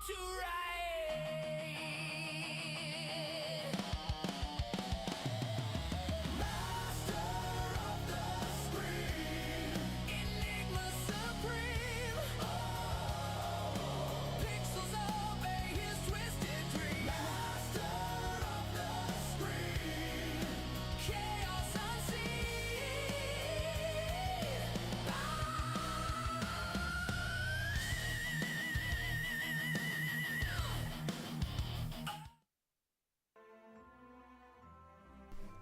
to ride. Master of the screen, Enigma supreme. Oh, pixels obey his twisted dream. Master of the screen, chaos unseen.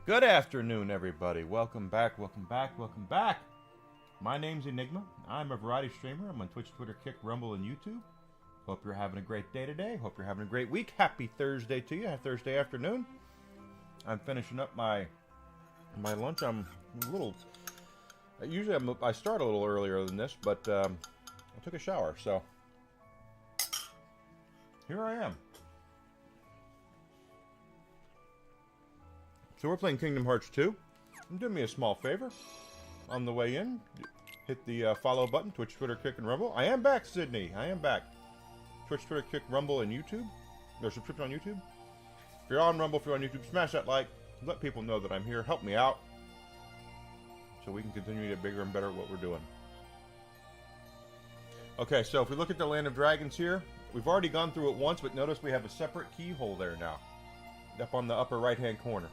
Good afternoon, everybody. Welcome back, welcome back, welcome back. My name's Enigma. I'm a variety streamer. I'm on Twitch, Twitter, Kick, Rumble, and YouTube. Hope you're having a great day today. Hope you're having a great week. Happy Thursday to you. Thursday afternoon. I'm finishing up my lunch. I'm a little... Usually I start a little earlier than this, but I took a shower, so... Here I am. So we're playing Kingdom Hearts 2. Do me a small favor. On the way in, hit the follow button, Twitch, Twitter, Kick, and Rumble. I am back, Sydney. I am back. Twitch, Twitter, Kick, Rumble, and YouTube. Or subscription on YouTube. If you're on Rumble, if you're on YouTube, smash that like. Let people know that I'm here. Help me out. So we can continue to get bigger and better at what we're doing. Okay, so if we look at the Land of Dragons here, we've already gone through it once, but notice we have a separate keyhole there now. Up on the upper right-hand corner.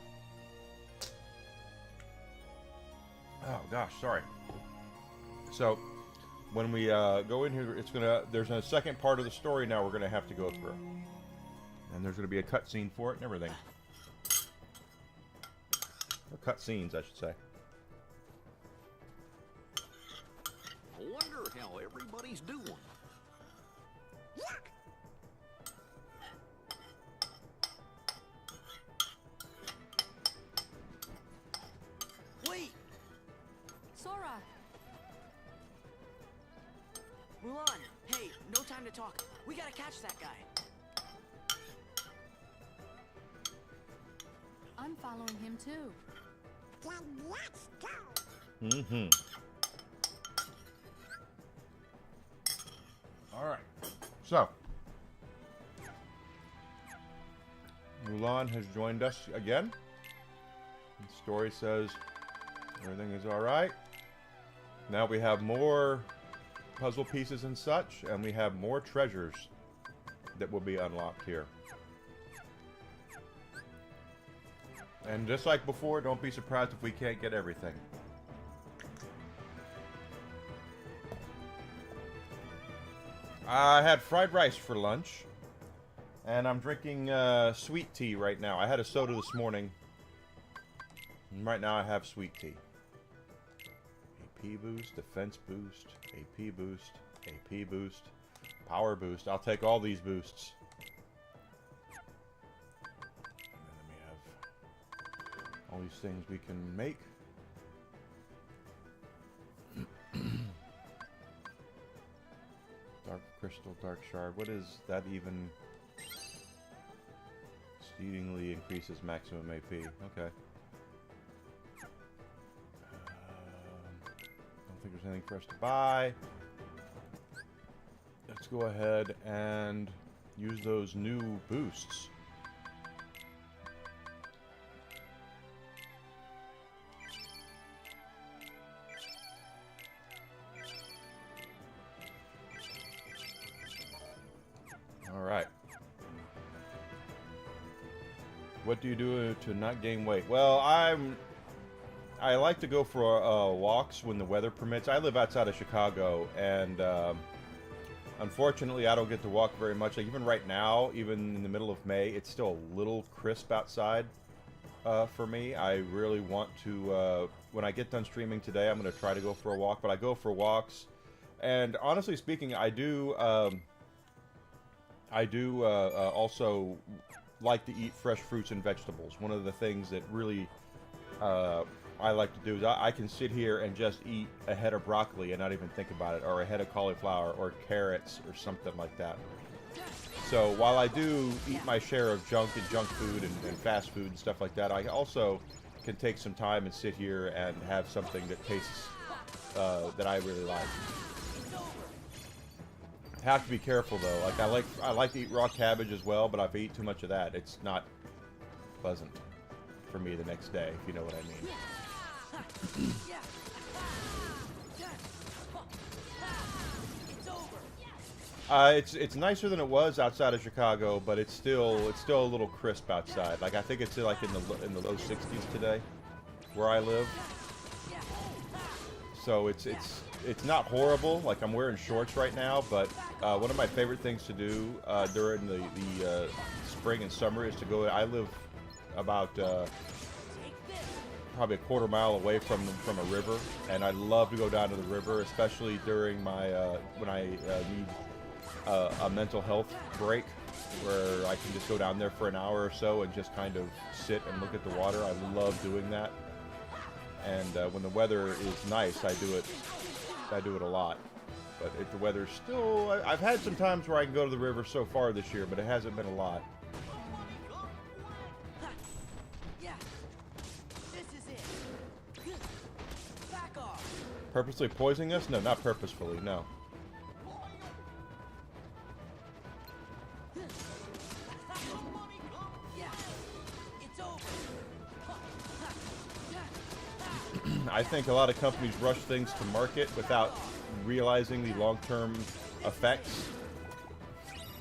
Oh gosh, sorry. So, when we go in here, there's a second part of the story now we're gonna have to go through. And there's gonna be a cutscene for it and everything. Or cutscenes, I should say. I wonder how everybody's doing. Wait! Sora! Mulan, hey, no time to talk. We gotta catch that guy. I'm following him too. Then let's go. Mm-hmm. Alright. So. Mulan has joined us again. The story says everything is alright. Now we have more puzzle pieces and such, and we have more treasures that will be unlocked here. And just like before, don't be surprised if we can't get everything. I had fried rice for lunch, and I'm drinking sweet tea right now. I had a soda this morning, and right now I have sweet tea. AP boost, defense boost, AP boost, AP boost, power boost. I'll take all these boosts. And then we have all these things we can make. Dark crystal, dark shard. What is that even? Exceedingly increases maximum AP. Okay. Don't think there's anything for us to buy. Let's go ahead and use those new boosts. Alright. What do you do to not gain weight? Well, I like to go for walks when the weather permits. I live outside of Chicago, and unfortunately I don't get to walk very much. Like, even right now, even in the middle of May, it's still a little crisp outside for me. I really want to, when I get done streaming today, I'm going to try to go for a walk, but I go for walks. And honestly speaking, I do also like to eat fresh fruits and vegetables. One of the things that really I like to do is I can sit here and just eat a head of broccoli and not even think about it, or a head of cauliflower, or carrots, or something like that. So while I do eat my share of junk and junk food and fast food and stuff like that, I also can take some time and sit here and have something that tastes that I really like. Have to be careful though. Like I like to eat raw cabbage as well, but if I eat too much of that, it's not pleasant for me the next day, if you know what I mean. It's over. It's nicer than it was outside of Chicago, but it's still a little crisp outside. Like I think it's like in the low 60s today, where I live. So it's not horrible. Like I'm wearing shorts right now, but one of my favorite things to do during the spring and summer is to go. I live about probably a quarter mile away from a river, and I love to go down to the river, especially during my when I need a mental health break, where I can just go down there for an hour or so and just kind of sit and look at the water. I love doing that, and when the weather is nice, I do it a lot. But if the weather's still, I've had some times where I can go to the river so far this year, but it hasn't been a lot. Yeah. This is it. Back off. Purposely poisoning us? No, not purposefully, no. Yeah. It's over. I think a lot of companies rush things to market without realizing the long-term effects.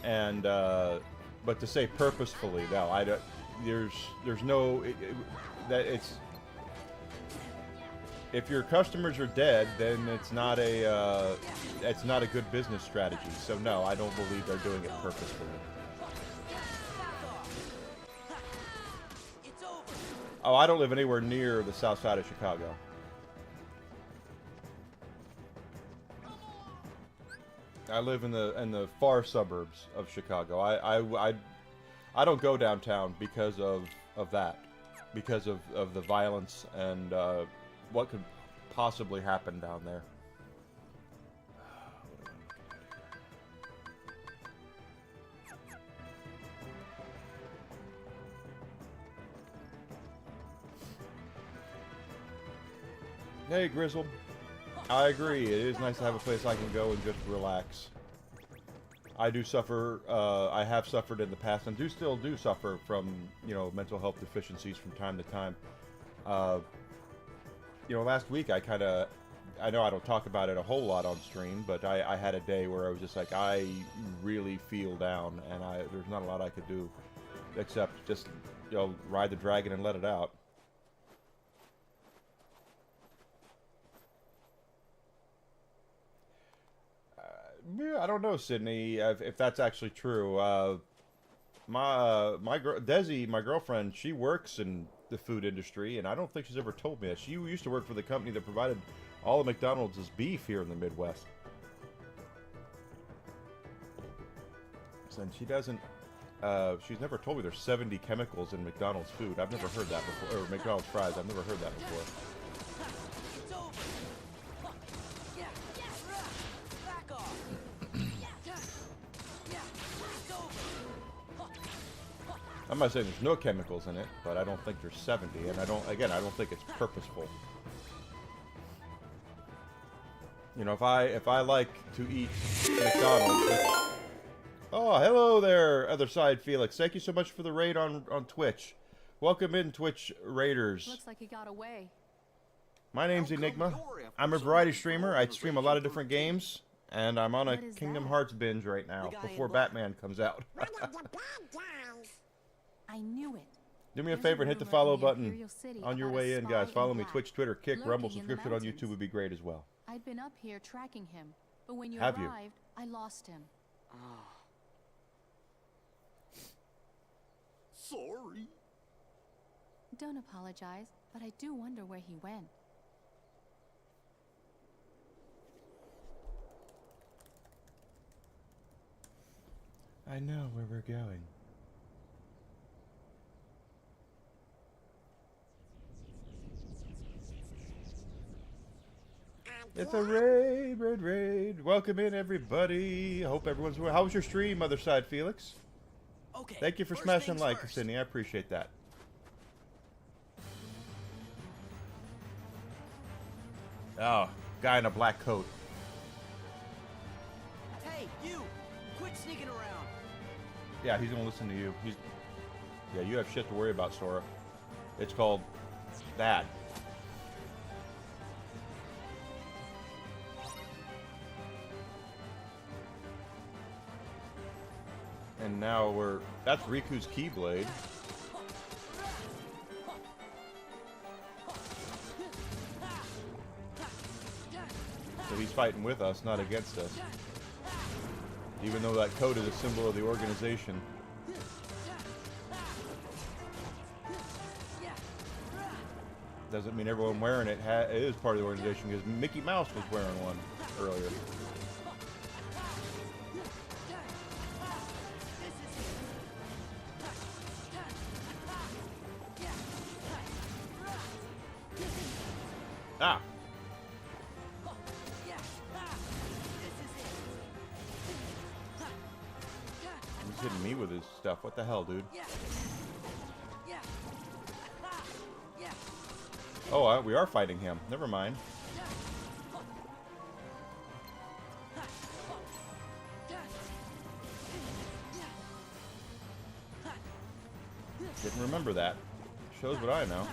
And but to say purposefully, no, I don't. There's no that it's. If your customers are dead, then it's not a good business strategy. So no, I don't believe they're doing it purposefully. It's over. Oh, I don't live anywhere near the south side of Chicago. I live in the far suburbs of Chicago. I don't go downtown because of that, because of the violence and what could possibly happen down there. Hey, Grizzle. I agree. It is nice to have a place I can go and just relax. I do suffer. I have suffered in the past, and still do suffer from mental health deficiencies from time to time. Last week I know I don't talk about it a whole lot on stream, but I had a day where I was just like, I really feel down, and there's not a lot I could do except just ride the dragon and let it out. Yeah, I don't know, Sydney, if that's actually true. Desi, my girlfriend, she works in the food industry, and I don't think she's ever told me that. She used to work for the company that provided all of McDonald's beef here in the Midwest. And she doesn't. She's never told me there's 70 chemicals in McDonald's food. I've never heard that before. Or McDonald's fries. I've never heard that before. It's over. Yeah. Back off. Yeah. It's over. I'm not saying there's no chemicals in it, but I don't think there's 70, and I don't think it's purposeful. If I like to eat McDonald's. Oh, hello there, Other Side Felix. Thank you so much for the raid on Twitch. Welcome in, Twitch Raiders. Looks like he got away. My name's Enigma. I'm a variety streamer. I stream a lot of different games, and I'm on a What is Kingdom that? Hearts binge right now The guy before in black. Batman comes out. One of the bad guys. I knew it. Do me a There's favor and hit the rumor follow in the button Imperial City on your about a way in, spy guys. Follow me, black Twitch, Twitter, Kick, lurking Rumble, in the subscription on mountains. YouTube would be great as well. I'd been up here tracking him, but when you Have you? arrived, I lost him. Sorry. Don't apologize, but I do wonder where he went. I know where we're going. It's a raid. Welcome in, everybody. I hope everyone's well. How was your stream, Other Side Felix? Okay. Thank you for first smashing things like, first. Sydney. I appreciate that. Oh, guy in a black coat. Hey, you! sneaking around. Yeah, he's gonna listen to you. Yeah, you have shit to worry about, Sora. It's called that. And now that's Riku's Keyblade. So he's fighting with us, not against us. Even though that coat is a symbol of the organization. Doesn't mean everyone wearing it is part of the organization, because Mickey Mouse was wearing one earlier. Ah! He's hitting me with his stuff. What the hell, dude? Oh, we are fighting him. Never mind. Didn't remember that. Shows what I know.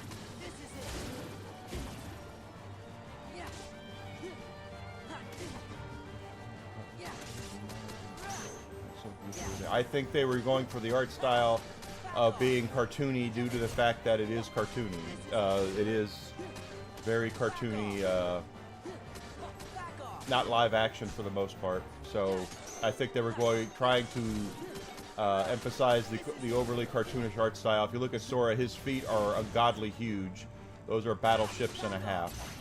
I think they were going for the art style of being cartoony due to the fact that it is cartoony. It is very cartoony, not live action for the most part. So I think they were trying to emphasize the overly cartoonish art style. If you look at Sora, his feet are ungodly huge. Those are battleships and a half.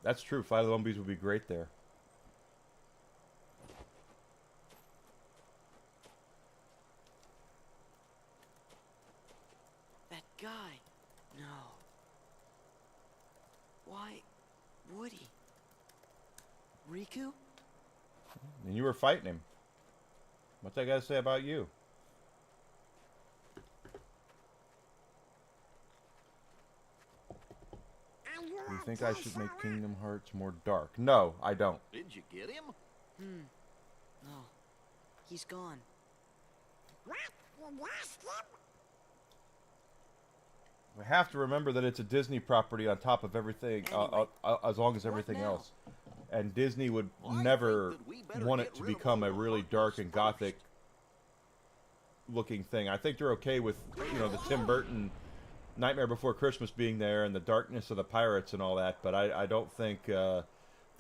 That's true. Flight of the Bumblebees would be great there. That guy. No. Why would he? Riku? And you were fighting him. What's that got to say about you? You think I should make Kingdom Hearts more dark? No, I don't. Did you get him? No. He's gone. What? You lost him? We have to remember that it's a Disney property on top of everything, as long as everything now? else. And Disney would Well, I never think that we better want get it to rid of become all a the really Heartless dark and first. gothic looking thing. I think they're okay with, you know, the Tim Burton Nightmare Before Christmas being there and the darkness of the pirates and all that, but I don't think the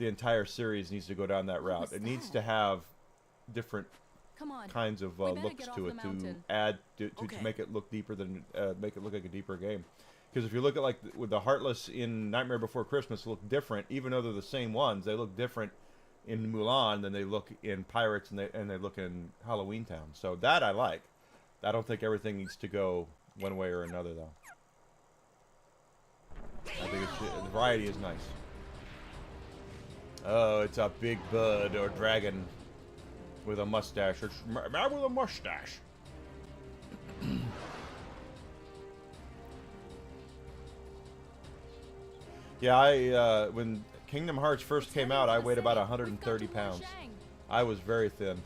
entire series needs to go down that route. was It needs that? to have different Come on. kinds of We better looks get off to the it to mountain. add to Okay. make it look deeper than make it look like a deeper game. Because if you look at like with the Heartless in Nightmare Before Christmas look different, even though they're the same ones, they look different in Mulan than they look in Pirates and they look in Halloween Town. So that I like. I don't think everything needs to go one way or another though. I think the variety is nice. Oh, it's a big bird or dragon with a mustache. It's man with a mustache. Yeah, when Kingdom Hearts first came out, I weighed about 130 pounds. I was very thin.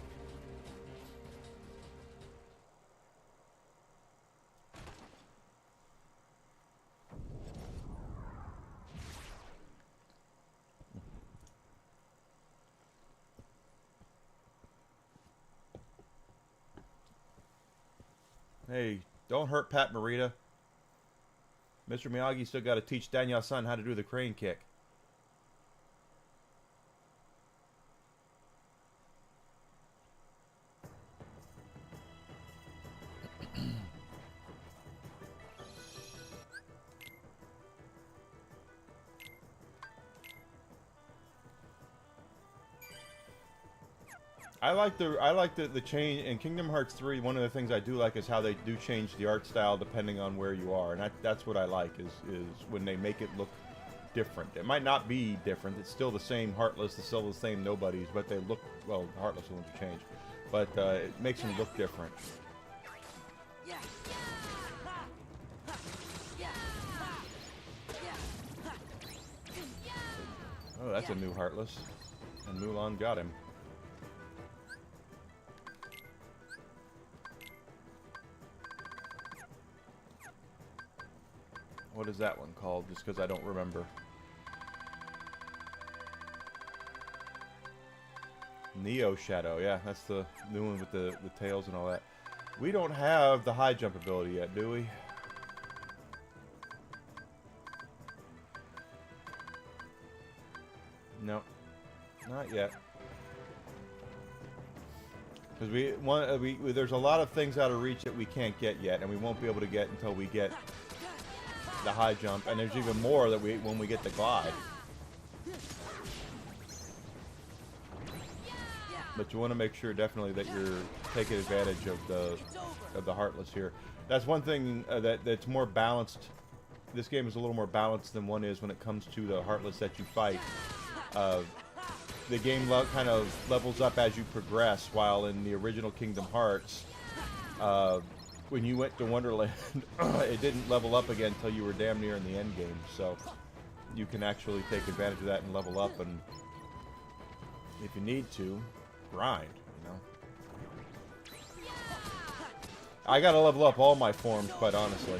Hey, don't hurt Pat Morita. Mr. Miyagi still got to teach Daniel-san how to do the crane kick. I like the change in Kingdom Hearts 3. One of the things I do like is how they do change the art style depending on where you are, and that's what I like is when they make it look different. It might not be different. It's still the same Heartless, it's still the same Nobodies, but they look well. Heartless ones are changed, but it makes them look different. Yeah. Oh, that's a new Heartless. And Mulan got him. What is that one called? Just because I don't remember. Neo Shadow. Yeah, that's the new one with the tails and all that. We don't have the high jump ability yet, do we? No, not yet. Because there's a lot of things out of reach that we can't get yet, and we won't be able to get until we get the high jump, and there's even more that when we get the glide. But you want to make sure definitely that you're taking advantage of the Heartless here. That's one thing that's more balanced. This game is a little more balanced than one is when it comes to the Heartless that you fight. The game kind of levels up as you progress, while in the original Kingdom Hearts, when you went to Wonderland, it didn't level up again until you were damn near in the end game. So you can actually take advantage of that and level up, and if you need to, grind, you know. I gotta level up all my forms, quite honestly.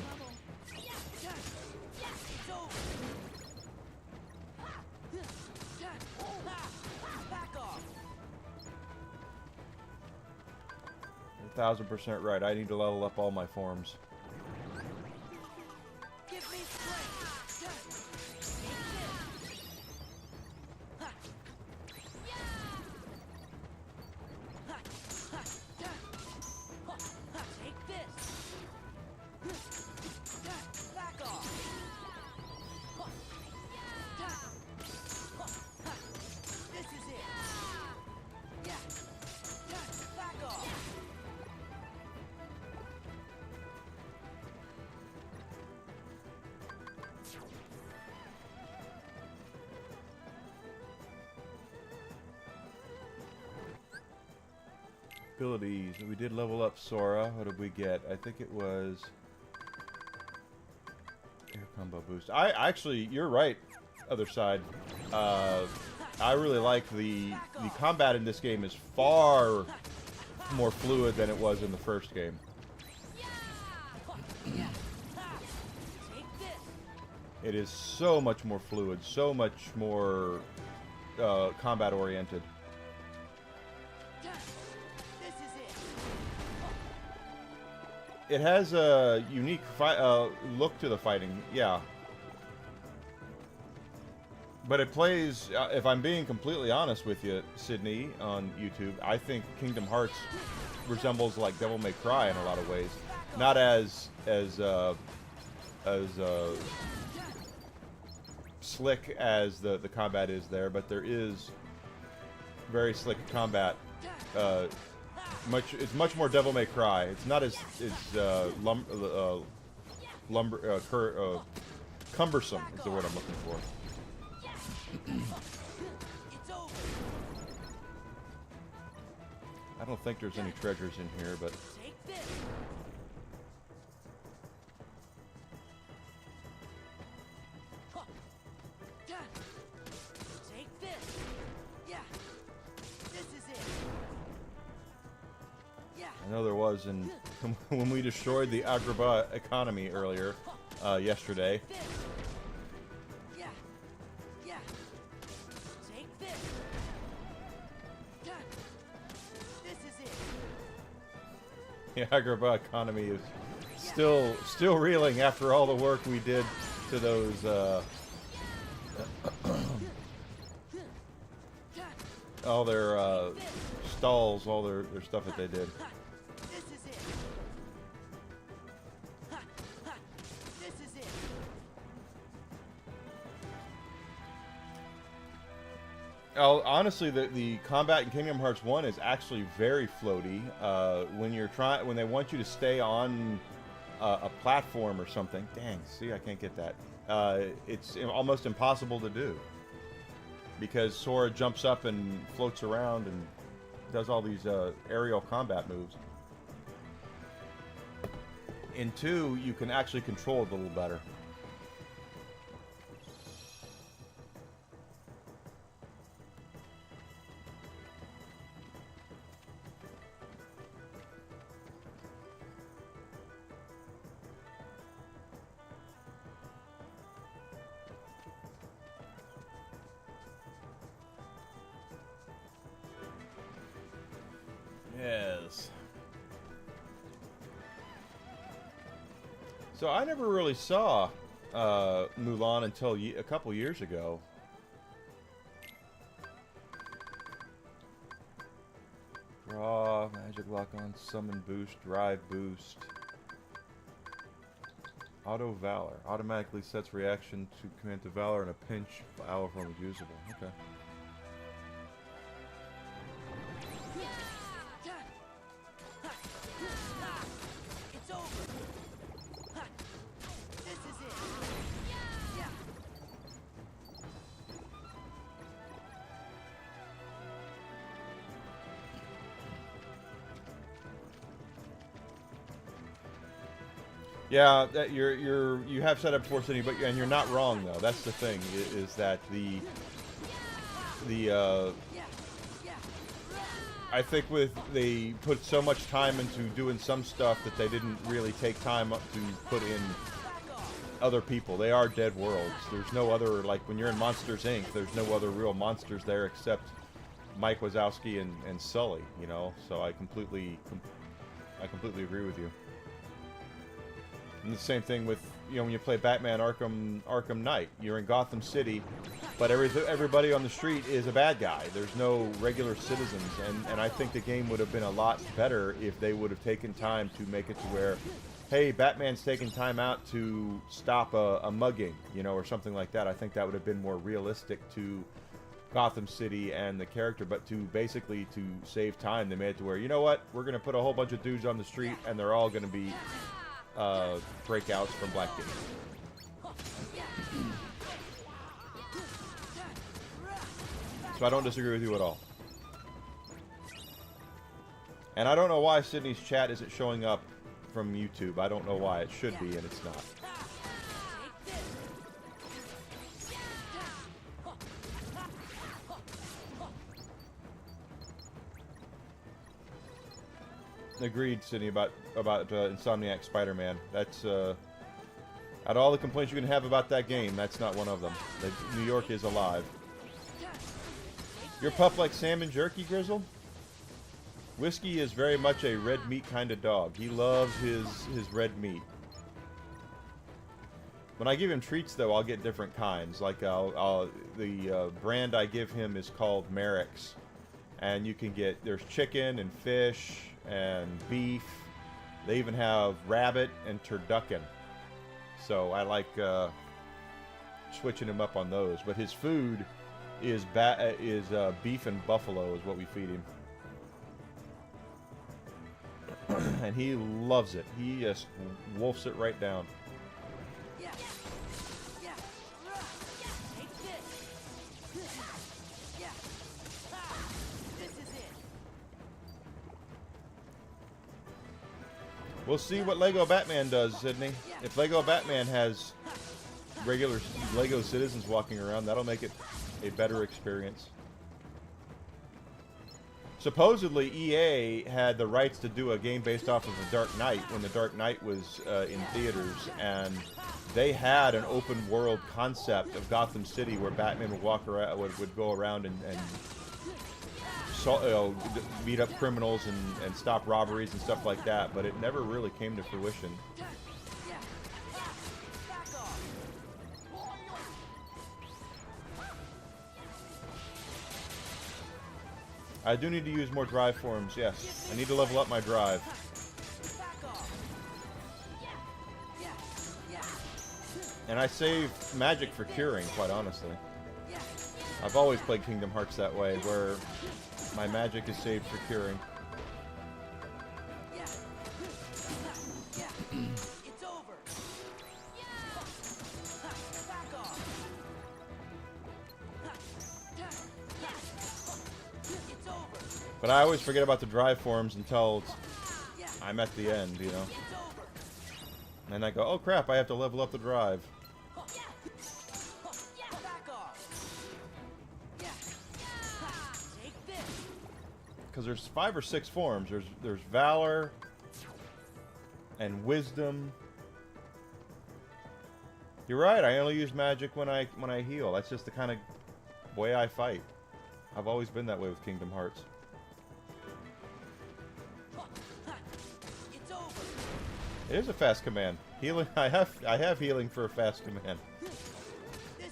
You're 1000% right. I need to level up all my forms. Give me strength. Take this. Back off. This is it. Yeah. Back off. Abilities. We did level up Sora. What did we get? I think it was air combo boost. I actually, you're right. Other side. I really like the combat in this game is far more fluid than it was in the first game. Take this. It is so much more fluid, so much more combat oriented. This is it. It has a unique look to the fighting, yeah. But it plays, if I'm being completely honest with you, Sydney, on YouTube, I think Kingdom Hearts resembles like Devil May Cry in a lot of ways. Not as slick as the combat is there, but there is very slick combat. It's much more Devil May Cry. It's not as cumbersome is the word I'm looking for. It's over. I don't think there's any treasures in here, but Take this. Take this. Yeah. This is it. Yeah. I know there was in when we destroyed the Agrabah economy earlier yesterday. This. Yeah. Yeah. Take this. This is it. The Agrabah economy is still reeling after all the work we did to those all their stalls, all their stuff that they did. This is it. This is it. Honestly, the combat in Kingdom Hearts 1 is actually very floaty. When they want you to stay on a platform or something. Dang, see, I can't get that. It's almost impossible to do because Sora jumps up and floats around and does all these aerial combat moves. In 2, you can actually control it a little better. this. So I never really saw Mulan until a couple years ago. Draw, magic lock on, summon boost, drive boost. Auto Valor. Automatically sets reaction to command to Valor in a pinch. Valor form is usable. Okay. It's over. This is it. Yeah. Yeah, that you have said it before, Sydney, but and you're not wrong though. That's the thing is that the I think they put so much time into doing some stuff that they didn't really take time up to put in other people. They are dead worlds. There's no other, like when you're in Monsters Inc., there's no other real monsters there except Mike Wazowski and Sully, you know. So I completely agree with you. And the same thing with, you know, when you play Batman Arkham Knight, you're in Gotham City, but everybody on the street is a bad guy. There's no regular citizens, and I think the game would have been a lot better if they would have taken time to make it to where, hey, Batman's taking time out to stop a mugging, you know, or something like that. I think that would have been more realistic to Gotham City and the character, but to basically to save time, they made it to where, you know what, we're going to put a whole bunch of dudes on the street, and they're all going to be breakouts from Blackgate. So I don't disagree with you at all. And I don't know why Sydney's chat isn't showing up from YouTube. I don't know why. It should be, and it's not. Agreed, Sydney, about Insomniac Spider-Man. That's out of all the complaints you can have about that game, that's not one of them. New York is alive. Your pup like salmon jerky, Grizzle? Whiskey is very much a red meat kind of dog. He loves his red meat. When I give him treats, though, I'll get different kinds. Like the brand I give him is called Merrick's, and you can get there's chicken and fish and beef. They even have rabbit and turducken. So I like switching him up on those. But his food is beef and buffalo is what we feed him. And he loves it. He just wolfs it right down. Yeah. Yeah. Take this. Yeah. This is it. We'll see what Lego Batman does, Sydney. If Lego Batman has regular Lego citizens walking around, that'll make it a better experience. Supposedly, EA had the rights to do a game based off of The Dark Knight when The Dark Knight was in theaters, and they had an open world concept of Gotham City where Batman would walk around, would go around and beat up criminals and stop robberies and stuff like that, but it never really came to fruition. I do need to use more drive forms, yes. I need to level up my drive. And I save magic for curing, quite honestly. I've always played Kingdom Hearts that way, where my magic is saved for curing. It's over. Back off. It's over. But I always forget about the drive forms until I'm at the end, you know. It's over. And I go, oh crap, I have to level up the drive. Back off. Take this. Because there's 5 or 6 forms. There's Valor and Wisdom. You're right, I only use magic when I heal. That's just the kind of way I fight. I've always been that way with Kingdom Hearts. It is a fast command. Healing. I have healing for a fast command.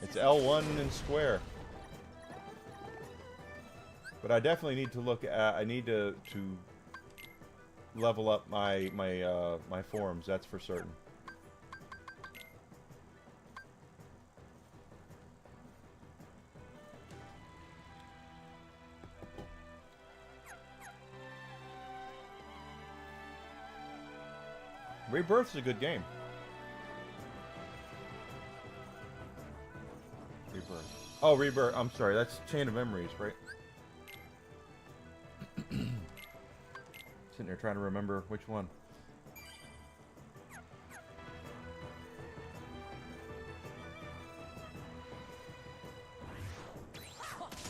It's L1 and square. But I definitely need to look at. I need to level up my forms. That's for certain. Rebirth is a good game. Rebirth. Oh, Rebirth. I'm sorry. That's Chain of Memories, right? Sitting there trying to remember which one.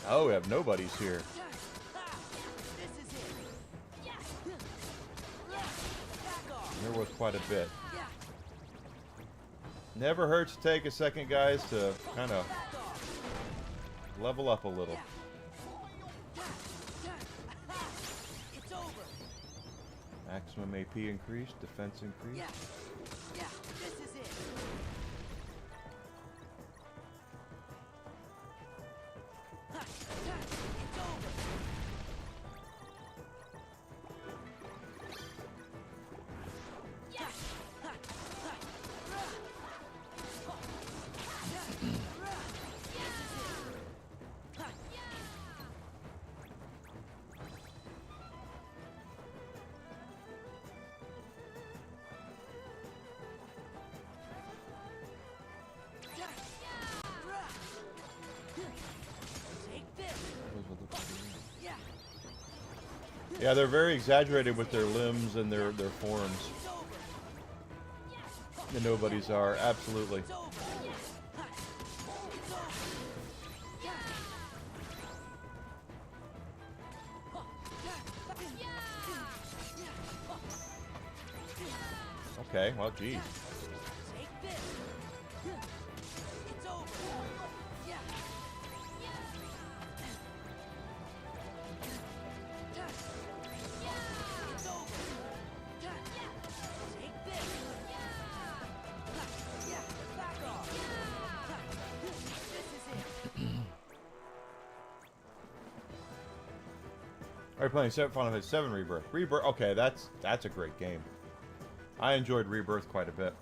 Oh, we have nobodies here. There was quite a bit. Never hurts to take a second, guys, to kind of level up a little. Maximum AP increased, defense increased. Yeah, this is it. It's over. Yeah, they're very exaggerated with their limbs and their forms. The nobodies are, absolutely. Okay, well, geez. Are you playing Final Fantasy VII Rebirth? Rebirth, okay, that's a great game. I enjoyed Rebirth quite a bit.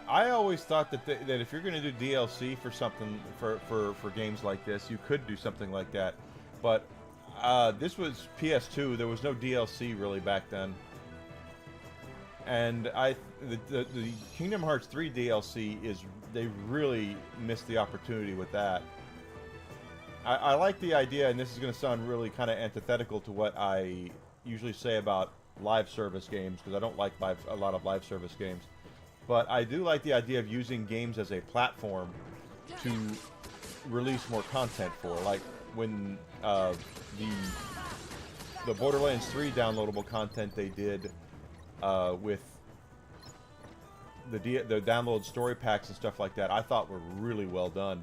I always thought that that if you're going to do DLC for something for games like this, you could do something like that. But this was PS2. There was no DLC really back then. And the Kingdom Hearts 3 DLC they really missed the opportunity with that. I like the idea, and this is going to sound really kind of antithetical to what I usually say about live service games, because I don't like a lot of live service games. But I do like the idea of using games as a platform to release more content for, like when the Borderlands 3 downloadable content they did with the download story packs and stuff like that, I thought were really well done.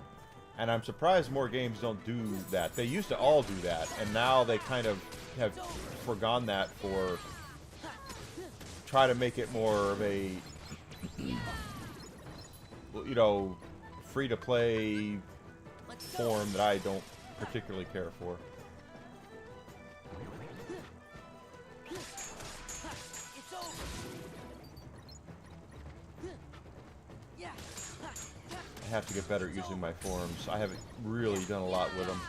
And I'm surprised more games don't do that. They used to all do that, and now they kind of have forgone that for try to make it more of a, you know, free-to-play form that I don't particularly care for. I have to get better at using my forms. I haven't really done a lot with them.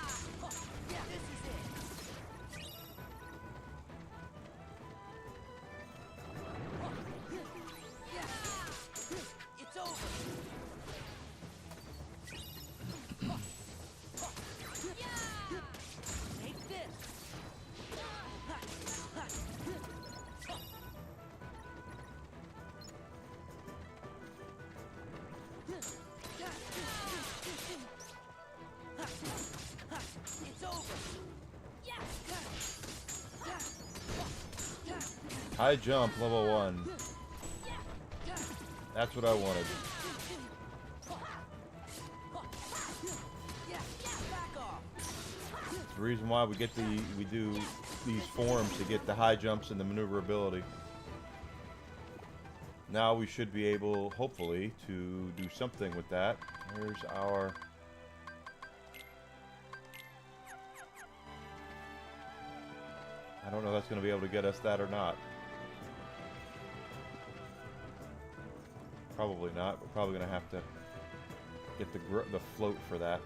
High jump, level 1. That's what I wanted. the reason why we do these forms to get the high jumps and the maneuverability. Now we should be able, hopefully, to do something with that. Here's our... I don't know if that's going to be able to get us that or not. Probably not. We're probably going to have to get the float for that.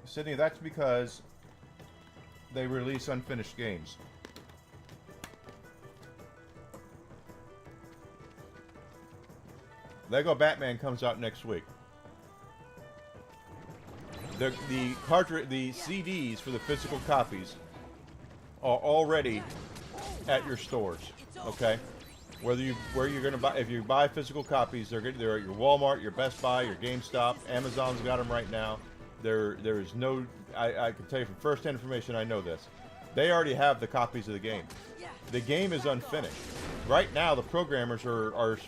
Sydney, that's because they release unfinished games. Lego Batman comes out next week. The CDs for the physical copies are already at your stores. Okay, where you're gonna buy, if you buy physical copies, they're at your Walmart, your Best Buy, your GameStop. Amazon's got them right now. There is no. I can tell you from first-hand information. I know this. They already have the copies of the game. The game is unfinished. Right now, the programmers are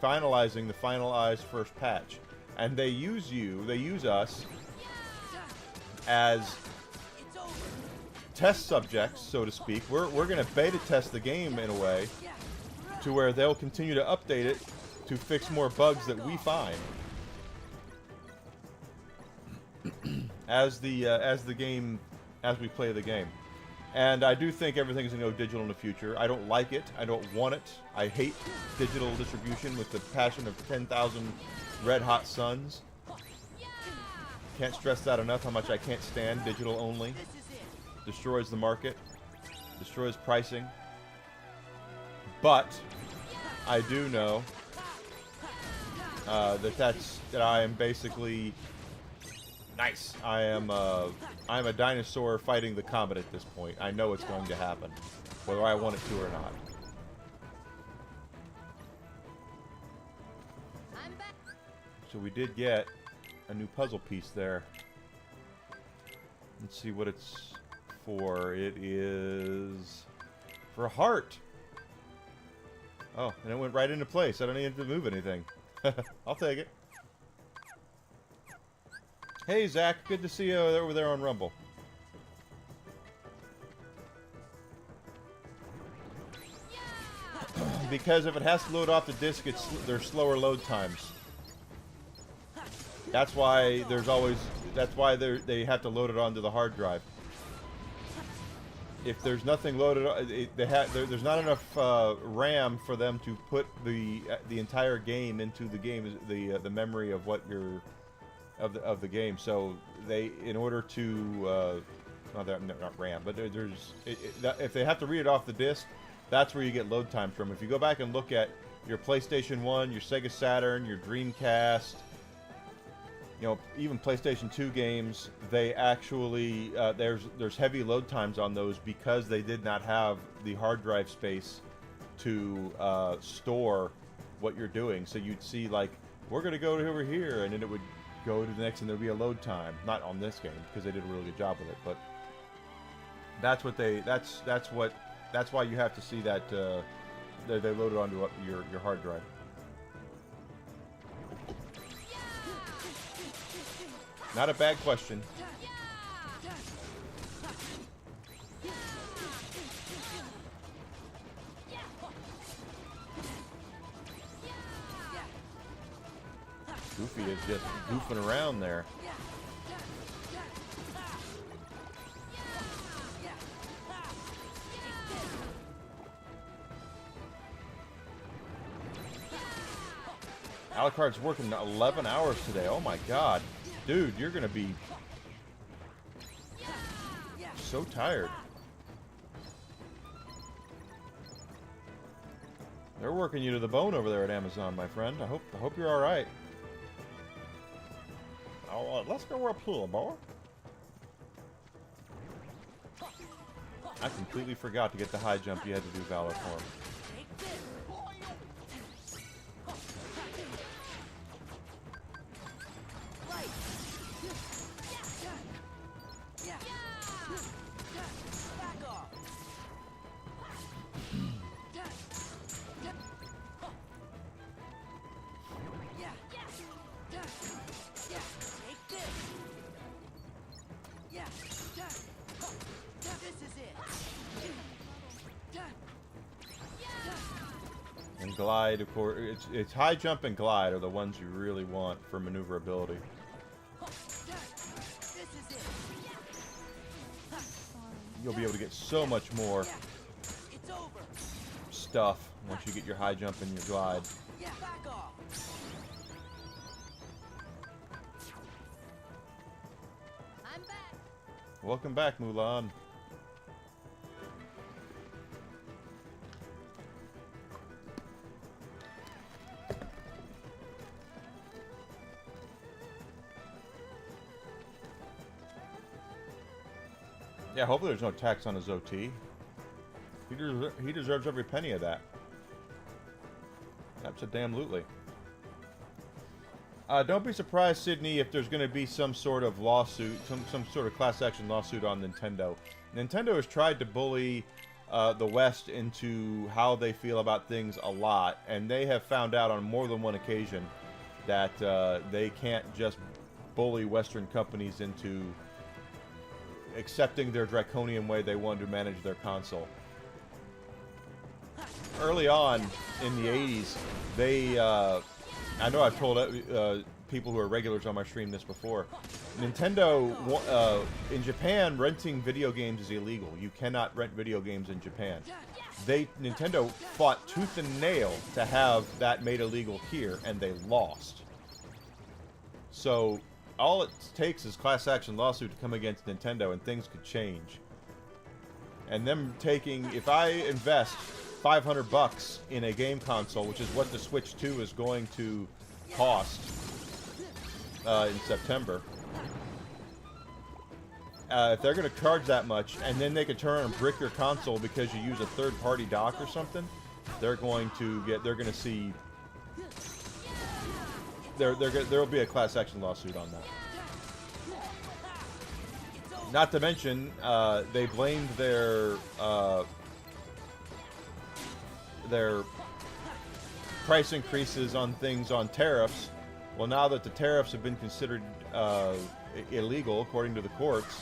finalizing the finalized first patch, and they use us as test subjects, so to speak. We're going to beta test the game in a way to where they'll continue to update it to fix more bugs that we find as we play the game. And I do think everything's going to go digital in the future. I don't like it. I don't want it. I hate digital distribution with the passion of 10,000 red-hot suns. Can't stress that enough, how much I can't stand digital only. Destroys the market. Destroys pricing. But I do know that I am basically... Nice. I'm a dinosaur fighting the comet at this point. I know it's going to happen, whether I want it to or not. So we did get a new puzzle piece there. Let's see what it's for. It is for a heart. Oh, and it went right into place. I don't need to move anything. I'll take it. Hey, Zach. Good to see you over there on Rumble. Because if it has to load off the disc, there's slower load times. That's why they have to load it onto the hard drive. If there's nothing loaded, there's not enough RAM for them to put the entire game into the game, the memory of what you're of the game. So they, in order to not RAM, but if they have to read it off the disc, that's where you get load times from. If you go back and look at your PlayStation 1, your Sega Saturn, your Dreamcast, you know, even PlayStation 2 games, they actually there's heavy load times on those because they did not have the hard drive space to store what you're doing. So you'd see, like, we're going to go over here, and then it would go to the next, and there'd be a load time. Not on this game because they did a really good job with it, but that's why you have to see that they load it onto your hard drive. Not a bad question. Goofy is just goofing around there. Alucard's working 11 hours today. Oh my god. Dude, you're gonna be so tired. They're working you to the bone over there at Amazon, my friend. I hope you're all right. All right, let's go up here, boy. I completely forgot to get the high jump you had to do Valor for. glide, of course. It's high jump and glide are the ones you really want for maneuverability. This is it. You'll be able to get so much more It's over. stuff once you get your high jump and your glide. Yeah, back off. I'm back. Welcome back, Mulan. Yeah, hopefully there's no tax on his OT. He deserves every penny of that. Abso-damn-lutely. Don't be surprised, Sydney, if there's going to be some sort of lawsuit, some sort of class action lawsuit on Nintendo. Nintendo has tried to bully the West into how they feel about things a lot, and they have found out on more than one occasion that they can't just bully Western companies into accepting their draconian way they want to manage their console. Early on in the 80s, they, I know I've told people who are regulars on my stream this before, Nintendo, in Japan, renting video games is illegal. You cannot rent video games in Japan. Nintendo fought tooth and nail to have that made illegal here, and they lost. So, all it takes is class action lawsuit to come against Nintendo, and things could change. And them taking, if I invest $500 in a game console, which is what the Switch 2 is going to cost in September, if they're going to charge that much, and then they could turn around and brick your console because you use a third-party dock or something, they're going to see. There'll be a class action lawsuit on that. Not to mention, they blamed their price increases on things on tariffs. Well, now that the tariffs have been considered illegal according to the courts,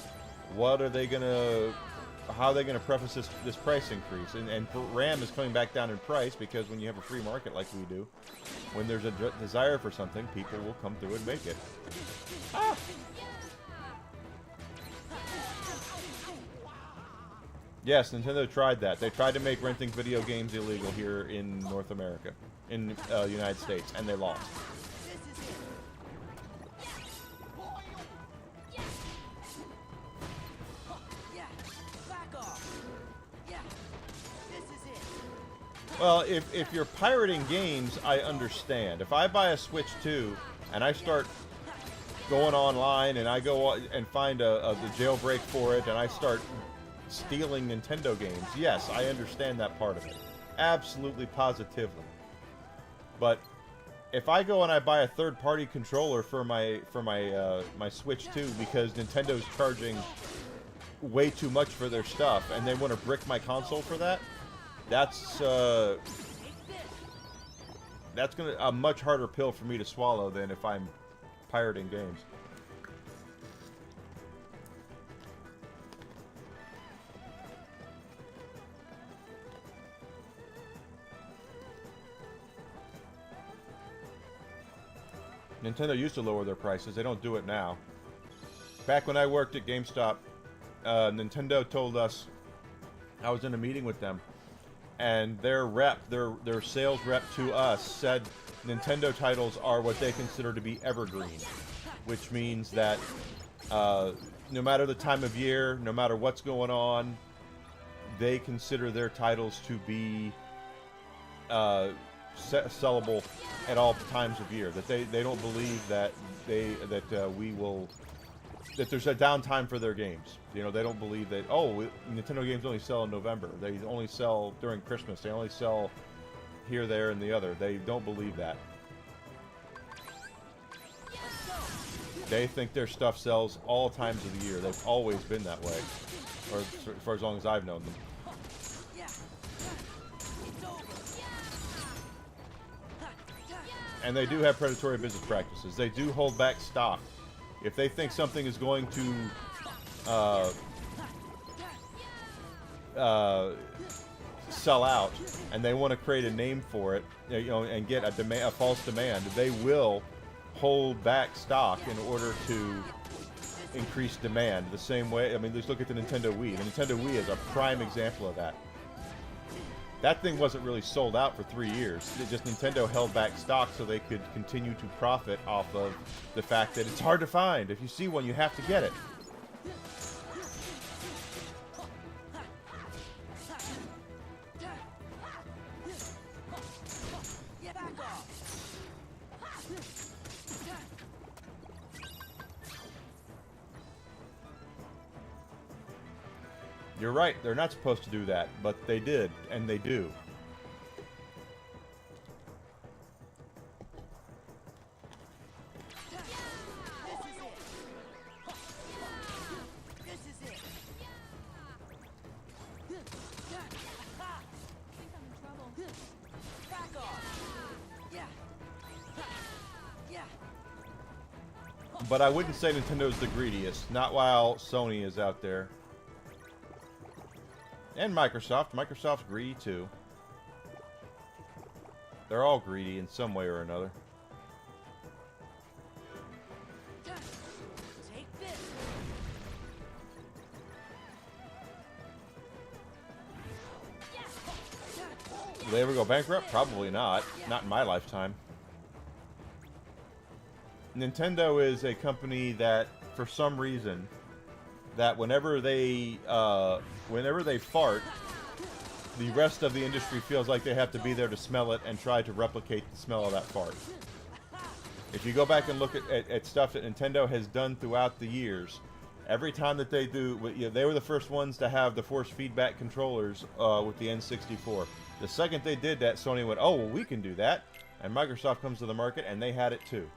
what are they gonna? How are they gonna preface this price increase? And RAM is coming back down in price because when you have a free market like we do, when there's a desire for something, people will come through and make it. Ah! Yes, Nintendo tried that. They tried to make renting video games illegal here in North America, in the United States, and they lost. Yeah, back off. Yeah, this is it. Well, if you're pirating games, I understand. If I buy a Switch 2 and I start going online and I go and find the jailbreak for it and I start stealing Nintendo games, yes, I understand that part of it. Absolutely, positively. But if I go and I buy a third-party controller for my Switch 2 because Nintendo's charging way too much for their stuff and they want to brick my console for that, that's gonna a much harder pill for me to swallow than if I'm pirating games. Nintendo used to lower their prices. They don't do it now. Back when I worked at GameStop, Nintendo told us, I was in a meeting with them, and their sales rep to us said Nintendo titles are what they consider to be evergreen, which means that no matter the time of year, no matter what's going on, they consider their titles to be sellable at all times of year. That they don't believe that that there's a downtime for their games. You know, they don't believe that, Nintendo games only sell in November. They only sell during Christmas. They only sell here, there, and the other. They don't believe that. They think their stuff sells all times of the year. They've always been that way, or for as long as I've known them. And they do have predatory business practices. They do hold back stock. If they think something is going sell out and they want to create a name for it, you know, and get a false demand, they will hold back stock in order to increase demand. The same way, I mean, just look at the Nintendo Wii. The Nintendo Wii is a prime example of that. That thing wasn't really sold out for 3 years. It just Nintendo held back stock so they could continue to profit off of the fact that it's hard to find. If you see one, you have to get it. Yeah, back off. You're right, they're not supposed to do that, but they did, and they do. This is it. think I'm in trouble. Back off. Yeah. Yeah. But I wouldn't say Nintendo's the greediest, not while Sony is out there. And Microsoft. Microsoft's greedy too. They're all greedy in some way or another. Take this. Will they ever go bankrupt? Probably not. Not in my lifetime. Nintendo is a company that, for some reason, that whenever they fart, the rest of the industry feels like they have to be there to smell it and try to replicate the smell of that fart. If you go back and look at stuff that Nintendo has done throughout the years, every time that they do, you know, they were the first ones to have the force feedback controllers with the N64. The second they did that, Sony went, oh, well, we can do that. And Microsoft comes to the market, and they had it too.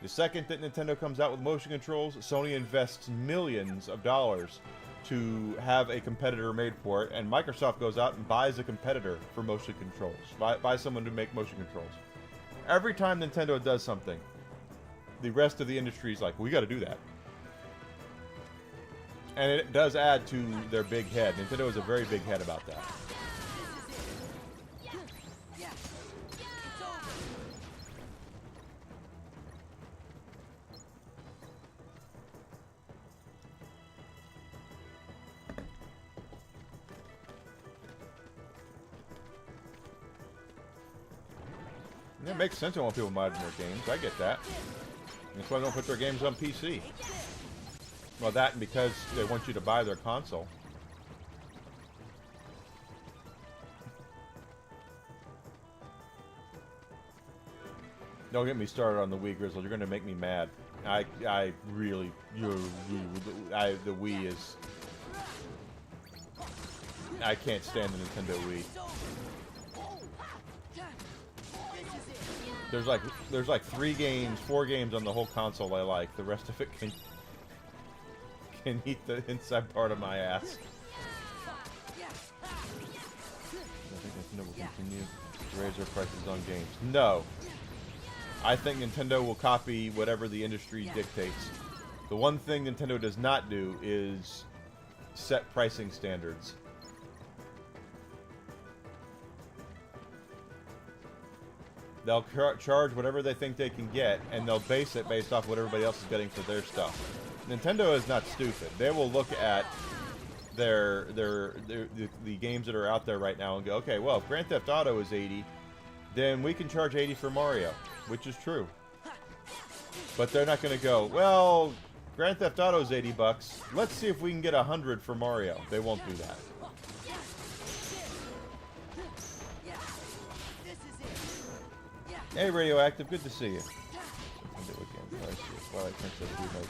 The second that Nintendo comes out with motion controls, Sony invests millions of dollars to have a competitor made for it, and Microsoft goes out and buys a competitor for motion controls. Buy someone to make motion controls. Every time Nintendo does something, the rest of the industry is like, we got to do that. And it does add to their big head. Nintendo is a very big head about that. Yeah. It's over. And it makes sense. I want people modding their games. I get that. That's why they don't put their games on PC. Well, that and because they want you to buy their console. Don't get me started on the Wii, Grizzle. You're going to make me mad. I really, the Wii is. I can't stand the Nintendo Wii. There's like 4 games on the whole console I like. The rest of it can eat the inside part of my ass. I think Nintendo will continue to raise their prices on games. No. I think Nintendo will copy whatever the industry dictates. The one thing Nintendo does not do is set pricing standards. They'll charge whatever they think they can get, and they'll base it based off what everybody else is getting for their stuff. Nintendo is not stupid. They will look at the games that are out there right now and go, okay, well, if Grand Theft Auto is $80, then we can charge $80 for Mario, which is true. But they're not going to go, well, Grand Theft Auto is $80. Let's see if we can get $100 for Mario. They won't do that. Hey, Radioactive, good to see you. Twilight Princess remake.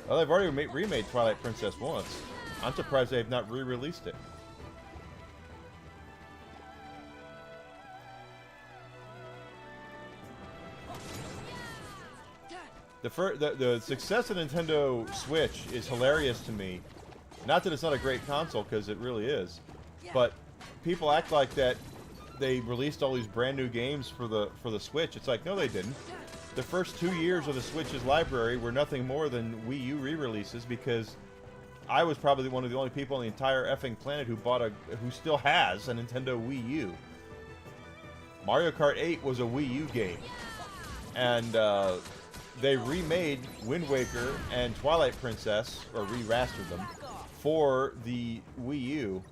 Well, they've already remade Twilight Princess once. I'm surprised they've not re-released it. The success of Nintendo Switch is hilarious to me. Not that it's not a great console, because it really is. But people act like that they released all these brand new games for the Switch. It's like, no, they didn't. The first 2 years of the Switch's library were nothing more than Wii U re-releases, because I was probably one of the only people on the entire effing planet who who still has a Nintendo Wii U. Mario Kart 8 was a Wii U game, and they remade Wind Waker and Twilight Princess, or re-rastered them, for the Wii U.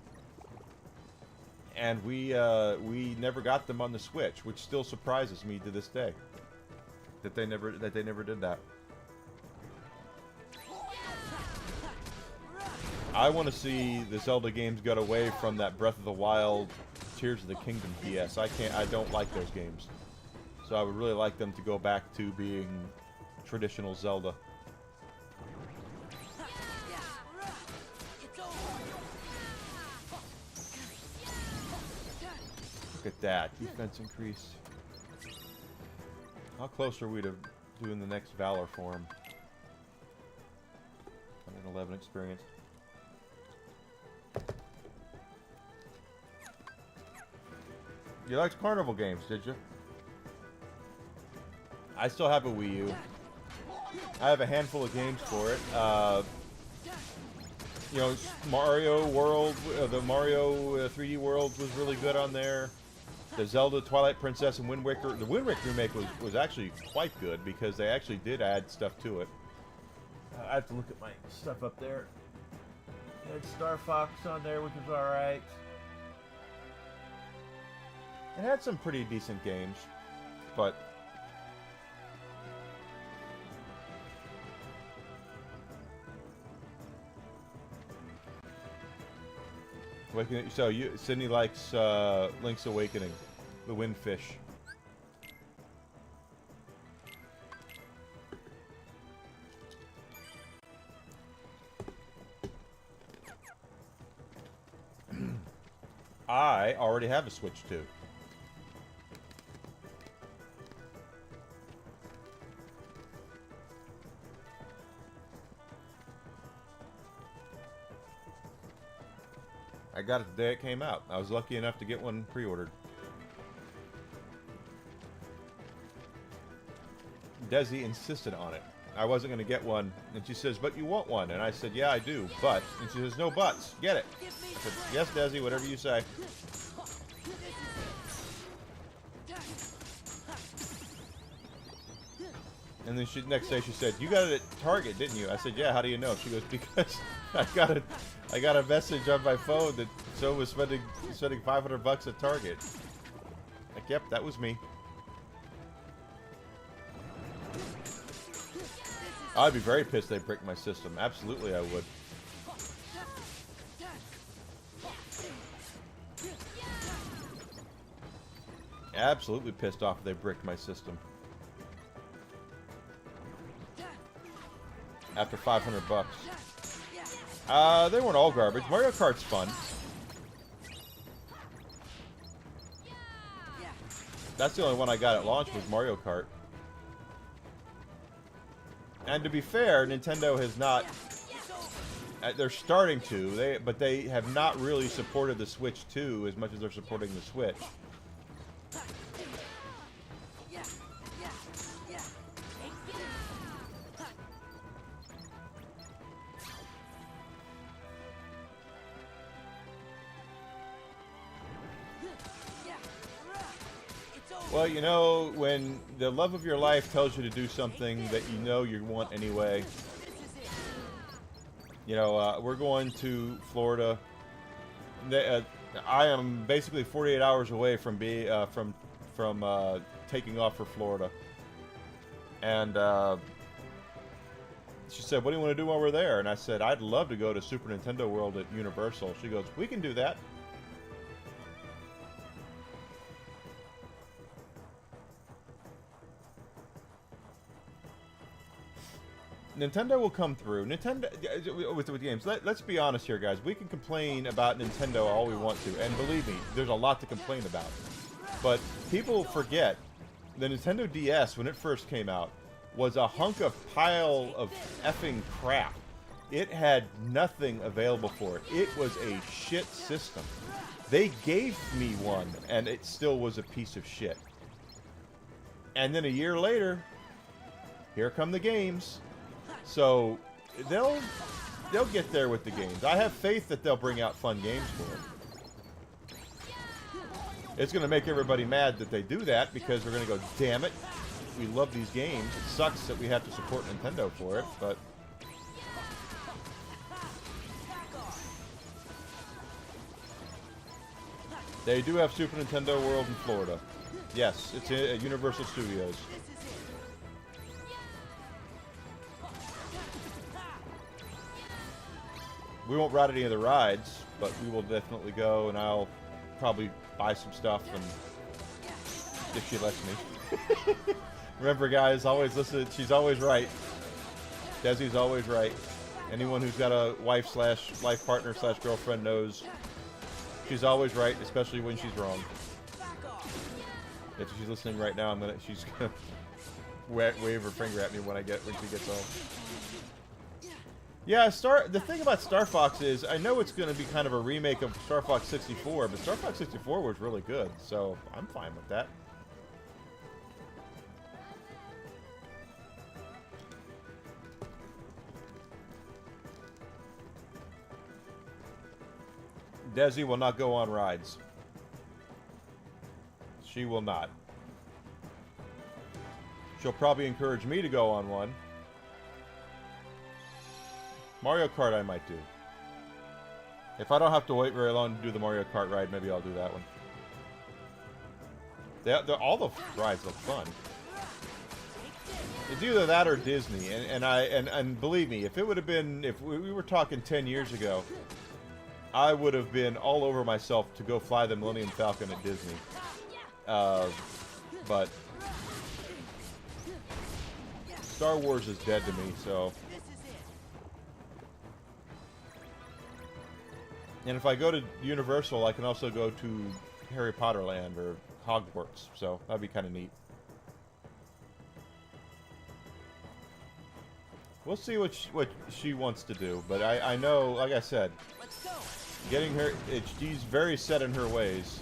And we never got them on the Switch, which still surprises me to this day that they never did that. I want to see the Zelda games get away from that Breath of the Wild, Tears of the Kingdom BS. I don't like those games. So I would really like them to go back to being traditional Zelda. Look at that. Defense increased. How close are we to doing the next Valor form? 111 experience. You liked Carnival games, did you? I still have a Wii U. I have a handful of games for it. You know, Mario World, the Mario 3D World was really good on there. The Zelda, Twilight Princess, and Wind Waker. The Wind Waker remake was actually quite good because they actually did add stuff to it. I have to look at my stuff up there. It had Star Fox on there, which was alright. It had some pretty decent games, but so Sydney likes Link's Awakening, the Windfish. I already have a Switch 2. I got it the day it came out. I was lucky enough to get one pre-ordered. Desi insisted on it. I wasn't going to get one, and she says, "But you want one?" And I said, "Yeah, I do, but..." And she says, "No buts. Get it." I said, "Yes, Desi, whatever you say." And then next day she said, "You got it at Target, didn't you?" I said, "Yeah, how do you know?" She goes, "Because I got a message on my phone that someone was spending $500 at Target." Like, yep, that was me. I'd be very pissed they bricked my system. Absolutely, I would. Absolutely pissed off if they bricked my system. After $500. They weren't all garbage. Mario Kart's fun. That's the only one I got at launch was Mario Kart. And to be fair, Nintendo has not... they're starting to, but they have not really supported the Switch 2 as much as they're supporting the Switch. Well, you know, when the love of your life tells you to do something that you know you want anyway. You know, we're going to Florida. I am basically 48 hours away from taking off for Florida. And she said, "What do you want to do while we're there?" And I said, "I'd love to go to Super Nintendo World at Universal." She goes, "We can do that." Nintendo will come through. Nintendo with games. Let's be honest here, guys. We can complain about Nintendo all we want to, and believe me, there's a lot to complain about. But people forget the Nintendo DS when it first came out was a pile of effing crap. It had nothing available for it. It was a shit system. They gave me one, and it still was a piece of shit. And then a year later, here come the games. So they'll get there with the games. I have faith that they'll bring out fun games for it. It's going to make everybody mad that they do that because they're going to go, damn it, we love these games. It sucks that we have to support Nintendo for it, but they do have Super Nintendo World in Florida. Yes, it's at Universal Studios. We won't ride any of the rides, but we will definitely go, and I'll probably buy some stuff, and if she lets me. Remember, guys, always listen. She's always right. Desi's always right. Anyone who's got a wife / life partner / girlfriend knows she's always right, especially when she's wrong. If she's listening right now, she's gonna wave her finger at me when she gets home. Yeah, the thing about Star Fox is, I know it's going to be kind of a remake of Star Fox 64, but Star Fox 64 was really good, so I'm fine with that. Desi will not go on rides. She will not. She'll probably encourage me to go on one. Mario Kart I might do. If I don't have to wait very long to do the Mario Kart ride, maybe I'll do that one. All the rides look fun. It's either that or Disney, and believe me, if we were talking 10 years ago, I would have been all over myself to go fly the Millennium Falcon at Disney. But Star Wars is dead to me, so. And if I go to Universal, I can also go to Harry Potter Land or Hogwarts, so that'd be kind of neat. We'll see what she wants to do, but I know, like I said, getting her, she's very set in her ways.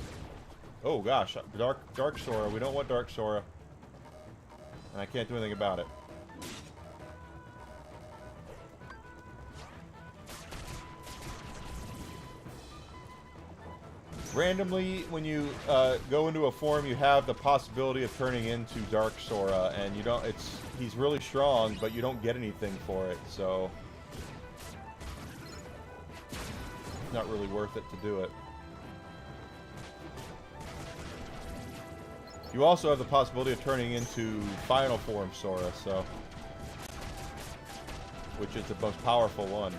Oh gosh, Dark Sora. We don't want Dark Sora, and I can't do anything about it. Randomly, when you go into a form, you have the possibility of turning into Dark Sora, and you don't. He's really strong, but you don't get anything for it, so it's not really worth it to do it. You also have the possibility of turning into Final Form Sora, so which is the most powerful one.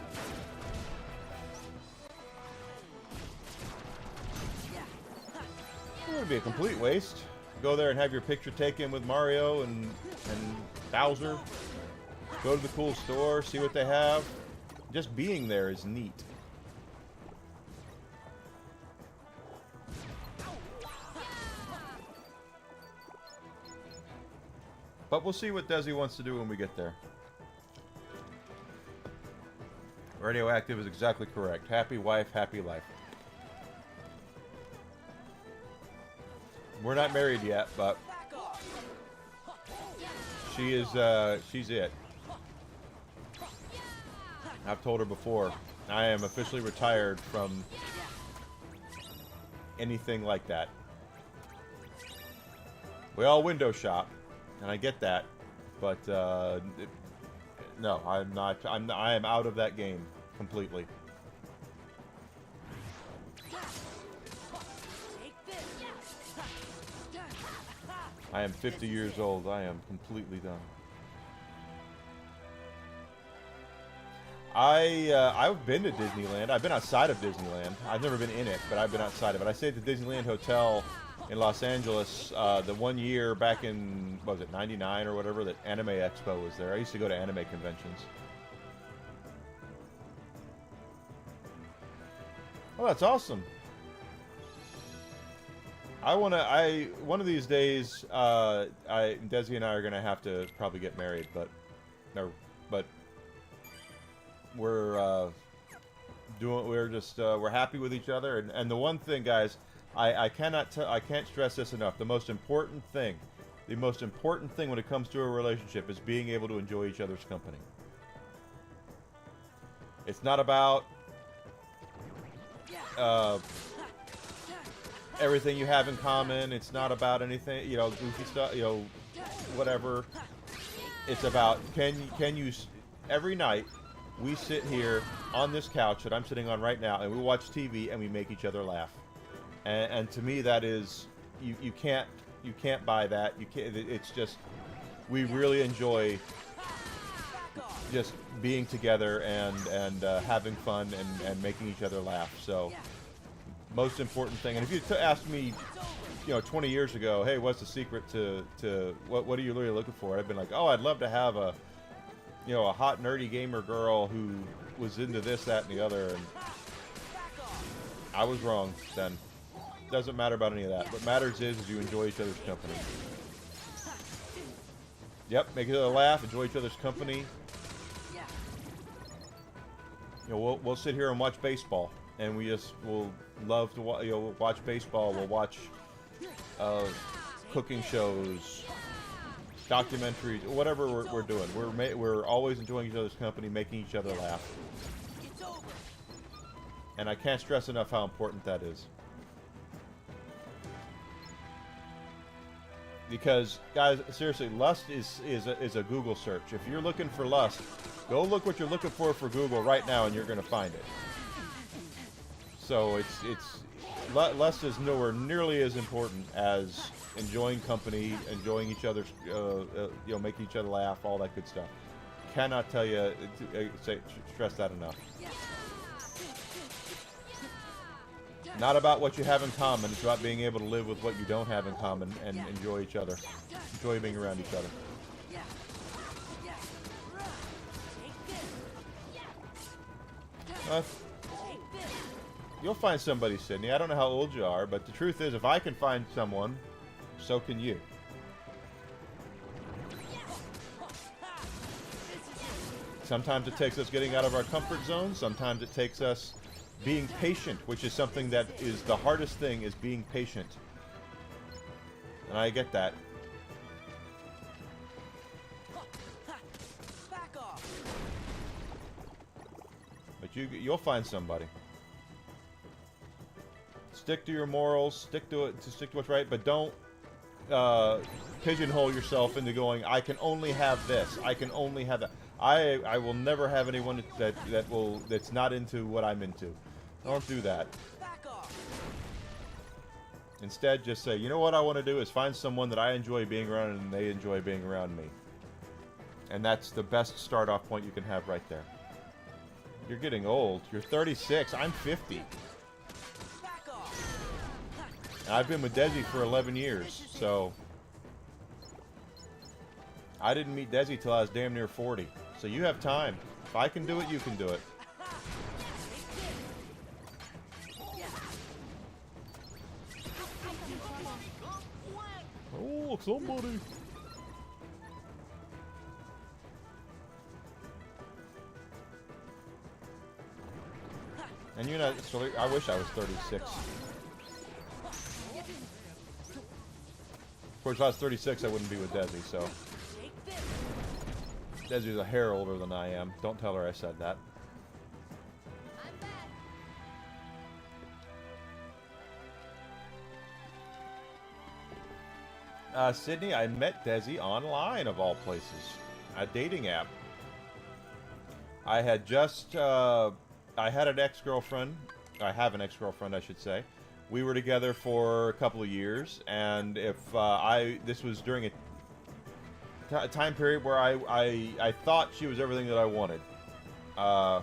It would be a complete waste. Go there and have your picture taken with Mario and Bowser. Go to the cool store, see what they have. Just being there is neat. But we'll see what Desi wants to do when we get there. Radioactive is exactly correct. Happy wife, happy life. We're not married yet, but she is, she's it. I've told her before, I am officially retired from anything like that. We all window shop, and I get that, but no, I'm not. I am out of that game completely. I am 50 years old. I am completely done. I've been to Disneyland. I've been outside of Disneyland. I've never been in it, but I've been outside of it. I stayed at the Disneyland Hotel in Los Angeles the one year back in, what was it, 99 or whatever, that Anime Expo was there. I used to go to anime conventions. Oh, that's awesome. One of these days, Desi and I are gonna have to probably get married, but we're we're happy with each other, and the one thing, guys, I can't stress this enough. The most important thing when it comes to a relationship is being able to enjoy each other's company. It's not about everything you have in common. It's not about anything, you know, goofy stuff, you know, whatever. It's about can you every night we sit here on this couch that I'm sitting on right now, and we watch TV and we make each other laugh. And to me, that is you can't buy that. You can't. It's just we really enjoy just being together and having fun and making each other laugh. So most important thing. And if you asked me, you know, 20 years ago, hey, what's the secret to what are you really looking for? I'd been like, oh, I'd love to have a, you know, a hot nerdy gamer girl who was into this, that, and the other. And I was wrong then. Doesn't matter about any of that. What matters is you enjoy each other's company. Yep, make each other laugh, enjoy each other's company. You know, we'll sit here and watch baseball, and we'll love to watch baseball. We'll watch cooking shows, documentaries, whatever we're doing. We're always enjoying each other's company, making each other laugh. And I can't stress enough how important that is. Because, guys, seriously, lust is a Google search. If you're looking for lust, go look what you're looking for Google right now, and you're going to find it. So lust is nowhere nearly as important as enjoying company, enjoying each other's, you know, making each other laugh, all that good stuff. Cannot tell you, stress that enough. Not about what you have in common. It's about being able to live with what you don't have in common and enjoy each other. Enjoy being around each other. You'll find somebody, Sydney. I don't know how old you are, but the truth is, if I can find someone, so can you. Sometimes it takes us getting out of our comfort zone. Sometimes it takes us being patient, which is something that is the hardest thing, is being patient. And I get that. But you'll find somebody. Stick to your morals, stick to what's right, but don't pigeonhole yourself into going, I can only have this, I can only have that. I will never have anyone that's not into what I'm into. Don't do that. Instead, just say, you know what I want to do is find someone that I enjoy being around and they enjoy being around me. And that's the best start-off point you can have right there. You're getting old. You're 36. I'm 50. And I've been with Desi for 11 years, so I didn't meet Desi till I was damn near 40. So you have time. If I can do it, you can do it. Oh, somebody. And you're not, so I wish I was 36. Of course, if I was 36, I wouldn't be with Desi, so. Desi's a hair older than I am. Don't tell her I said that. Sydney, I met Desi online, of all places. A dating app. I had just, I had an ex-girlfriend. I have an ex-girlfriend, I should say. We were together for a couple of years, and this was during a time period where I thought she was everything that I wanted. You're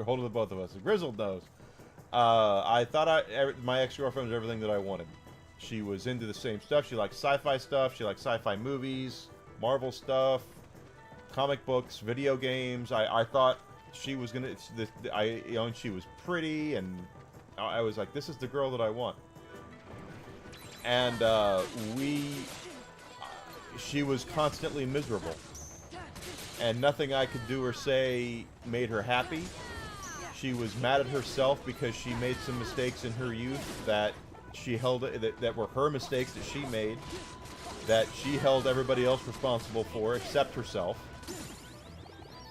holding the both of us. Grizzled knows. I thought my ex-girlfriend was everything that I wanted. She was into the same stuff. She liked sci-fi stuff. She liked sci-fi movies, Marvel stuff, comic books, video games. I thought she was gonna. And she was pretty, and I was like, this is the girl that I want. And she was constantly miserable, and nothing I could do or say made her happy. She was mad at herself because she made some mistakes in her youth that she held that were her mistakes that she made, that she held everybody else responsible for except herself.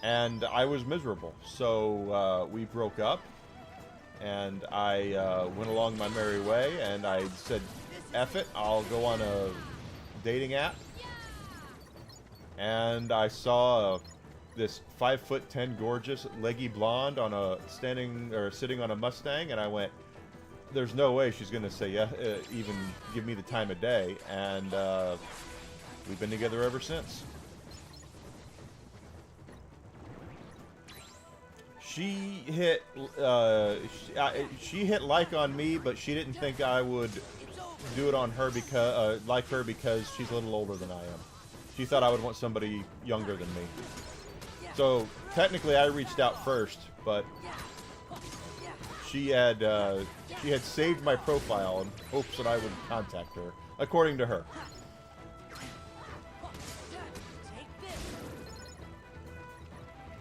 and I was miserable. So we broke up, and I went along my merry way, and I said, F it, I'll go on a dating app. And I saw this 5'10" gorgeous leggy blonde on a sitting on a Mustang, and I went, there's no way she's gonna say yeah, even give me the time of day. And we've been together ever since. She hit she hit like on me, but she didn't think I would do it on her because like her because she's a little older than I am. She thought I would want somebody younger than me. So technically, I reached out first, but she had saved my profile in hopes that I would contact her, according to her.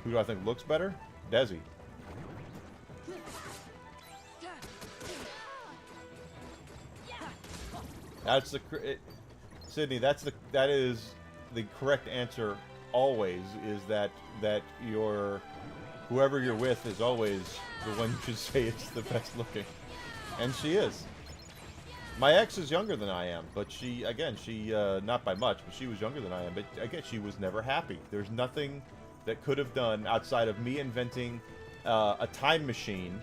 Who do I think looks better? Desi. That's Sydney. That is the correct answer. Always is that whoever you're with is always the one you should say it's the best looking, and she is. My ex is younger than I am, but she not by much, but she was younger than I am. But again, she was never happy. There's nothing that could have done outside of me inventing a time machine.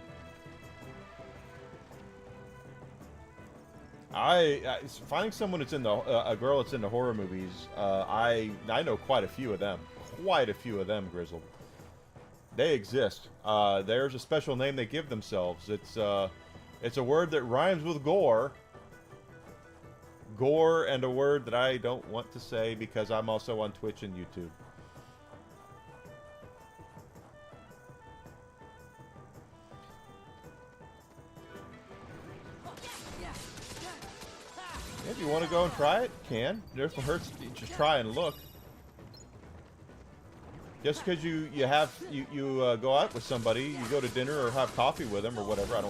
Finding someone that's into a girl that's into horror movies. I know quite a few of them. Grizzled. They exist. There's a special name they give themselves. It's a word that rhymes with gore. Gore, and a word that I don't want to say because I'm also on Twitch and YouTube. If you want to go and try it, you can. There's no hurts. Just try and look. Just because you go out with somebody, you go to dinner or have coffee with them or whatever.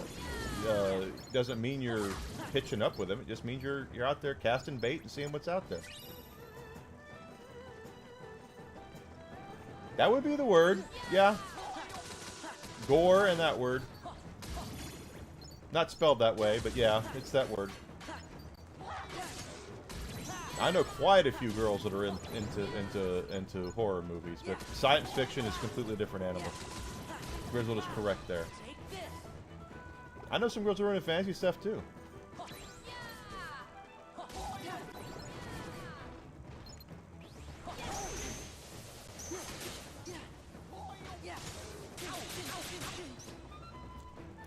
Doesn't mean you're hitching up with them. It just means you're out there casting bait and seeing what's out there. That would be the word. Yeah. Gore and that word. Not spelled that way, but yeah, it's that word. I know quite a few girls that are into horror movies, but science fiction is a completely different animal. Grizzled is correct there. I know some girls who are into fantasy stuff too.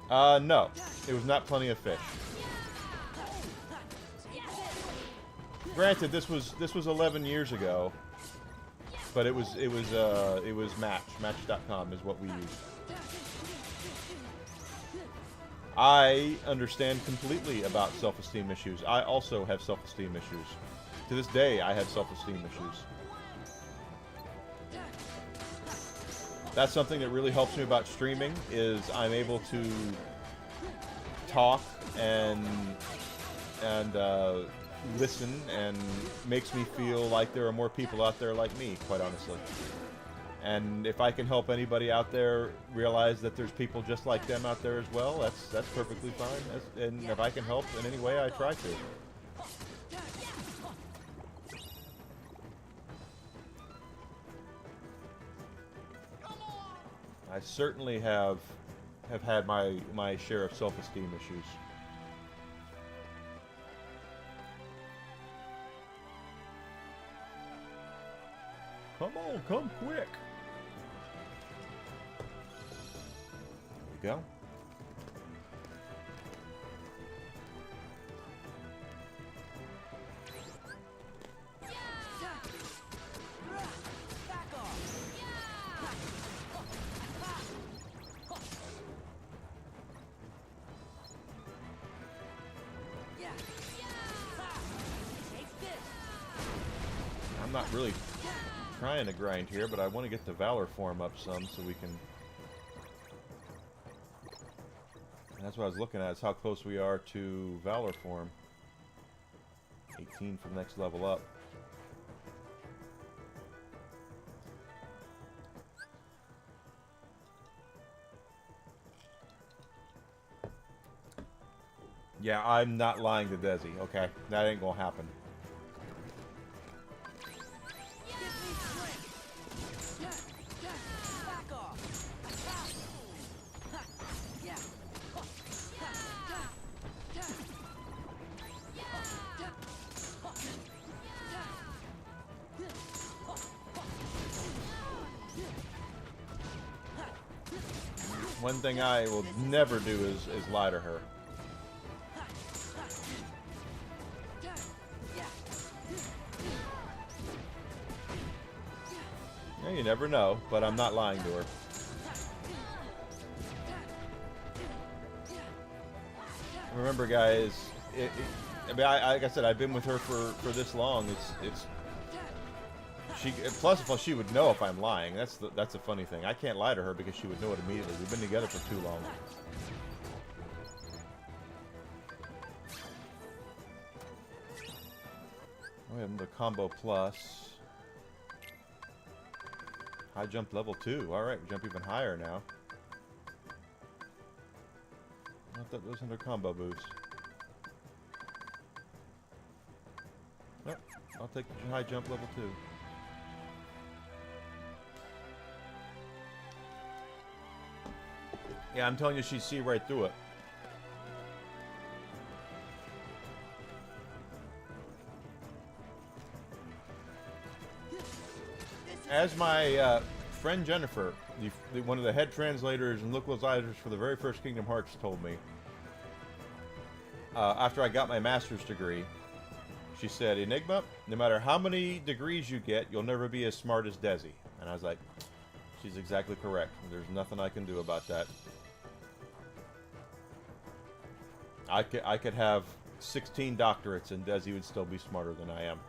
No, it was not Plenty of Fish. Granted, this was 11 years ago, but it was Match. Match.com is what we used. I understand completely about self-esteem issues. I also have self-esteem issues. To this day, I have self-esteem issues. That's something that really helps me about streaming, is I'm able to talk and listen, and makes me feel like there are more people out there like me, quite honestly. And if I can help anybody out there realize that there's people just like them out there as well, that's perfectly fine. And if I can help in any way, I try to. I certainly have had my share of self-esteem issues. Come on, come quick. There we go. I'm not really trying to grind here, but I want to get the Valor form up some so we can... And that's what I was looking at, is how close we are to Valor form. 18 for the next level up. Yeah, I'm not lying to Desi, okay? That ain't gonna happen. Give me strength. Back off. Yeah. One thing I will never do is lie to her. Yeah, you never know, but I'm not lying to her. Remember, guys, I mean, like I said, I've been with her for this long. It's she. Plus, if she would know if I'm lying. That's the funny thing. I can't lie to her because she would know it immediately. We've been together for too long. We have the combo plus. High jump level 2. Alright, we jump even higher now. I thought that was under combo boost. Nope, I'll take the high jump level 2. Yeah, I'm telling you, she'd see right through it. As my friend Jennifer, one of the head translators and localizers for the very first Kingdom Hearts, told me, after I got my master's degree, she said, Enigma, no matter how many degrees you get, you'll never be as smart as Desi. And I was like, she's exactly correct. There's nothing I can do about that. I could have 16 doctorates and Desi would still be smarter than I am.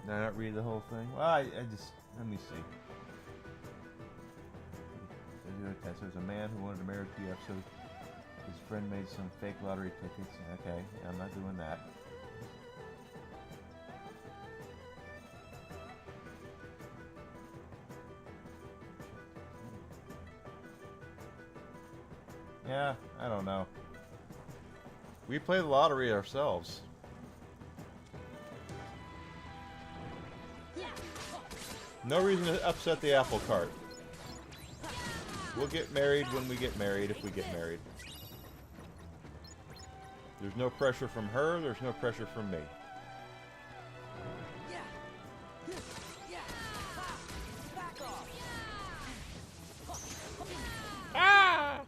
Did I not read the whole thing? Well, I just... Let me see. There's a man who wanted to marry PF, so his friend made some fake lottery tickets. Okay, yeah, I'm not doing that. Yeah, I don't know. We play the lottery ourselves. No reason to upset the apple cart. We'll get married when we get married, if we get married. There's no pressure from her, there's no pressure from me. Back off. Ah!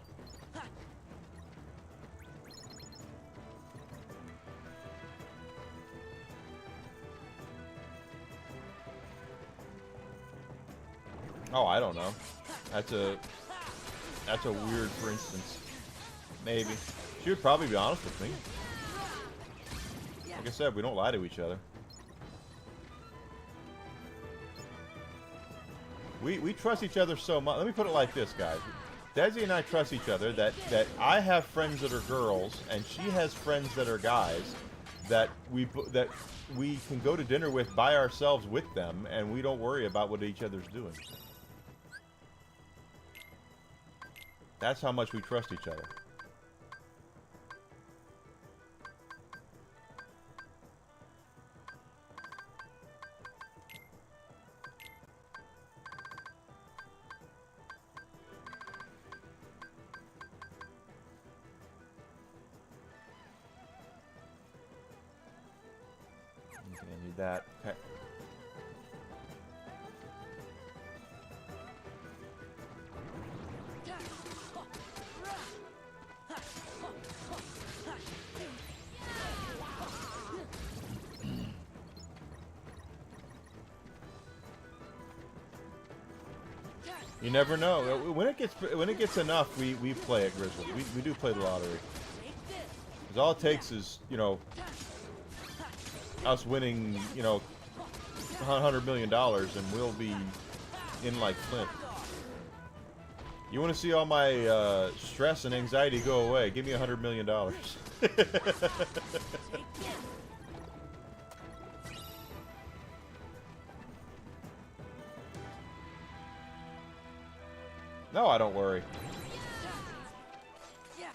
Oh, I don't know. That's a weird for instance. Maybe. She would probably be honest with me. Like I said, we don't lie to each other. We trust each other so much. Let me put it like this, guys. Desi and I trust each other that I have friends that are girls and she has friends that are guys that we can go to dinner with by ourselves with them and we don't worry about what each other's doing. That's how much we trust each other. Okay, I need that. Okay. You never know. When it gets enough, we play it, Grizzly. We do play the lottery. Because all it takes is, you know, us winning, you know, $100 million, and we'll be in like Flint. You want to see all my stress and anxiety go away? Give me $100 million. No, I don't worry.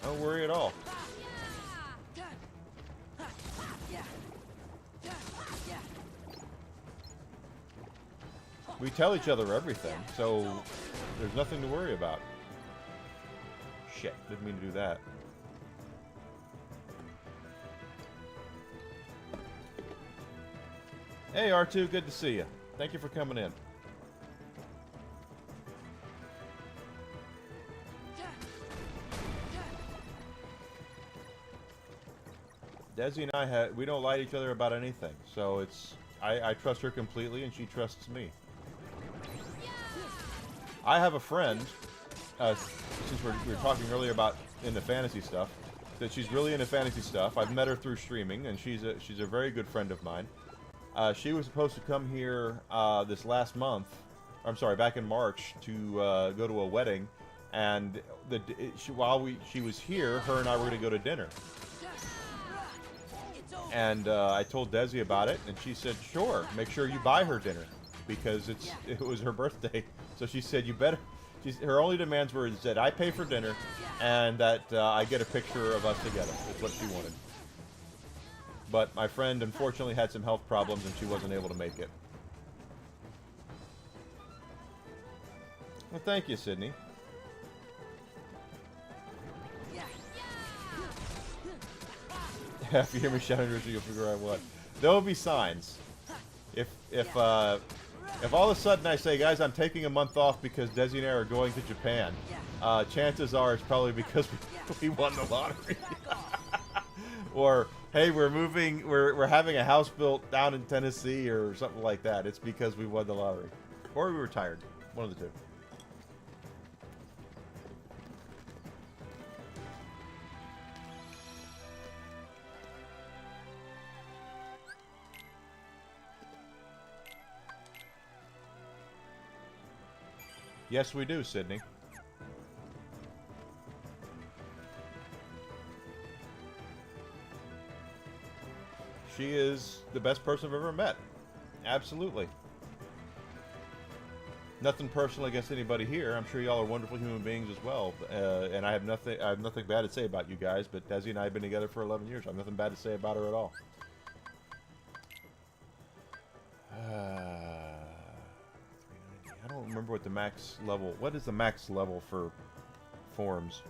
Don't worry at all. We tell each other everything, so there's nothing to worry about. Shit, didn't mean to do that. Hey R2, good to see you. Thank you for coming in. Desi and I we don't lie to each other about anything, so it's I trust her completely and she trusts me. I have a friend, since we were talking earlier about into fantasy stuff, that she's really into fantasy stuff. I've met her through streaming, and she's a very good friend of mine. She was supposed to come here this last month. I'm sorry, back in March to go to a wedding, and while she was here, her and I were going to go to dinner. And I told Desi about it, and she said, "Sure, make sure you buy her dinner, because it was her birthday." So she said, "You better." Her only demands were that I pay for dinner, and that I get a picture of us together. Is what she wanted. But my friend unfortunately had some health problems, and she wasn't able to make it. Well, thank you, Sydney. If you hear me shouting, you'll figure out what. There will be signs. If all of a sudden I say, guys, I'm taking a month off because Desi and I are going to Japan, chances are it's probably because we won the lottery. Or, hey, we're having a house built down in Tennessee or something like that. It's because we won the lottery. Or we retired. One of the two. Yes, we do, Sydney. She is the best person I've ever met. Absolutely. Nothing personal against anybody here. I'm sure y'all are wonderful human beings as well. And I have nothing bad to say about you guys. But Desi and I have been together for 11 years. I have nothing bad to say about her at all. I don't remember what the max level... What is the max level for forums?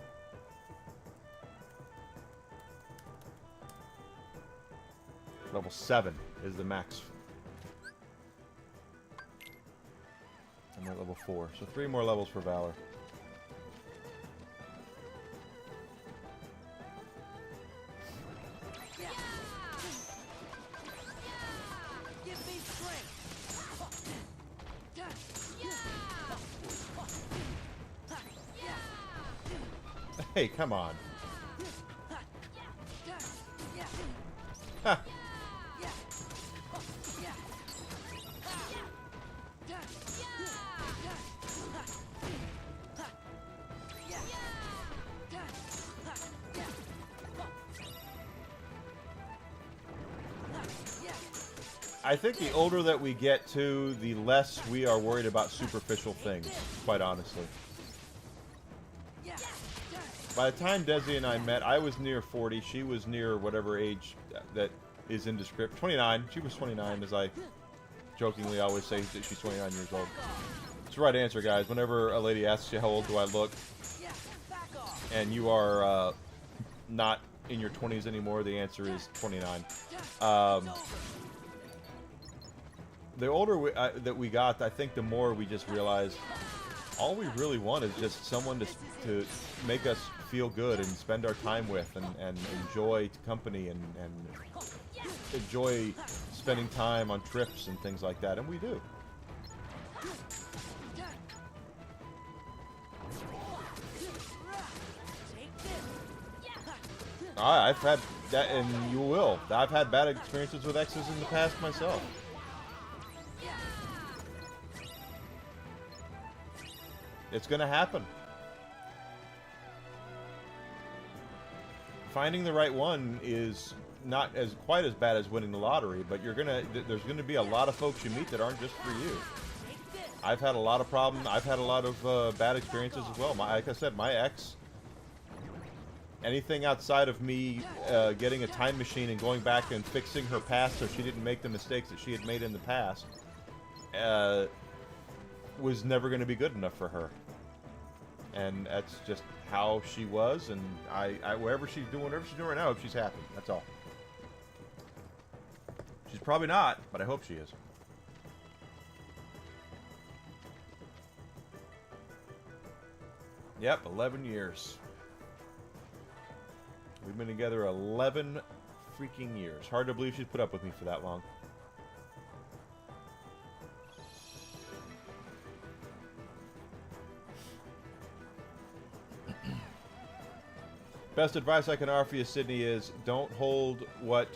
Level 7 is the max. I'm at level 4. So 3 more levels for Valor. Hey, come on. Ha. I think the older that we get to, the less we are worried about superficial things, quite honestly. By the time Desi and I met, I was near 40. She was near whatever age that is in the script. 29. She was 29, as I jokingly always say that she's 29 years old. It's the right answer, guys. Whenever a lady asks you how old do I look, and you are not in your 20s anymore, the answer is 29. The older that we got, I think the more we just realized all we really want is just someone to make us feel good and spend our time with and enjoy company and enjoy spending time on trips and things like that, and we do. I've had that, and you will. I've had bad experiences with exes in the past myself. It's gonna happen. Finding the right one is not quite as bad as winning the lottery, but there's gonna be a lot of folks you meet that aren't just for you. I've had a lot of problems. I've had a lot of bad experiences as well. Like I said, my ex anything outside of me getting a time machine and going back and fixing her past so she didn't make the mistakes that she had made in the past was never going to be good enough for her. And that's just how she was, and whatever she's doing right now, I hope she's happy. That's all. She's probably not, but I hope she is. Yep, 11 years. We've been together 11 freaking years. Hard to believe she's put up with me for that long. Best advice I can offer you, Sydney, is don't hold what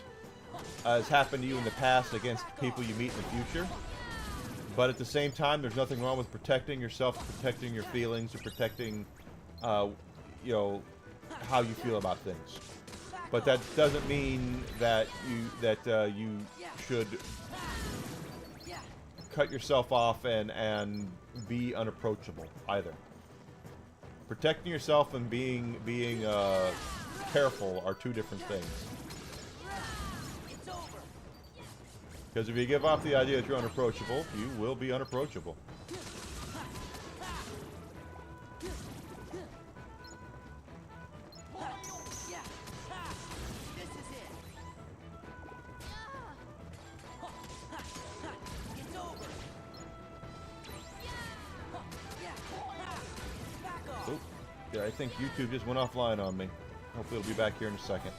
has happened to you in the past against people you meet in the future. But at the same time, there's nothing wrong with protecting yourself, protecting your feelings, or protecting, you know, how you feel about things. But that doesn't mean that you should cut yourself off and be unapproachable either. Protecting yourself and being careful are two different things. Because if you give off the idea that you're unapproachable, you will be unapproachable. Oop. Yeah, I think YouTube just went offline on me. Hopefully it'll be back here in a second.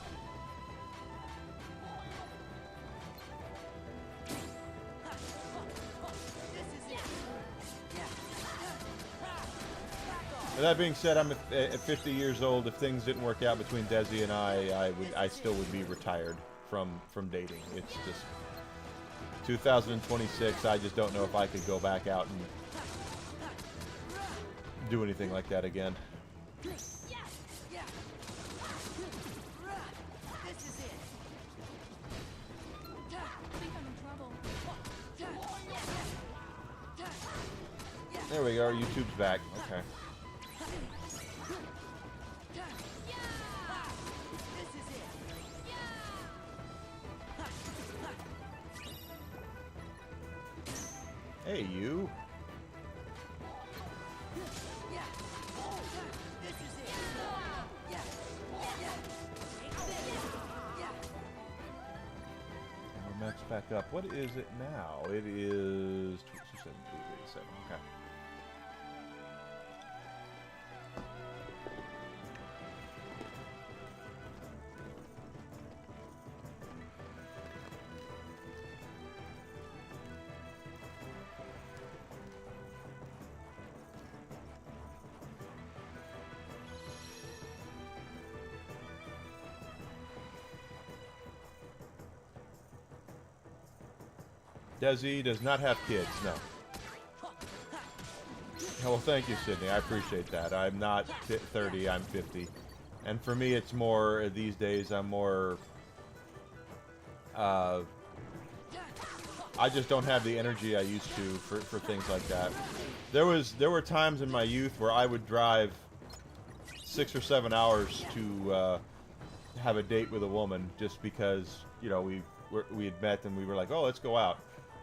With that being said, I'm at 50 years old. If things didn't work out between Desi and I still would be retired from dating. It's just 2026. I just don't know if I could go back out and do anything like that again. There we go. YouTube's back. Okay. Hey, you. We're maxed back up. What is it now? It is 27, 87. Okay. Desi does not have kids, no. Well, thank you, Sydney. I appreciate that. I'm not 30, I'm 50. And for me, it's more, these days, I'm more... I just don't have the energy I used to for things like that. There were times in my youth where I would drive 6 or 7 hours to have a date with a woman just because, you know, we had met and we were like, oh, let's go out.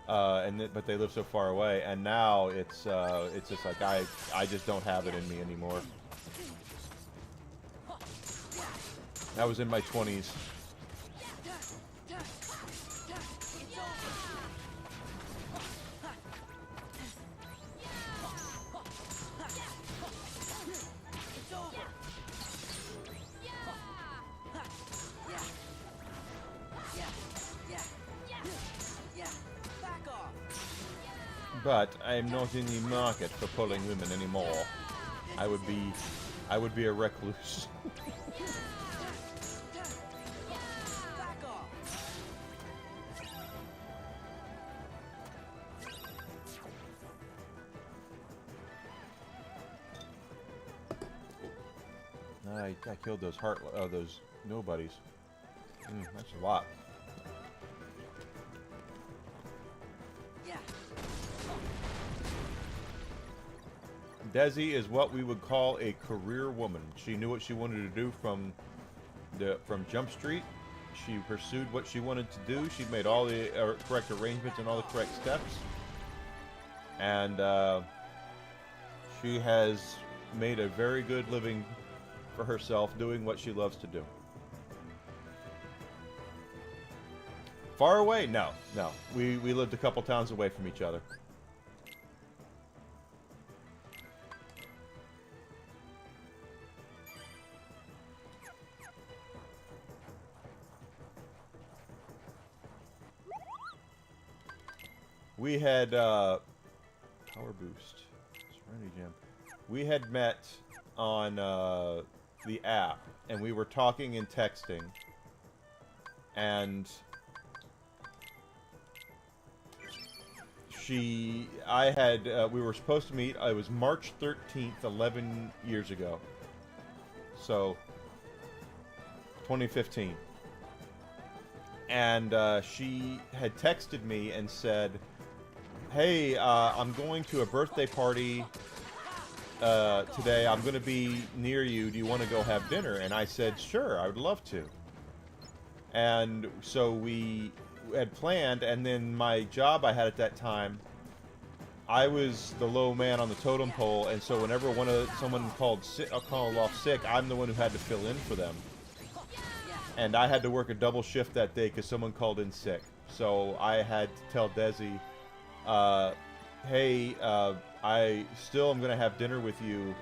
But they live so far away, and now it's just like I just don't have it in me anymore. I was in my 20s. But I am not in the market for pulling women anymore. I would be a recluse. I killed those those nobodies. That's a lot. Desi is what we would call a career woman. She knew what she wanted to do from from Jump Street. She pursued what she wanted to do. She made all the correct arrangements and all the correct steps. And she has made a very good living for herself doing what she loves to do. Far away? No, no. We lived a couple towns away from each other. We had Power Boost, Serenity Gem. We had met on the app, and we were talking and texting, and we were supposed to meet. It was March 13th, 11 years ago. So, 2015. And she had texted me and said, hey, I'm going to a birthday party today. I'm going to be near you. Do you want to go have dinner? And I said, sure, I would love to. And so we had planned, and then my job I had at that time, I was the low man on the totem pole, and so whenever someone called off sick, I'm the one who had to fill in for them. And I had to work a double shift that day because someone called in sick. So I had to tell Desi, hey, I still am going to have dinner with you,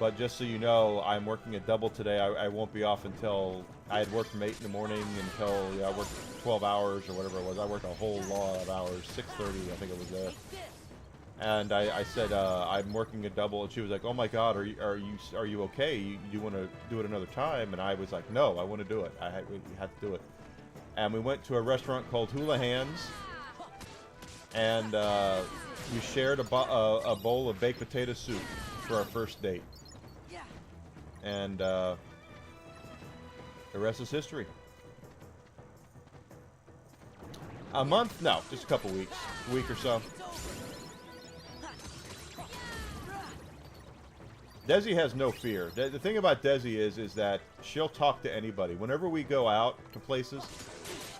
but just so you know, I'm working a double today. I won't be off until, I had worked from 8 in the morning until, I worked 12 hours or whatever it was. I worked a whole lot of hours, 6:30 I think it was there. And I said, I'm working a double, and she was like, oh my god, are you okay? You want to do it another time? And I was like, no, I want to do it. We have to do it. And we went to a restaurant called Hula Hands, and we shared a bowl of baked potato soup for our first date. And the rest is history. A month? No, just a couple weeks. A week or so. Desi has no fear. The thing about Desi is that she'll talk to anybody. Whenever we go out to places,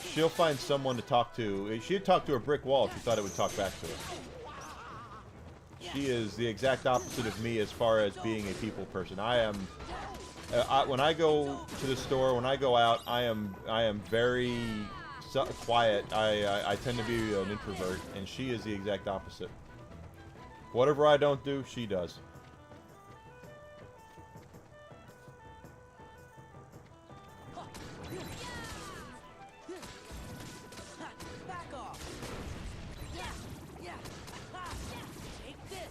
she'll find someone to talk to. She'd talk to a brick wall if she thought it would talk back to her. She is the exact opposite of me as far as being a people person. I am. When I go to the store, when I go out, I am very quiet. I tend to be an introvert, and she is the exact opposite. Whatever I don't do, she does. Back off. Yeah. Take this.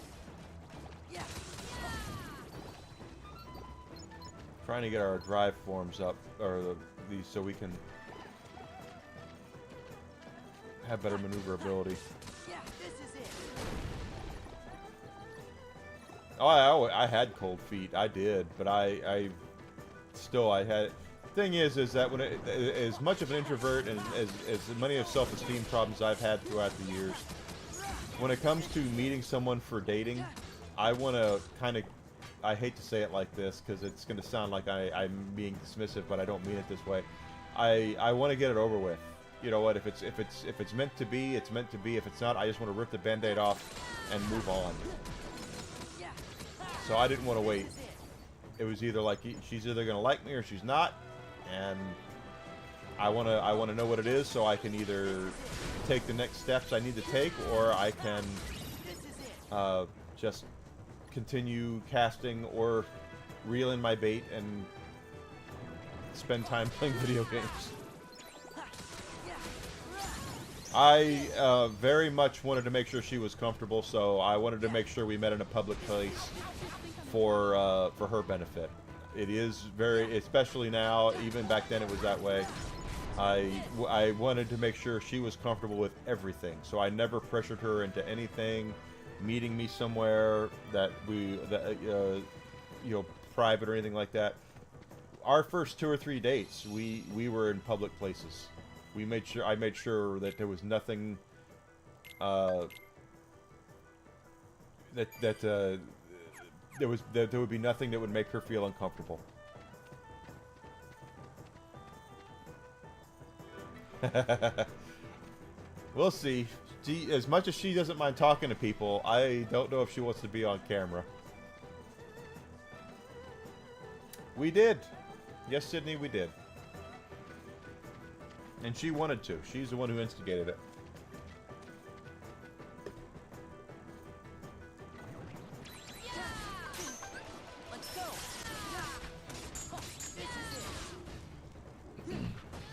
Yeah. Trying to get our drive forms up, or these, so we can have better maneuverability. Yeah, this is it. Oh, I had cold feet. I did, but I had. Thing is that when as much of an introvert and as many of self-esteem problems I've had throughout the years, when it comes to meeting someone for dating, I want to kind of, I hate to say it like this because it's going to sound like I'm being dismissive, but I don't mean it this way. I want to get it over with. You know what? If it's meant to be, it's meant to be. If it's not, I just want to rip the Band-Aid off and move on. So I didn't want to wait. It was either like she's either going to like me or she's not. And I want to know what it is, so I can either take the next steps I need to take, or I can just continue casting or reel in my bait and spend time playing video games. I very much wanted to make sure she was comfortable, so I wanted to make sure we met in a public place for her benefit. It is very, especially now, even back then it was that way. I wanted to make sure she was comfortable with everything, so I never pressured her into anything, meeting me somewhere that private or anything like that. Our first 2 or 3 dates, we were in public places. I made sure that there was nothing there would be nothing that would make her feel uncomfortable. We'll see. As much as she doesn't mind talking to people, I don't know if she wants to be on camera. We did. Yes, Sydney, we did. And she wanted to. She's the one who instigated it. Let's go. This is it.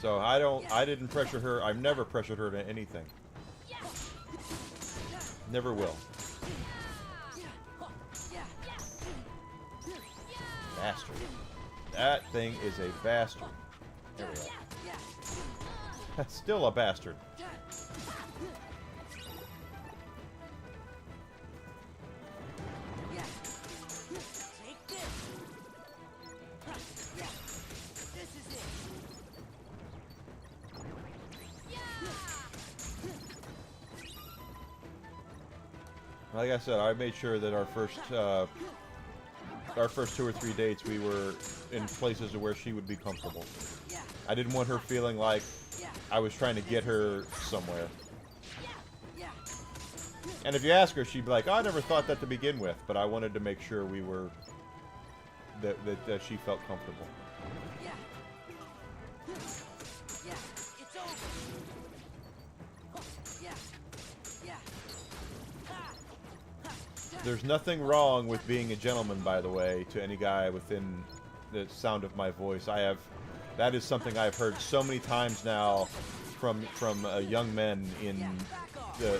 So I didn't pressure her. I've never pressured her to anything. Never will. Bastard. That thing is a bastard. There we go. That's still a bastard. Yeah. Take this. Yeah. This is it. Like I said, I made sure that our first 2 or 3 dates we were in places where she would be comfortable. Yeah. I didn't want her feeling like Yeah. I was trying to get her somewhere. Yeah. And if you ask her, she'd be like, oh, I never thought that to begin with, but I wanted to make sure we were that she felt comfortable. Yeah. Yeah. It's over. Yeah. Yeah. Ha. Ha. There's nothing wrong with being a gentleman, by the way, to any guy within the sound of my voice. That is something I've heard so many times now from young men in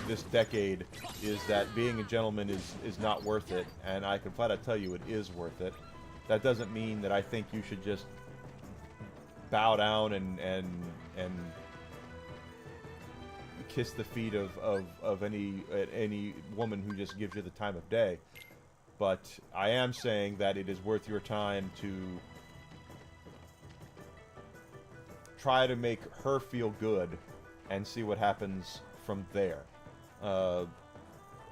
this decade, is that being a gentleman is not worth it, and I can flat out tell you it is worth it. That doesn't mean that I think you should just bow down and kiss the feet of any woman who just gives you the time of day. But I am saying that it is worth your time to try to make her feel good and see what happens from there. A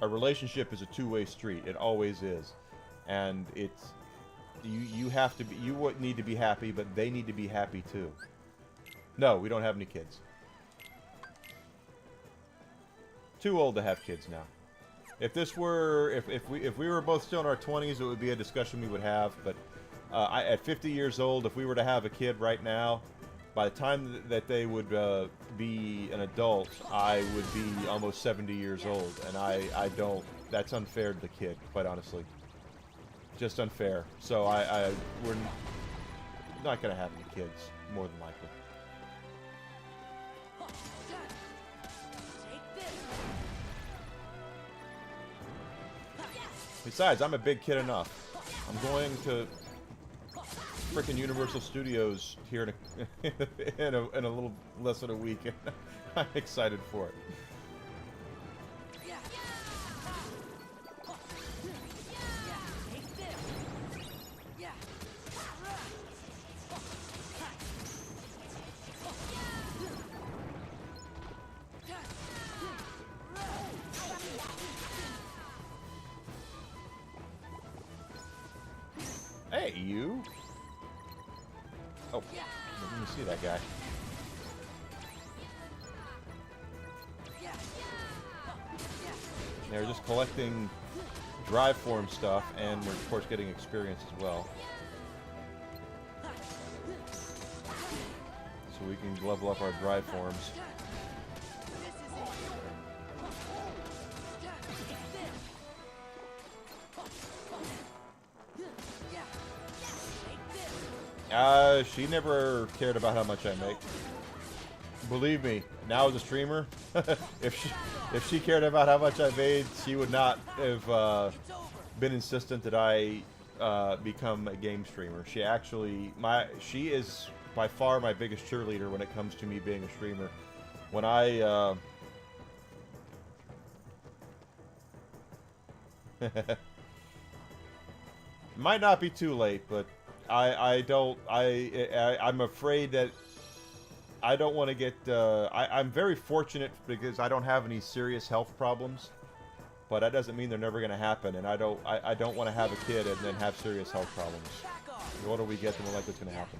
relationship is a two-way street. It always is. And it's you have to be, you need to be happy, but they need to be happy too. No, we don't have any kids. Too old to have kids now. If this were, if we were both still in our 20s, it would be a discussion we would have. But at 50 years old, if we were to have a kid right now, by the time that they would be an adult, I would be almost 70 years old, and I don't. That's unfair to the kid, quite honestly. Just unfair. So we're not gonna have any kids, more than likely. Take this. Besides, I'm a big kid enough. I'm going to freaking Universal Studios here in a little less than a week, and I'm excited for it. Yeah. Yeah. Take this. Yeah. Hey, you! Oh, let me see that guy. Yeah. They're just collecting drive form stuff, and we're of course getting experience as well. So we can level up our drive forms. She never cared about how much I make. Believe me, now as a streamer, if she cared about how much I made, she would not have been insistent that I become a game streamer. She is by far my biggest cheerleader when it comes to me being a streamer. When I might not be too late, but I'm afraid that I don't want to get, I'm very fortunate because I don't have any serious health problems, but that doesn't mean they're never going to happen, and I don't want to have a kid and then have serious health problems. The older we get, the more likely it's going to happen.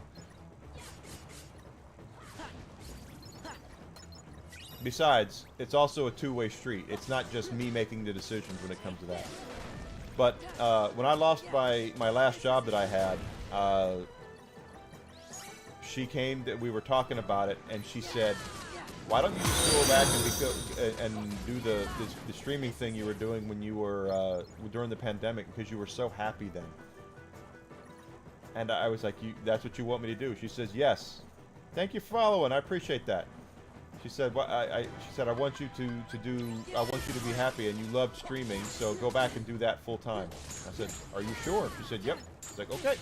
Besides, it's also a two-way street. It's not just me making the decisions when it comes to that. But when I lost my last job that I had, she came, we were talking about it, and she said, why don't you just go back and do the streaming thing you were doing when you were during the pandemic, because you were so happy then. And I was like, that's what you want me to do? She says, yes. Thank you for following. I appreciate that. She said, well, she said, I want you to be happy, and you loved streaming, so go back and do that full time. I said, are you sure? She said, yep. I was like, okay.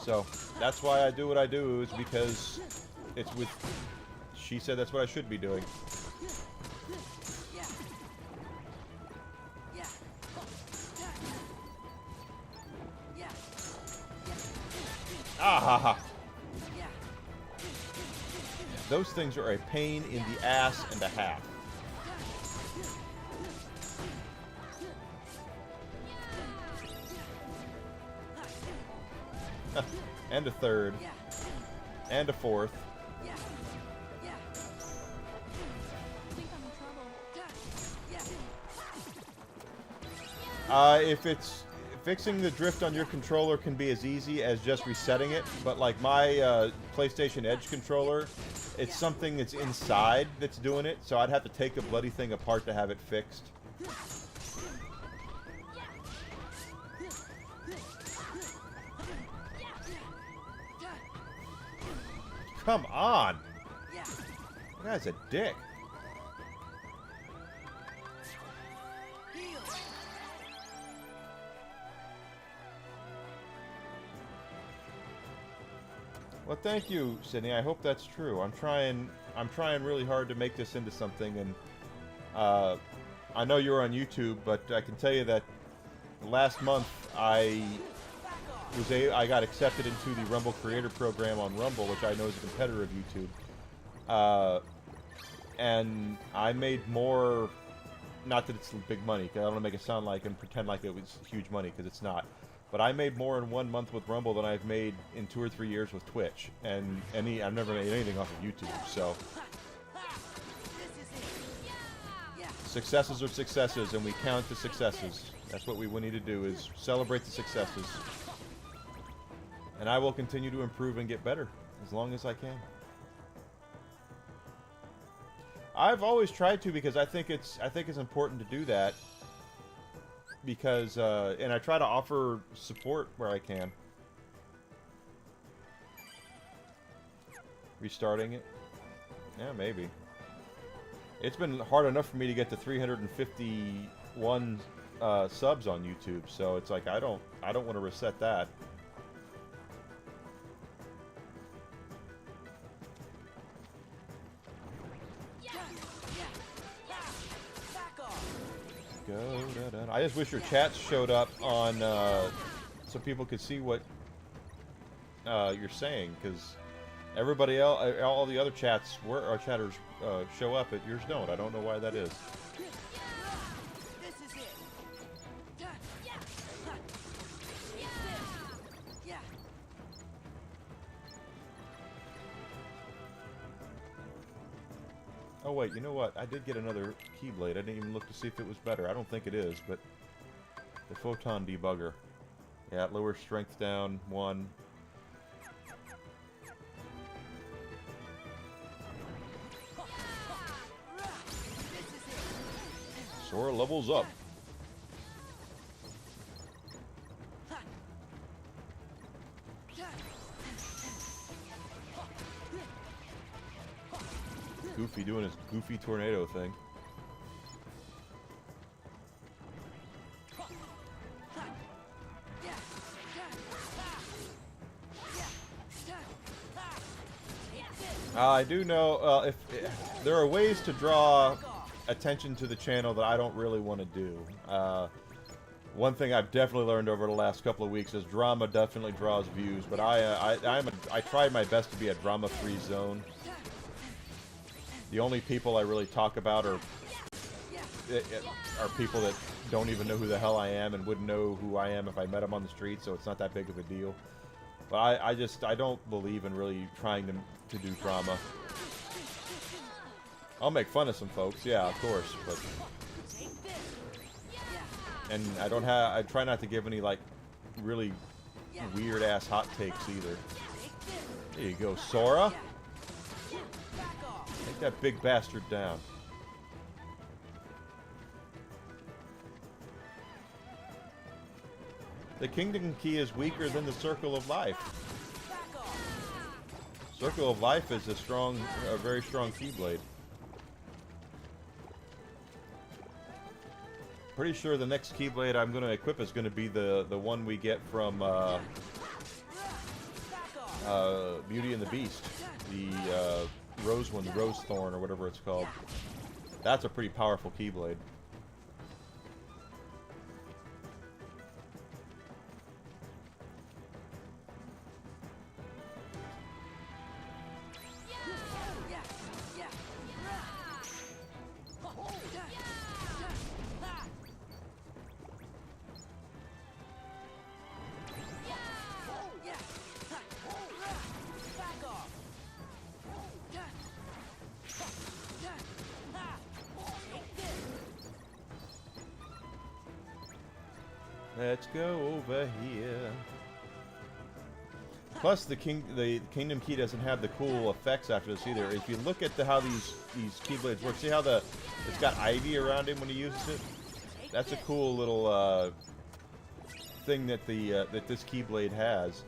So that's why I do what I do, is because it's with. She said that's what I should be doing. Yeah. Yeah. Yeah. Ah ha ha. Yeah. Those things are a pain in the ass and a half. And a third. Yeah. And a fourth. Yeah. Yeah. I think I'm in trouble. Yeah. If it's fixing the drift on your controller can be as easy as just resetting it, but like my PlayStation Edge controller, it's something that's inside that's doing it, so I'd have to take the bloody thing apart to have it fixed. Come on! Yeah. That guy's a dick. Heal. Well, thank you, Sydney. I hope that's true. I'm trying really hard to make this into something, and I know you're on YouTube, but I can tell you that last month I got accepted into the Rumble Creator Program on Rumble, which I know is a competitor of YouTube. And I made more, not that it's big money, because I don't want to make it sound like and pretend like it was huge money, because it's not. But I made more in 1 month with Rumble than I've made in 2 or 3 years with Twitch. And I've never made anything off of YouTube, so. Successes are successes, and we count the successes. That's what we need to do, is celebrate the successes. And I will continue to improve and get better as long as I can. I've always tried to, because I think it's important to do that. Because and I try to offer support where I can. Restarting it? Yeah, maybe. It's been hard enough for me to get to 351 subs on YouTube, so it's like I don't want to reset that. Go, da, da. I just wish your chats showed up on so people could see what you're saying, because everybody else, all the other chats our chatters show up, but yours don't. I don't know why that is. This is it. Yeah. Oh wait, you know what? I did get another Keyblade. I didn't even look to see if it was better. I don't think it is, but the Photon Debugger. Yeah, it lowers strength down 1. Sora levels up. Goofy doing his goofy tornado thing. I do know if there are ways to draw attention to the channel that I don't really want to do. One thing I've definitely learned over the last couple of weeks is drama definitely draws views, but I try my best to be a drama-free zone. The only people I really talk about are people that don't even know who the hell I am and wouldn't know who I am if I met them on the street, so it's not that big of a deal. But I don't believe in really trying to do drama. I'll make fun of some folks, yeah, of course, but and I try not to give any like really weird ass hot takes either. There you go, Sora. Take that big bastard down. The Kingdom Key is weaker than the Circle of Life. Circle of Life is a very strong Keyblade. Pretty sure the next Keyblade I'm going to equip is going to be the one we get from Beauty and the Beast. The Rose one, the Rose Thorn, or whatever it's called. That's a pretty powerful Keyblade. Let's go over here. Plus, the Kingdom Key doesn't have the cool effects after this either. If you look at how these Keyblades work, see how it's got ivy around him when he uses it? That's a cool little thing that that this Keyblade has.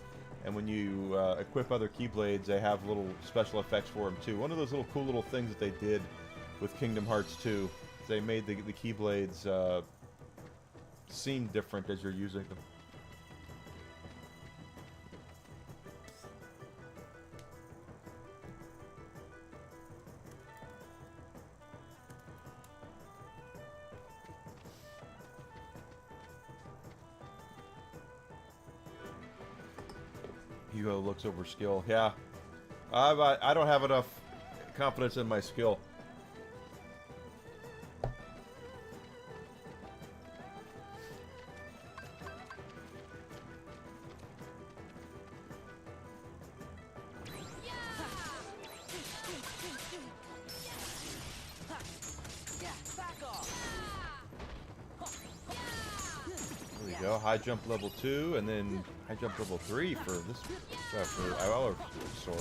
And when you equip other Keyblades, they have little special effects for them too. One of those little cool little things that they did with Kingdom Hearts 2, they made the Keyblades seem different as you're using them. Hugo looks over skill. Yeah, I don't have enough confidence in my skill. High jump level 2, and then high jump level 3 for this for our Sora.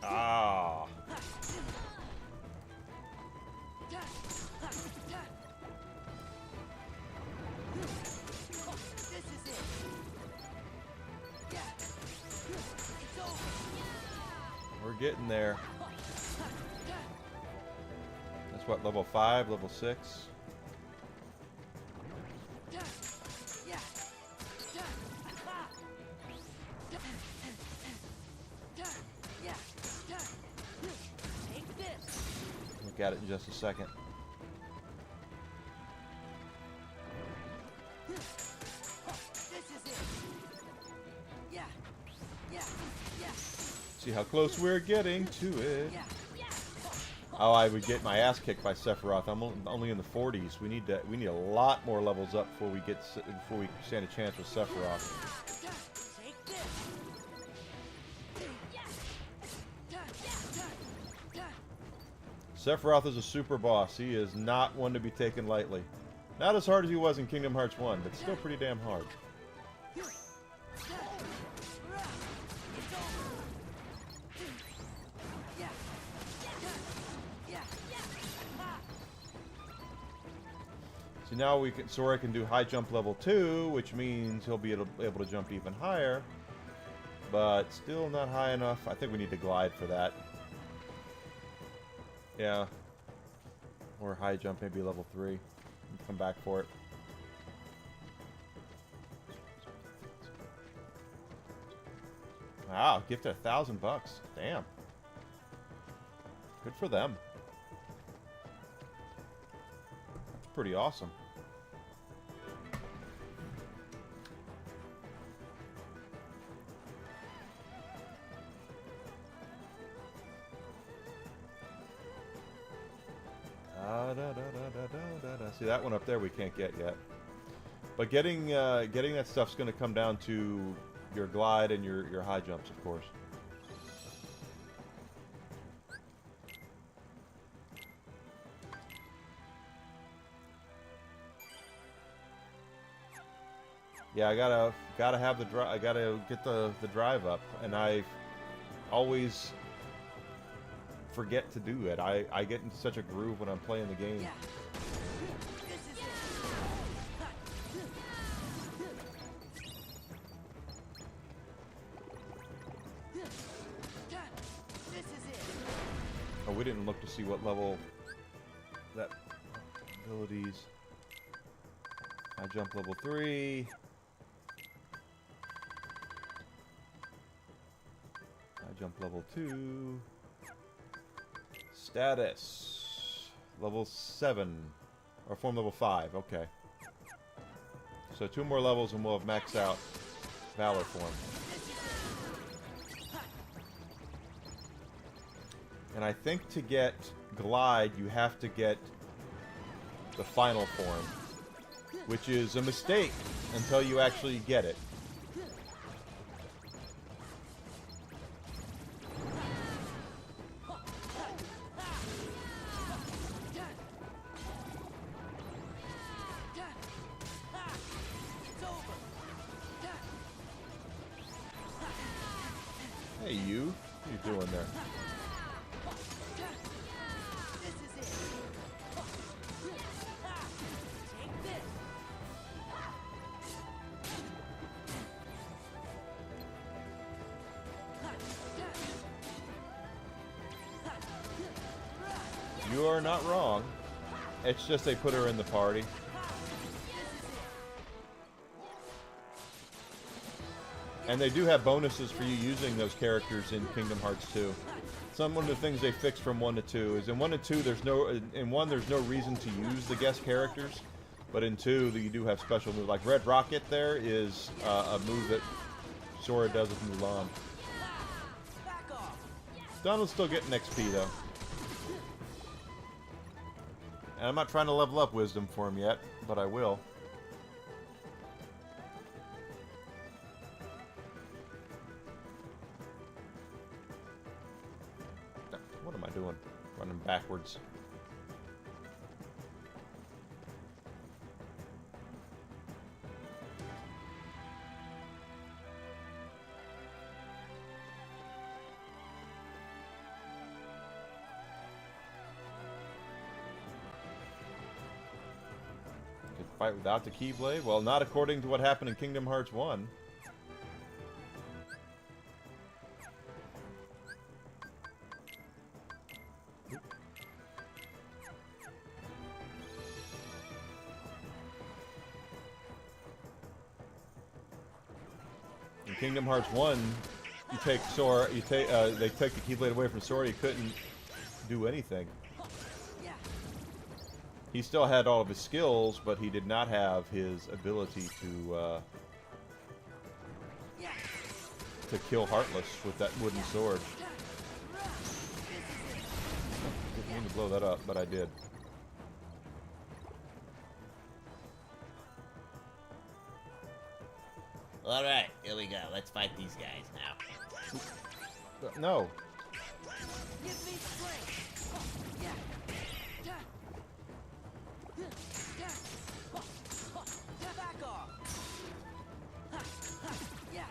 Ah. We're getting there. That's what, level 5, level 6? At it in just a second. See how close we're getting to it. Oh, I would get my ass kicked by Sephiroth. I'm only in the 40s. We need a lot more levels up before we stand a chance with Sephiroth. Sephiroth is a super boss. He is not one to be taken lightly. Not as hard as he was in Kingdom Hearts 1, but still pretty damn hard. So now Sora can do high jump level 2, which means he'll be able to jump even higher. But still not high enough. I think we need to glide for that. Yeah. Or high jump, maybe level 3. Come back for it. Wow, gifted $1,000. Damn. Good for them. That's pretty awesome. See, that one up there we can't get yet. But getting that stuff's going to come down to your glide and your high jumps, of course. Yeah, I gotta have the drive. I gotta get the drive up, and I always forget to do it. I get in such a groove when I'm playing the game. Yeah. This is it. This is it. Oh, we didn't look to see what level that abilities. I jump level 3. I jump level 2. Status level 7 or form level 5. Okay. So 2 more levels and we'll have maxed out Valor form. And I think to get Glide, you have to get the final form, which is a mistake until you actually get it. It's over. Hey, you. What are you doing there? This is it. Take this. You are not wrong. It's just they put her in the party. And they do have bonuses for you using those characters in Kingdom Hearts 2. Some of the things they fixed from 1 to 2 is in 1 to 2 there's no reason to use the guest characters, but in 2 you do have special moves. Like Red Rocket there is a move that Sora does with Mulan. Back off. Donald's still getting XP though. And I'm not trying to level up Wisdom for him yet, but I will. What am I doing? Running backwards. Could fight without the Keyblade? Well, not according to what happened in Kingdom Hearts 1. In Kingdom Hearts 1, you take Sora, they take the Keyblade away from Sora, he couldn't do anything. Yeah. He still had all of his skills, but he did not have his ability to Yeah. kill Heartless with that wooden sword. Didn't mean to blow that up, but I did. Alright, here we go. Let's fight these guys now. No. Give me strength. Yeah. Back off. Yeah.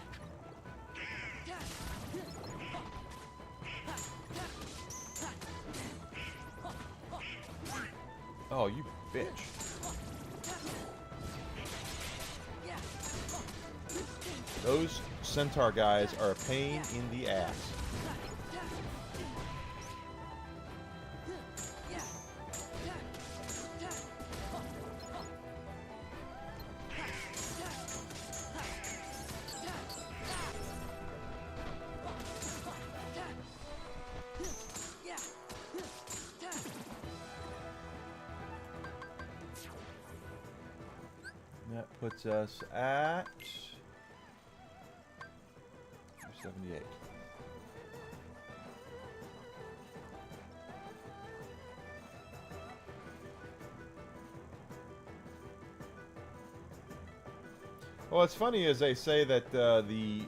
Oh, you bitch. Yeah. Those Centaur guys are a pain in the ass. That puts us at 278. Well, what's funny is they say that the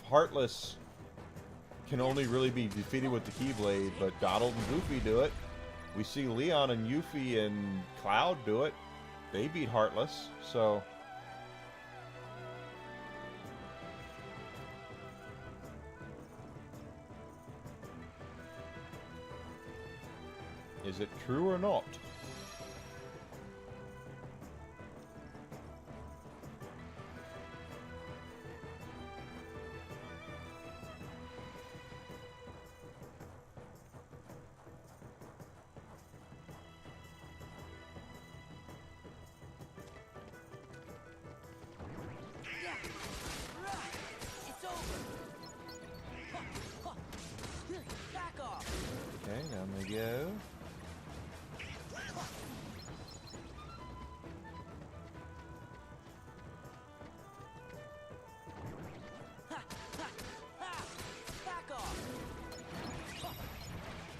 Heartless can only really be defeated with the Keyblade, but Donald and Goofy do it. We see Leon and Yuffie and Cloud do it. They beat Heartless, so... Is it true or not? It's over. Back off. Okay, down we go. Back off.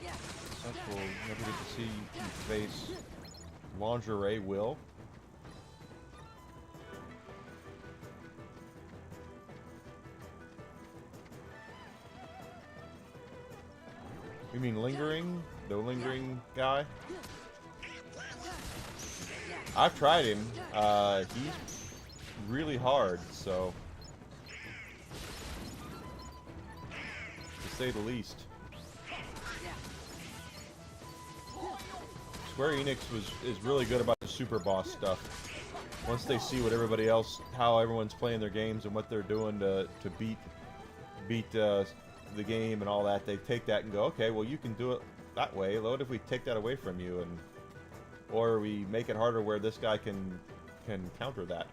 Yeah. Such we'll never get to see you face Lingerie Will. You mean lingering? The lingering guy? I've tried him. He's really hard, so to say the least. Square Enix is really good about the super boss stuff. Once they see what everybody else, how everyone's playing their games and what they're doing to beat the game and all that, they take that and go, okay, well you can do it that way. What if we take that away from you, and or we make it harder where this guy can counter that?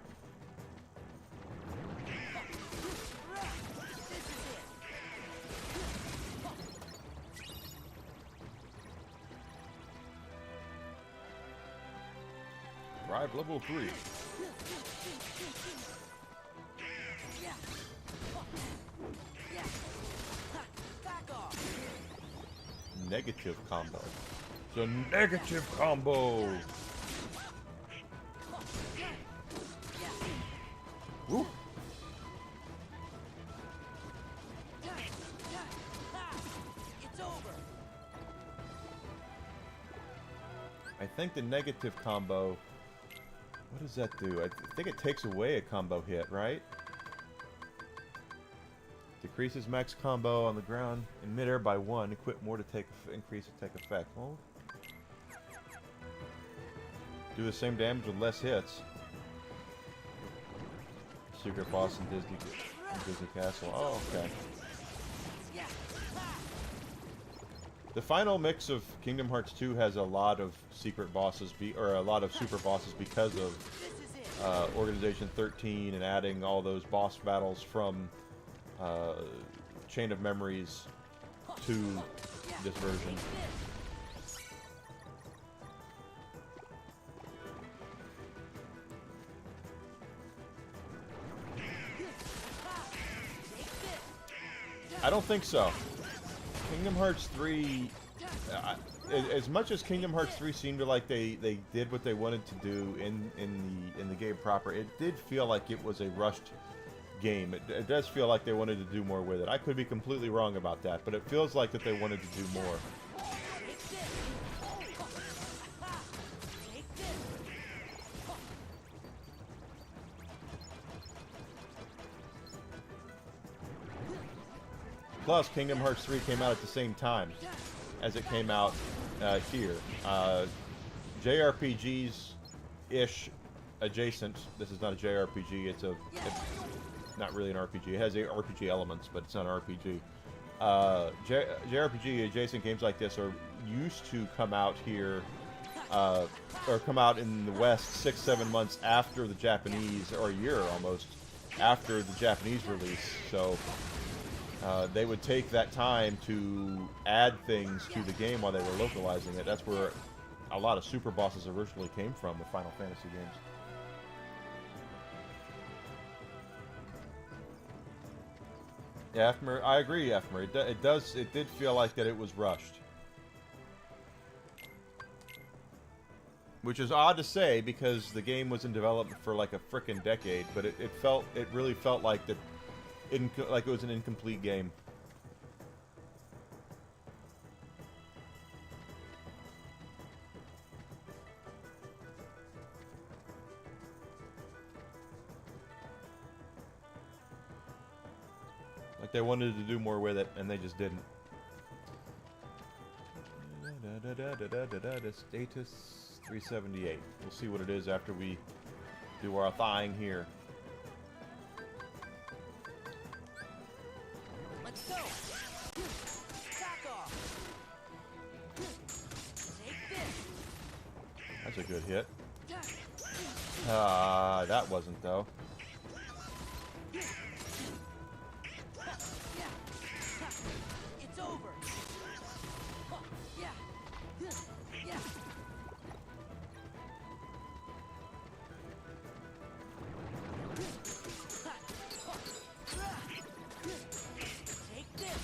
Drive level 3. Back off. Negative combo. The negative combo. Woo. It's over. I think the negative combo, what does that do? I think it takes away a combo hit, right? Decreases max combo on the ground in midair by 1. Equip more to increase to take effect. Well, do the same damage with less hits. Secret boss in Disney Castle. Oh, okay. The final mix of Kingdom Hearts 2 has a lot of secret bosses, or a lot of super bosses because of Organization 13 and adding all those boss battles from Chain of Memories to this version. I don't think so. Kingdom Hearts 3, as much as Kingdom Hearts 3 seemed to like they did what they wanted to do in the game proper, it did feel like it was a rushed game. It does feel like they wanted to do more with it. I could be completely wrong about that, but it feels like that they wanted to do more. Plus, Kingdom Hearts 3 came out at the same time as it came out here. JRPGs-ish adjacent. This is not a JRPG. It's not really an RPG. It has RPG elements, but it's not an RPG. JRPG adjacent games like this are used to come out here, or come out in the West 6-7 months after the Japanese, or a year almost after the Japanese release. So they would take that time to add things to the game while they were localizing it. That's where a lot of super bosses originally came from with Final Fantasy games. Yeah, I agree, Afmer. It did feel like that it was rushed. Which is odd to say because the game was in development for like a frickin' decade, but it really felt like like it was an incomplete game. Like they wanted to do more with it, and they just didn't. Status 378. We'll see what it is after we do our thing here. Let's go. Back off. Take this. That's a good hit. That wasn't though. It's over. Yeah. Yeah. Take this.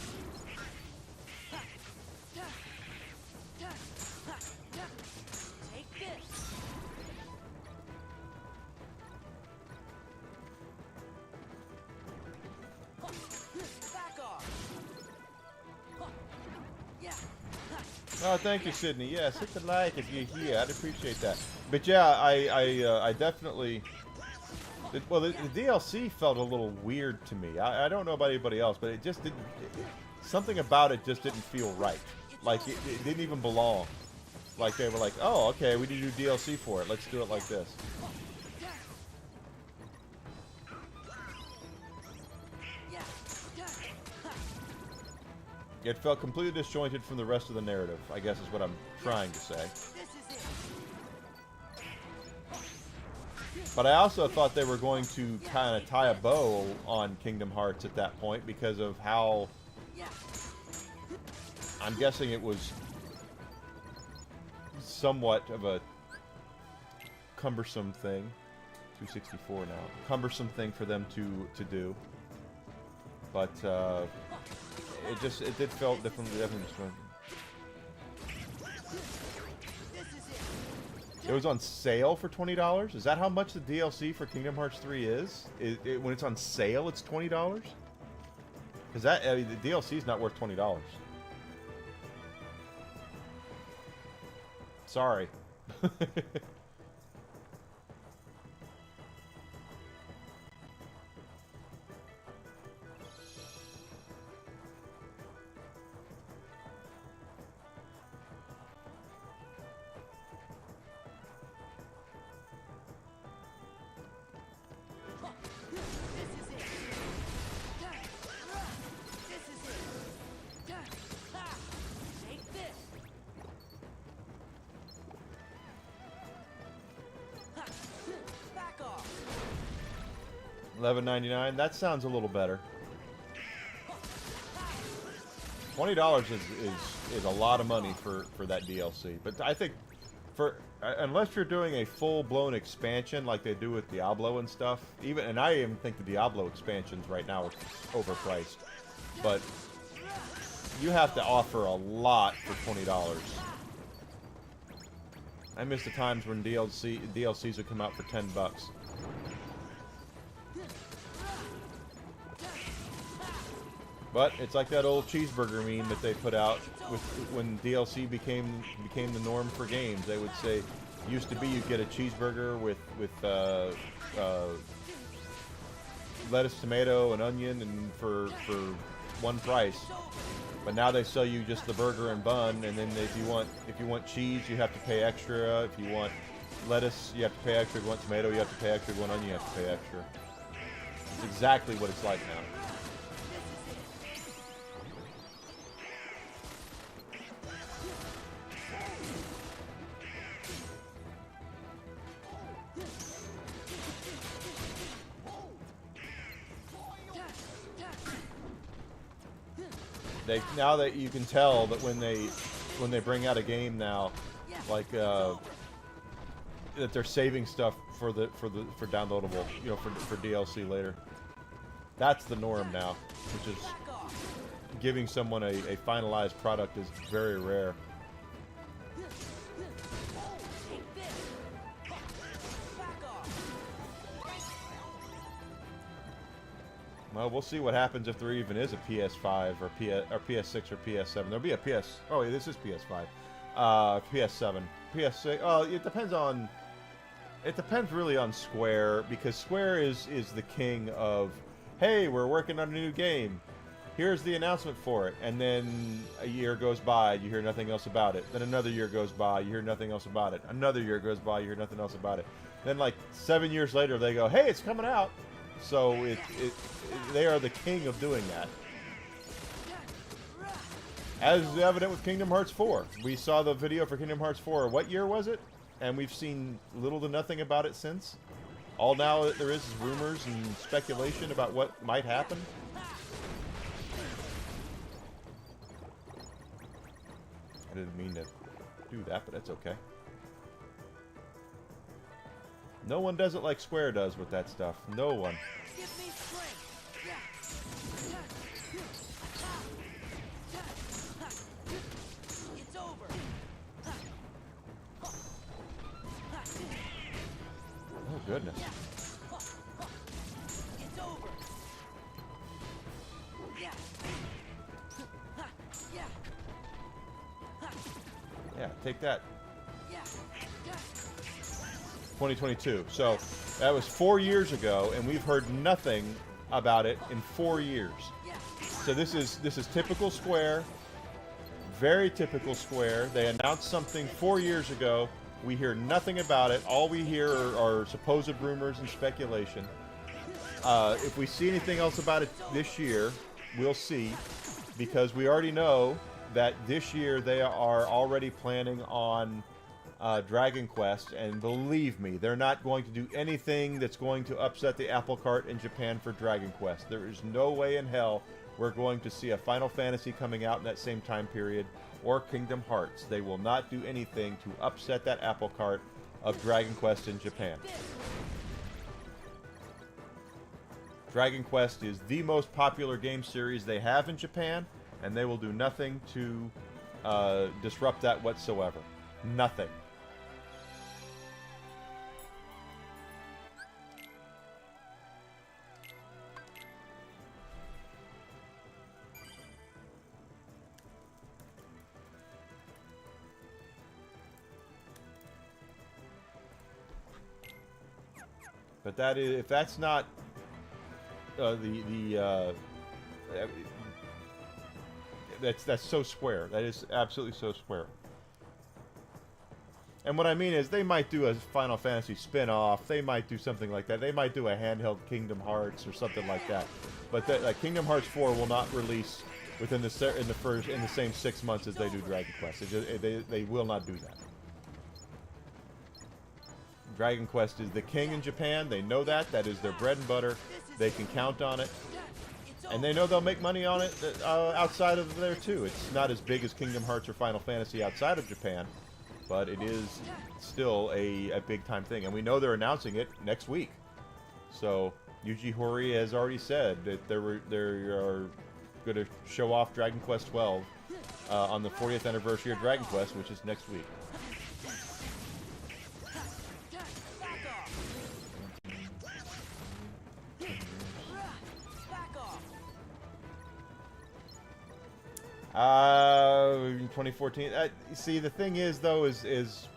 Take this. Back off. Yeah. Oh, thank you, Sydney. Yes, hit the like if you're here. I'd appreciate that. But yeah, I definitely. Well, the DLC felt a little weird to me. I don't know about anybody else, but it just didn't. Something about it just didn't feel right. Like it didn't even belong. Like they were like, oh, okay, we need to do DLC for it. Let's do it like this. It felt completely disjointed from the rest of the narrative, I guess is what I'm trying to say. This is it. But I also thought they were going to kind of tie a bow on Kingdom Hearts at that point because of how... I'm guessing it was somewhat of a cumbersome thing. 264 now. Cumbersome thing for them to do. But, it did feel definitely different. It was on sale for $20? Is that how much the DLC for Kingdom Hearts 3 is? When it's on sale, it's $20? Because that the DLC is not worth $20. Sorry. $11.99. That sounds a little better. $20 is a lot of money for that DLC. But I think unless you're doing a full-blown expansion like they do with Diablo and stuff, and I even think the Diablo expansions right now are overpriced. But you have to offer a lot for $20. I miss the times when DLCs would come out for $10. But it's like that old cheeseburger meme that they put out with when DLC became the norm for games. They would say, used to be you'd get a cheeseburger with lettuce, tomato, and onion, and for one price. But now they sell you just the burger and bun, and then if you want cheese, you have to pay extra. If you want lettuce, you have to pay extra. If you want tomato, you have to pay extra. If you want onion, you have to pay extra. It's exactly what it's like now. Now that you can tell that when they bring out a game now, like that they're saving stuff for downloadable, for DLC later. That's the norm now, which is giving someone a finalized product is very rare. Well, we'll see what happens if there even is a PS5 or PS6 or PS7. There'll be a PS. Oh, yeah, this is PS5. PS7, PS6. Oh, it depends on. It depends really on Square, because Square is the king of, hey, we're working on a new game. Here's the announcement for it, and then a year goes by, you hear nothing else about it. Then another year goes by, you hear nothing else about it. Another year goes by, you hear nothing else about it. Then like 7 years later, they go, hey, it's coming out. So they are the king of doing that. As is evident with Kingdom Hearts 4. We saw the video for Kingdom Hearts 4. What year was it? And we've seen little to nothing about it since. All now that there is rumors and speculation about what might happen. I didn't mean to do that, but that's okay. No one does it like Square does with that stuff. No one. Give me strength. It's over. Oh, goodness. It's over. Yeah. Yeah. Yeah, take that. Yeah. 2022. So that was 4 years ago, and we've heard nothing about it in 4 years. So this is typical Square. Very typical Square. They announced something 4 years ago. We hear nothing about it. All we hear are supposed rumors and speculation. If we see anything else about it this year, we'll see, because we already know that this year they are already planning on Dragon Quest, and believe me, they're not going to do anything that's going to upset the apple cart in Japan for Dragon Quest. There is no way in hell we're going to see a Final Fantasy coming out in that same time period, or Kingdom Hearts. They will not do anything to upset that apple cart of Dragon Quest in Japan. Dragon Quest is the most popular game series they have in Japan, and they will do nothing to disrupt that whatsoever. Nothing. But that is, if that's not that's so Square. That is absolutely so Square. And what I mean is, they might do a Final Fantasy spin-off. They might do something like that. They might do a handheld Kingdom Hearts or something like that. But like Kingdom Hearts 4 will not release within the same 6 months as they do Dragon Quest. They will not do that. Dragon Quest is the king in Japan. They know that. That is their bread and butter. They can count on it. And they know they'll make money on it outside of there, too. It's not as big as Kingdom Hearts or Final Fantasy outside of Japan, but it is still a big-time thing. And we know they're announcing it next week. So Yuji Horii has already said that they are going to show off Dragon Quest 12 on the 40th anniversary of Dragon Quest, which is next week. In 2014. See, the thing is, though, Ephmer,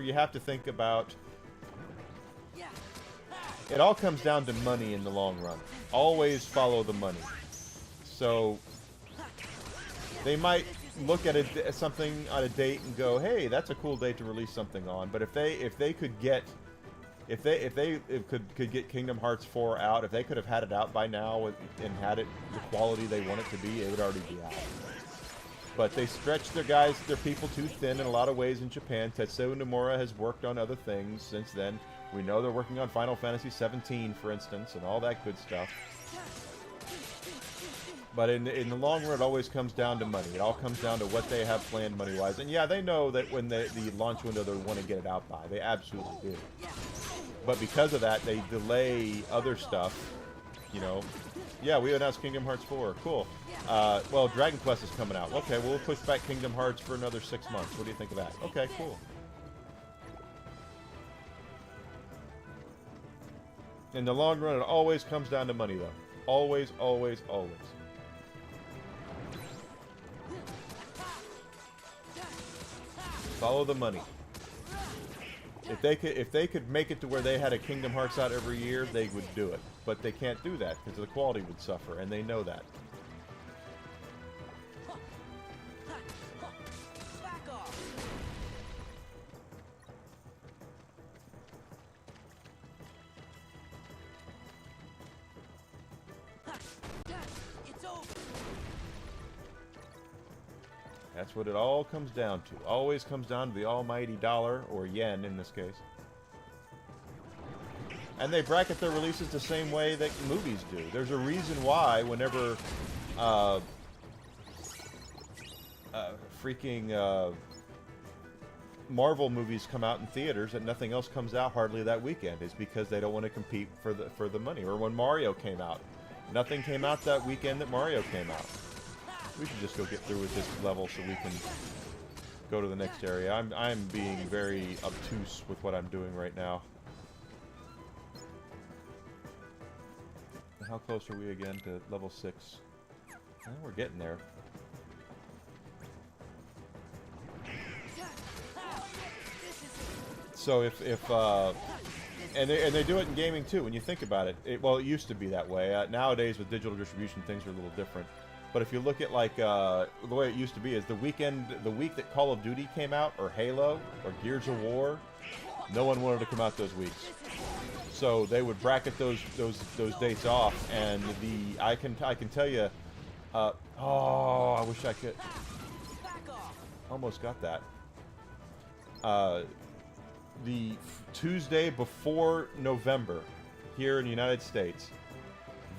you have to think about. It all comes down to money in the long run. Always follow the money. So they might look at something on a date and go, "Hey, that's a cool date to release something on." But if they could get Kingdom Hearts 4 out, if they could have had it out by now and had it the quality they want it to be, it would already be out. But they stretch their people too thin in a lot of ways in Japan. Tetsuya Nomura has worked on other things since then. We know they're working on Final Fantasy 17, for instance, and all that good stuff. But in the long run, it always comes down to money. It all comes down to what they have planned money-wise. And yeah, they know that when the launch window they want to get it out by. They absolutely do. But because of that, they delay other stuff, you know. Yeah, we announced Kingdom Hearts 4. Cool. Well, Dragon Quest is coming out. Okay, we'll push back Kingdom Hearts for another 6 months. What do you think of that? Okay, cool. In the long run, it always comes down to money, though. Always, always, always. Follow the money. If they could make it to where they had a Kingdom Hearts out every year, they would do it. But they can't do that because the quality would suffer, and they know that. Back off. It's over. That's what it all comes down to. Always comes down to the almighty dollar, or yen in this case. And they bracket their releases the same way that movies do. There's a reason why whenever Marvel movies come out in theaters and nothing else comes out hardly that weekend is because they don't want to compete for the money. Or when Mario came out, nothing came out that weekend that Mario came out. We should just go get through with this level so we can go to the next area. I'm being very obtuse with what I'm doing right now. How close are we again to level 6? Well, we're getting there. So if and they do it in gaming too. When you think about it, well, it used to be that way. Nowadays with digital distribution, things are a little different. But if you look at like the way it used to be, is the week that Call of Duty came out, or Halo, or Gears of War, no one wanted to come out those weeks. So they would bracket those dates off, and I can tell you, oh, I wish I could. Almost got that. The Tuesday before November, here in the United States,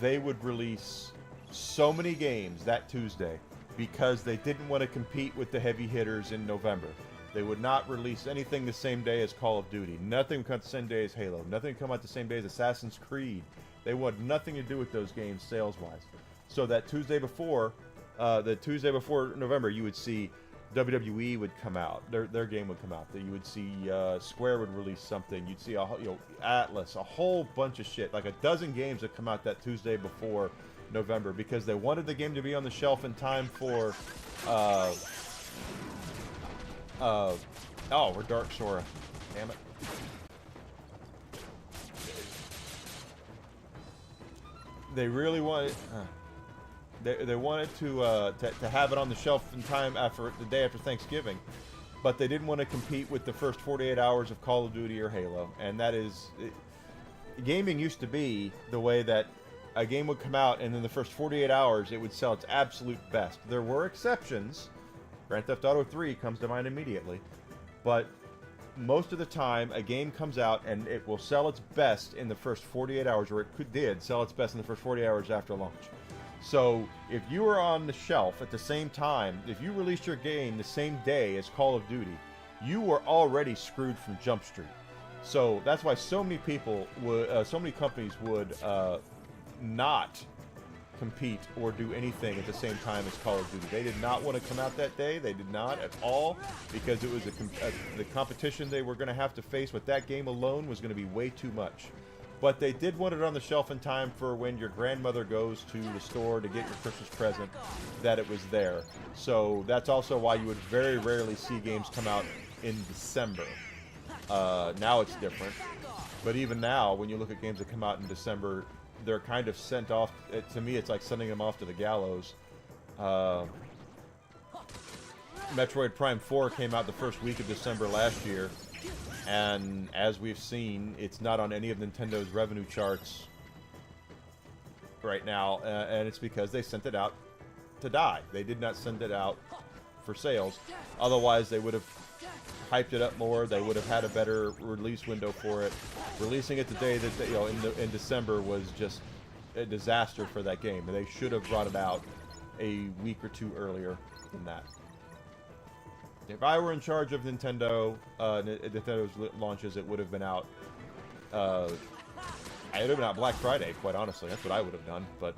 they would release so many games that Tuesday because they didn't want to compete with the heavy hitters in November. They would not release anything the same day as Call of Duty. Nothing would come out the same day as Halo. Nothing would come out the same day as Assassin's Creed. They wanted nothing to do with those games sales-wise. So that Tuesday before, November, you would see WWE would come out. Their game would come out. You would see Square would release something. You'd see Atlas, a whole bunch of shit. Like a dozen games that come out that Tuesday before November because they wanted the game to be on the shelf in time for oh, we're Dark Sora. Damn it. They really wanted they wanted to have it on the shelf in time after the day after Thanksgiving, but they didn't want to compete with the first 48 hours of Call of Duty or Halo. And that is gaming used to be the way that a game would come out and in the first 48 hours it would sell its absolute best. There were exceptions. Grand Theft Auto 3 comes to mind immediately, but most of the time a game comes out and it will sell its best in the first 48 hours, or it did sell its best in the first 48 hours after launch. So if you were on the shelf at the same time, if you released your game the same day as Call of Duty, you were already screwed from Jump Street. So that's why so many people would, so many companies would not compete or do anything at the same time as Call of Duty. They did not want to come out that day. They did not at all, because it was the competition they were going to have to face with that game alone was going to be way too much. But they did want it on the shelf in time for when your grandmother goes to the store to get your Christmas present, that it was there. So that's also why you would very rarely see games come out in December. Now it's different. But even now, when you look at games that come out in December, they're kind of sent off. To me, it's like sending them off to the gallows. Metroid Prime 4 came out the first week of December last year, and as we've seen, it's not on any of Nintendo's revenue charts right now, and it's because they sent it out to die. They did not send it out for sales. Otherwise, they would have hyped it up more. They would have had a better release window for it. Releasing it the day that in December was just a disaster for that game. They should have brought it out a week or two earlier than that. If I were in charge of Nintendo's launches, it would have been out. It would have been out Black Friday, quite honestly. That's what I would have done, but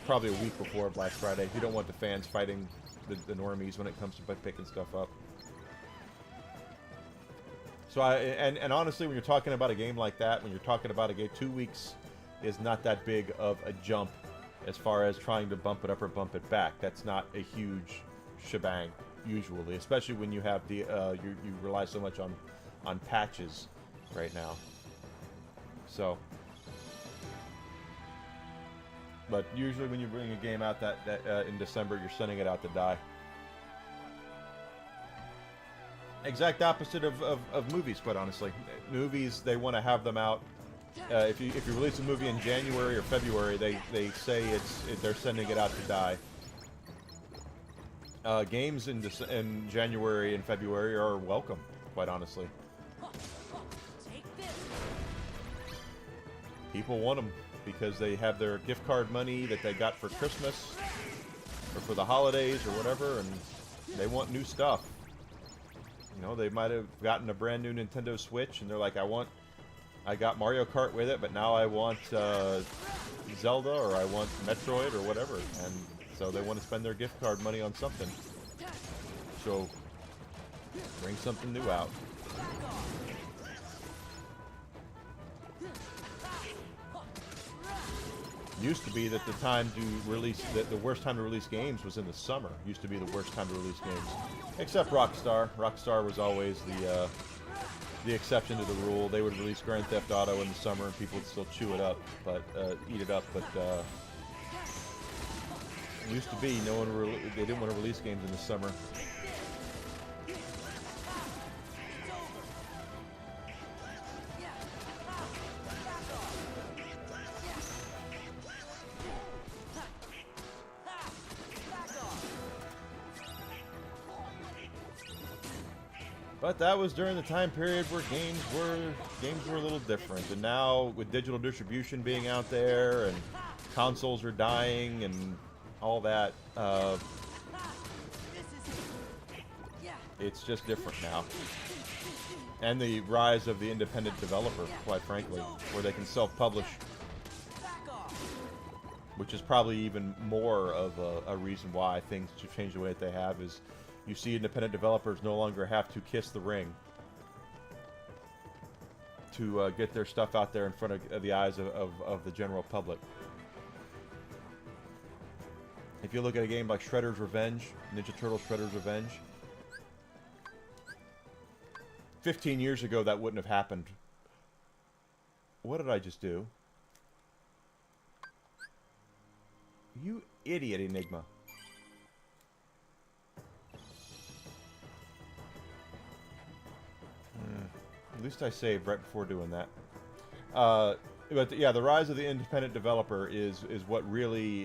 probably a week before Black Friday. You don't want the fans fighting the normies when it comes to picking stuff up. So and honestly, when you're talking about a game like that, when you're talking about a game, 2 weeks is not that big of a jump as far as trying to bump it up or bump it back. That's not a huge shebang usually, especially when you have the you rely so much on patches right now. So, but usually when you bring a game out that in December, you're sending it out to die. Exact opposite of movies, quite honestly. Movies, they want to have them out. If you release a movie in January or February, they say they're sending it out to die. Games in January and February are welcome, quite honestly. People want them because they have their gift card money that they got for Christmas or for the holidays or whatever, and they want new stuff. You know, they might have gotten a brand new Nintendo Switch, and they're like, I got Mario Kart with it, but now I want Zelda, or I want Metroid, or whatever. And so they want to spend their gift card money on something. So, bring something new out. Used to be that the time to release, the worst time to release games was in the summer. Used to be the worst time to release games. Except Rockstar. Rockstar was always the exception to the rule. They would release Grand Theft Auto in the summer and people would still chew it up, but eat it up. But it used to be they didn't want to release games in the summer. But that was during the time period where games were a little different. And now with digital distribution being out there and consoles are dying and all that, it's just different now. And the rise of the independent developer, quite frankly, where they can self-publish, which is probably even more of a reason why things should change the way that they have, is you see independent developers no longer have to kiss the ring to get their stuff out there in front of the eyes of the general public. If you look at a game like Shredder's Revenge, Ninja Turtles Shredder's Revenge, 15 years ago that wouldn't have happened. What did I just do? You idiot, Enigma. At least I saved right before doing that. But yeah, the rise of the independent developer is what really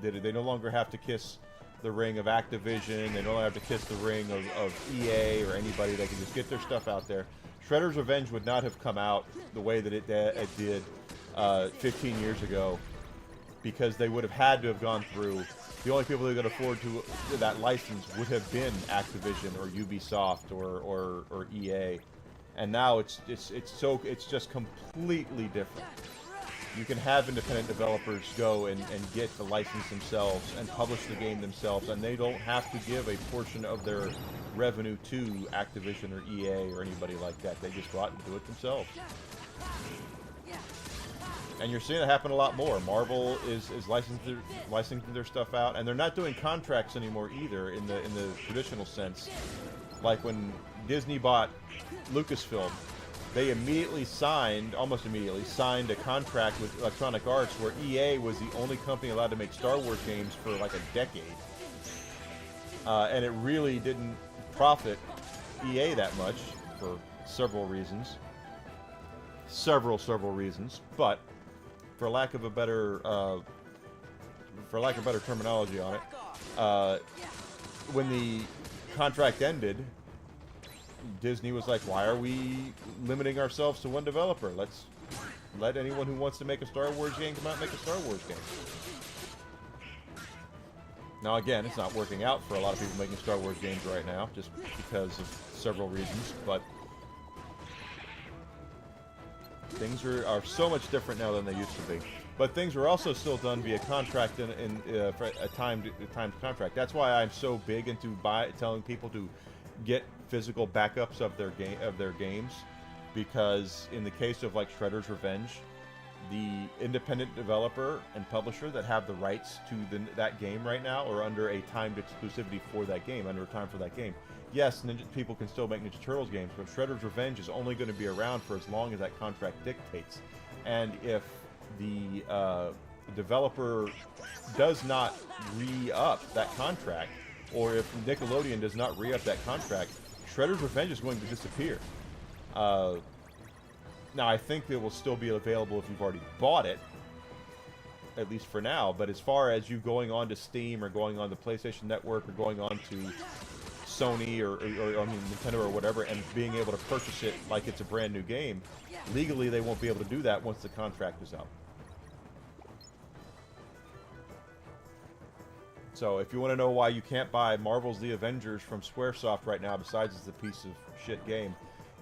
did it. They no longer have to kiss the ring of Activision. They no longer have to kiss the ring of EA or anybody. They can just get their stuff out there. Shredder's Revenge would not have come out the way that it did 15 years ago, because they would have had to have gone through. The only people who could afford that license would have been Activision or Ubisoft or EA. And now it's just completely different. You can have independent developers go and get the license themselves and publish the game themselves, and they don't have to give a portion of their revenue to Activision or EA or anybody like that. They just go out and do it themselves. And you're seeing it happen a lot more. Marvel is licensing their stuff out, and they're not doing contracts anymore either in the traditional sense. Like when Disney bought Lucasfilm, they almost immediately signed a contract with Electronic Arts where EA was the only company allowed to make Star Wars games for like a decade. And it really didn't profit EA that much for several reasons. Several reasons, but for lack of a better terminology on it, when the contract ended, Disney was like, why are we limiting ourselves to one developer? Let's let anyone who wants to make a Star Wars game come out and make a Star Wars game. Now again, it's not working out for a lot of people making Star Wars games right now, just because of several reasons, but things are so much different now than they used to be. But things are also still done via contract for a timed contract. That's why I'm so big into telling people to get physical backups of their games, because in the case of like Shredder's Revenge, the independent developer and publisher that have the rights to that game right now are under a timed exclusivity for that game, under time for that game. Yes, people can still make Ninja Turtles games, but Shredder's Revenge is only going to be around for as long as that contract dictates. And if the developer does not re-up that contract, or if Nickelodeon does not re-up that contract, Shredder's Revenge is going to disappear. Now, I think it will still be available if you've already bought it, at least for now. But as far as you going on to Steam or going on the PlayStation Network or going on to Sony or I mean Nintendo or whatever and being able to purchase it like it's a brand new game, legally they won't be able to do that once the contract is out. So if you want to know why you can't buy Marvel's The Avengers from Squaresoft right now, besides it's a piece of shit game,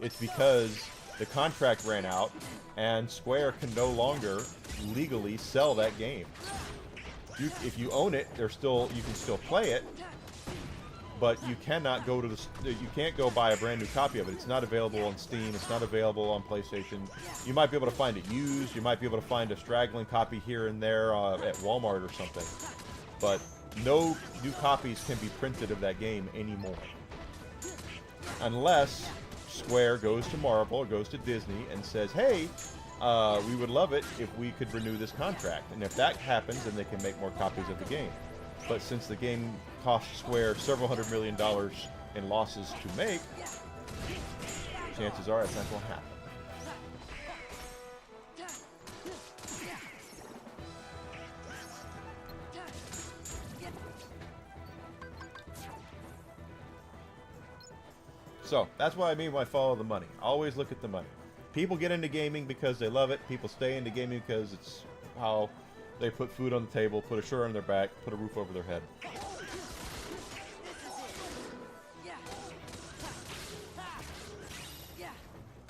it's because the contract ran out, and Square can no longer legally sell that game. If you own it, you can still play it, but you cannot go to you can't go buy a brand new copy of it. It's not available on Steam. It's not available on PlayStation. You might be able to find it used. You might be able to find a straggling copy here and there at Walmart or something, but no new copies can be printed of that game anymore, unless Square goes to Marvel or goes to Disney and says, hey, we would love it if we could renew this contract. And if that happens, then they can make more copies of the game. But since the game cost Square several $100 million in losses to make, chances are that's not going to happen. So, that's what I mean by follow the money. Always look at the money. People get into gaming because they love it. People stay into gaming because it's how they put food on the table, put a shirt on their back, put a roof over their head.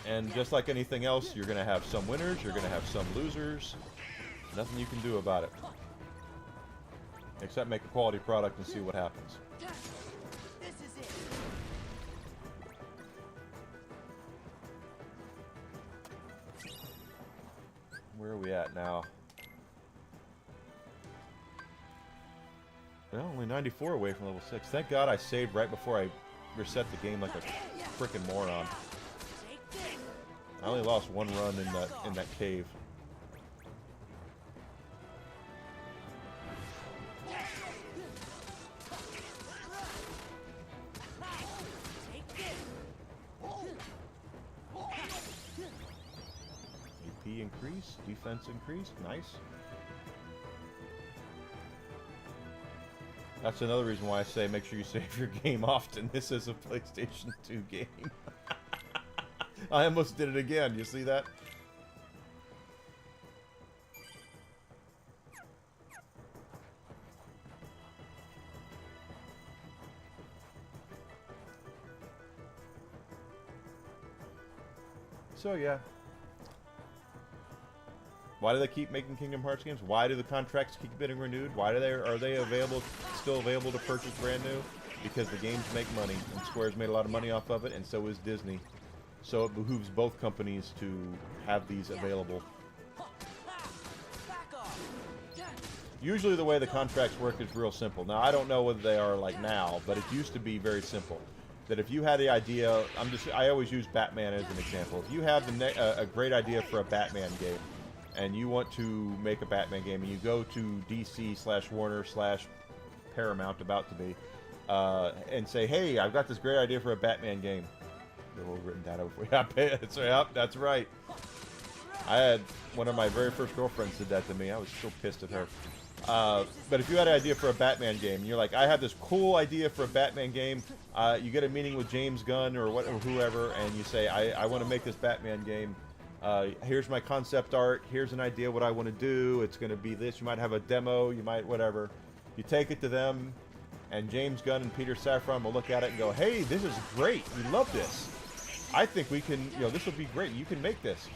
And just like anything else, you're going to have some winners, you're going to have some losers. Nothing you can do about it. Except make a quality product and see what happens. Where are we at now? Well, only 94 away from level 6. Thank God I saved right before I reset the game like a frickin' moron. I only lost one run in that cave. AP increase, defense increase, nice. That's another reason why I say make sure you save your game often. This is a PlayStation 2 game. I almost did it again. You see that? So yeah. Why do they keep making Kingdom Hearts games? Why do the contracts keep getting renewed? Why are they still available to purchase brand new? Because the games make money, and Square's made a lot of money off of it, and so is Disney. So it behooves both companies to have these available. Usually the way the contracts work is real simple. Now, I don't know whether they are like now, but it used to be very simple. That if you had the idea, I always use Batman as an example. If you have a great idea for a Batman game, and you want to make a Batman game, and you go to DC/Warner/Paramount, about to be, and say, hey, I've got this great idea for a Batman game. They've all written that over. That's right. I had one of my very first girlfriends did that to me. I was so pissed at her. But if you had an idea for a Batman game, and you're like, I have this cool idea for a Batman game, you get a meeting with James Gunn or whoever, and you say, I want to make this Batman game. Here's my concept art. Here's an idea what I want to do. It's going to be this. You might have a demo. You might whatever. You take it to them, and James Gunn and Peter Safran will look at it and go, hey, this is great. We love this. I think we can, this will be great. You can make this.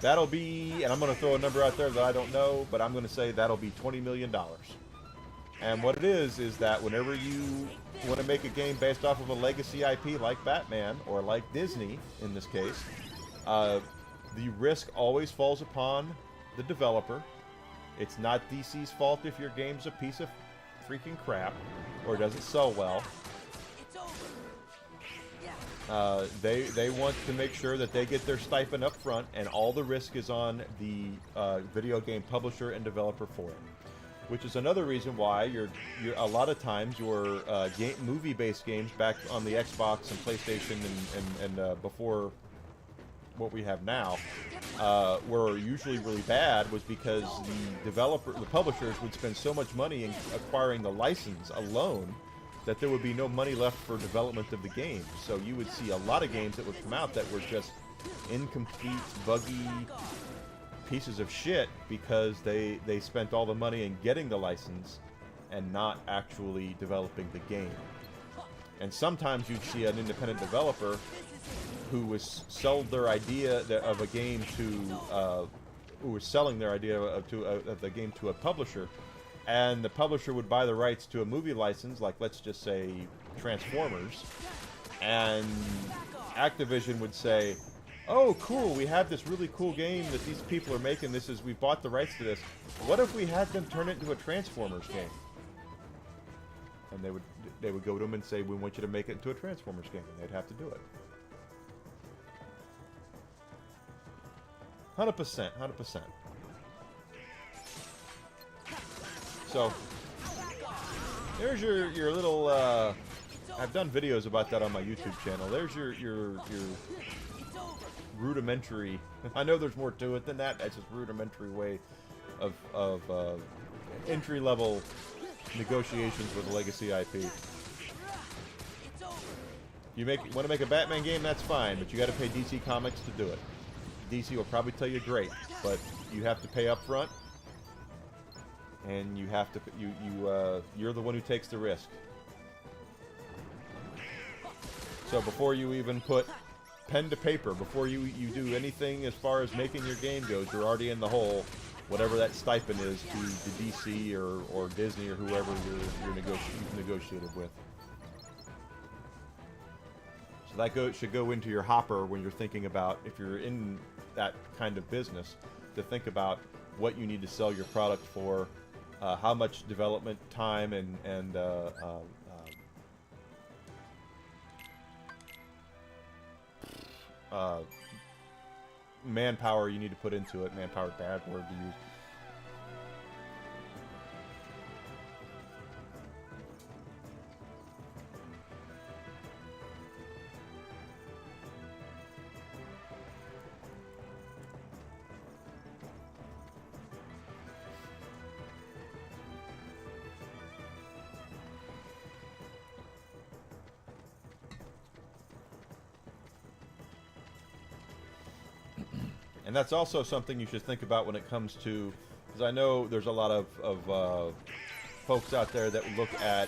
That'll be, and I'm going to throw a number out there that I don't know, but I'm going to say that'll be $20 million. And what it is that whenever you want to make a game based off of a legacy IP like Batman, or like Disney in this case, the risk always falls upon the developer. It's not DC's fault if your game's a piece of freaking crap or doesn't sell well. It's over. Yeah. They want to make sure that they get their stipend up front, and all the risk is on the video game publisher and developer for it. Which is another reason why you're a lot of times your movie-based games back on the Xbox and PlayStation and before what we have now were usually really bad, was because the publishers would spend so much money in acquiring the license alone that there would be no money left for development of the game. So you would see a lot of games that would come out that were just incomplete, buggy pieces of shit because they spent all the money in getting the license and not actually developing the game. And sometimes you'd see an independent developer who was sold their idea of a game to who was selling their idea of the game to a publisher, and the publisher would buy the rights to a movie license, like let's just say Transformers, and Activision would say, oh, cool, we have this really cool game that these people are making. We bought the rights to this. What if we had them turn it into a Transformers game? And they would go to them and say, we want you to make it into a Transformers game. And they'd have to do it. 100%, 100%. So, there's your little, I've done videos about that on my YouTube channel. There's your rudimentary, I know there's more to it than that, that's just rudimentary way of entry-level negotiations with a legacy IP. You want to make a Batman game, that's fine, but you got to pay DC Comics to do it. DC will probably tell you great, but you have to pay up front, and you have to you're the one who takes the risk. So before you even put pen to paper, before you do anything as far as making your game goes, you're already in the hole, whatever that stipend is to DC or Disney or whoever you've negotiated with. So that should go into your hopper when you're thinking about, if you're in that kind of business, to think about what you need to sell your product for, how much development time and manpower you need to put into it. Manpower is a bad word to use. And that's also something you should think about when it comes to, because I know there's a lot of folks out there that look at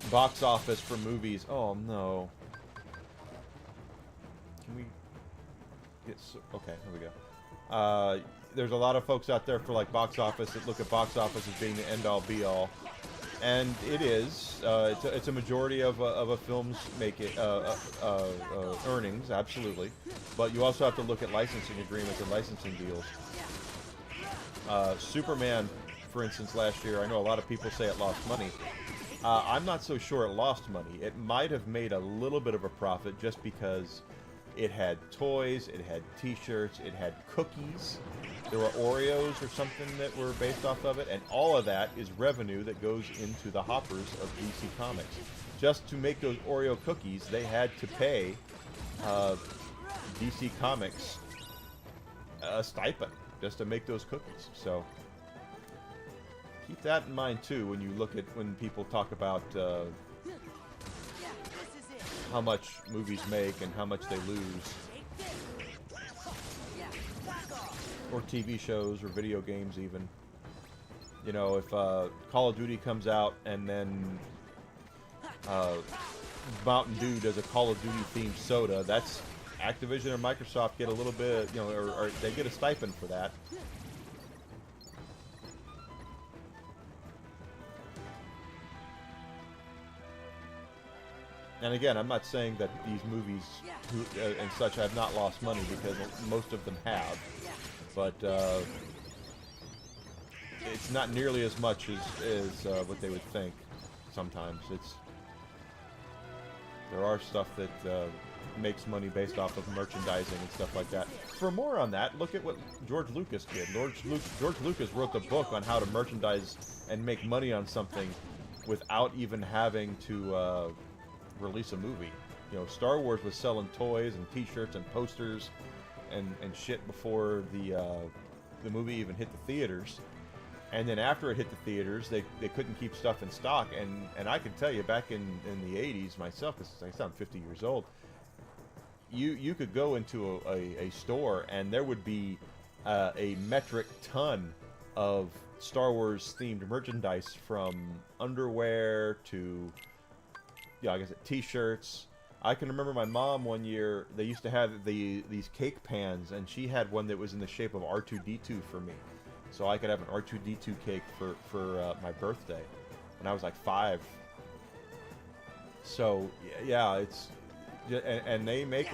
box office for movies. Oh no. Can we get, okay, here we go. There's a lot of folks out there for like box office that look at box office as being the end all be all. And it is. It's a majority of a film's earnings, absolutely. But you also have to look at licensing agreements and licensing deals. Superman, for instance, last year, I know a lot of people say it lost money. I'm not so sure it lost money. It might have made a little bit of a profit just because it had toys, it had t-shirts, it had cookies. There were Oreos or something that were based off of it, and all of that is revenue that goes into the hoppers of DC Comics. Just to make those Oreo cookies, they had to pay DC Comics a stipend just to make those cookies. So keep that in mind too when you look at, when people talk about how much movies make and how much they lose. Or TV shows or video games even. You know, if Call of Duty comes out and then Mountain Dew does a Call of Duty themed soda, that's Activision or Microsoft get a little bit, you know, or they get a stipend for that. And again, I'm not saying that these movies and such have not lost money, because most of them have. But it's not nearly as much as what they would think. Sometimes there are stuff that makes money based off of merchandising and stuff like that. For more on that, look at what George Lucas did. George Lucas wrote the book on how to merchandise and make money on something without even having to release a movie. You know, Star Wars was selling toys and T-shirts and posters and shit before the movie even hit the theaters. And then after it hit the theaters, they couldn't keep stuff in stock. And I can tell you, back in the 80s myself, because I sound 50 years old, you could go into a store and there would be a metric ton of Star Wars themed merchandise, from underwear to, like I said, T-shirts. I can remember my mom one year, they used to have these cake pans, and she had one that was in the shape of R2-D2 for me. So I could have an R2-D2 cake for my birthday when I was like 5. So yeah, it's, and they make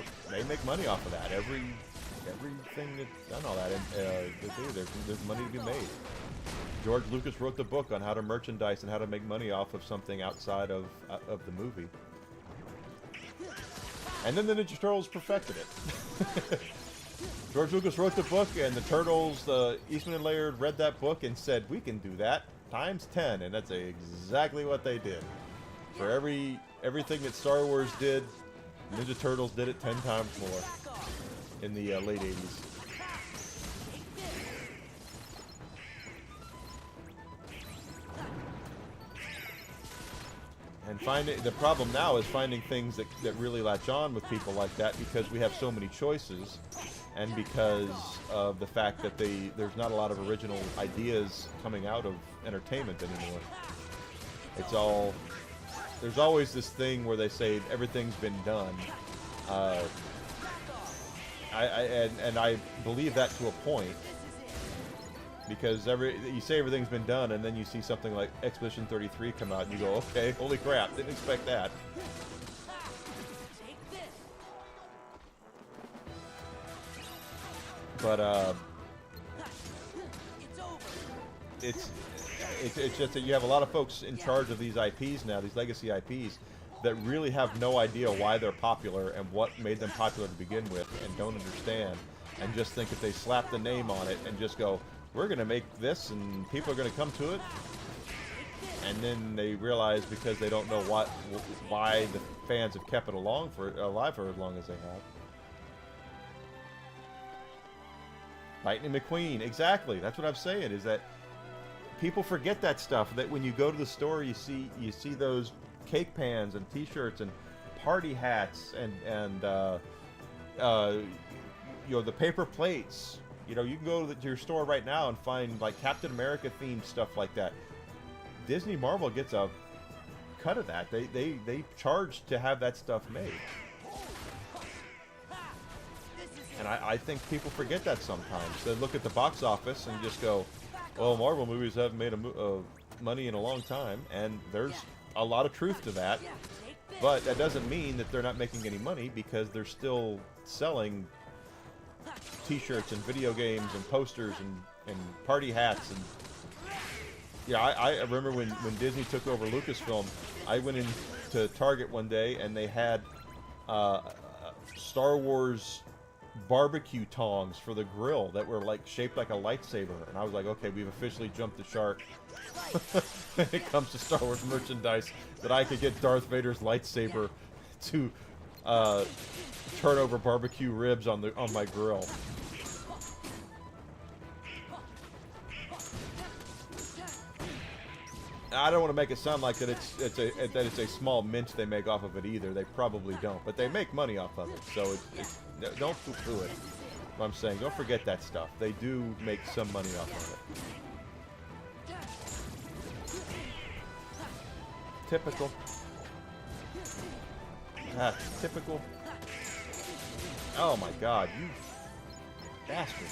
money off of that. Everything that's done all that, and there's money to be made. George Lucas wrote the book on how to merchandise and how to make money off of something outside of the movie. And then the Ninja Turtles perfected it. George Lucas wrote the book, and the Turtles, Eastman and Laird, read that book and said, "We can do that times 10," and that's exactly what they did. For everything that Star Wars did, Ninja Turtles did it 10 times more in the late 80s. And the problem now is finding things that really latch on with people like that, because we have so many choices, and because of the fact that there's not a lot of original ideas coming out of entertainment anymore. It's all, there's always this thing where they say everything's been done. I believe that to a point. Because you say everything's been done, and then you see something like Expedition 33 come out, and you go, okay, holy crap, didn't expect that. But it's just that you have a lot of folks in charge of these IPs now, these legacy IPs, that really have no idea why they're popular and what made them popular to begin with, and don't understand, and just think if they slap the name on it and just go, we're going to make this and people are going to come to it, and then they realize, because they don't know why the fans have kept it alive for as long as they have. Lightning McQueen, exactly. That's what I'm saying, is that people forget that stuff, that when you go to the store, you see those cake pans and T-shirts and party hats and you know, the paper plates. You know, you can go to your store right now and find like Captain America themed stuff like that. Disney Marvel gets a cut of that. They charge to have that stuff made. And I think people forget that sometimes. They look at the box office and just go, well, Marvel movies haven't made money in a long time, and there's a lot of truth to that. But that doesn't mean that they're not making any money, because they're still selling T-shirts and video games and posters and party hats. And yeah, I remember when Disney took over Lucasfilm, I went into Target one day and they had Star Wars barbecue tongs for the grill that were like shaped like a lightsaber, and I was like, okay, we've officially jumped the shark when it comes to Star Wars merchandise, that I could get Darth Vader's lightsaber to turn over barbecue ribs on my grill. I don't want to make it sound like that it's a small mint they make off of it either. They probably don't, but they make money off of it. So don't poo-poo it. What I'm saying, don't forget that stuff. They do make some money off of it. Typical. Typical. Oh my God, you bastard.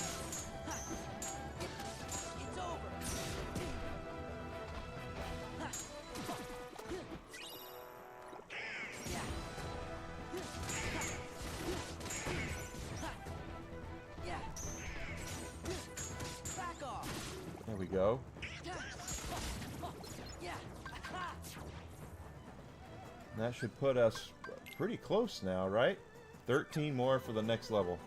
That should put us pretty close now, right? 13 more for the next level.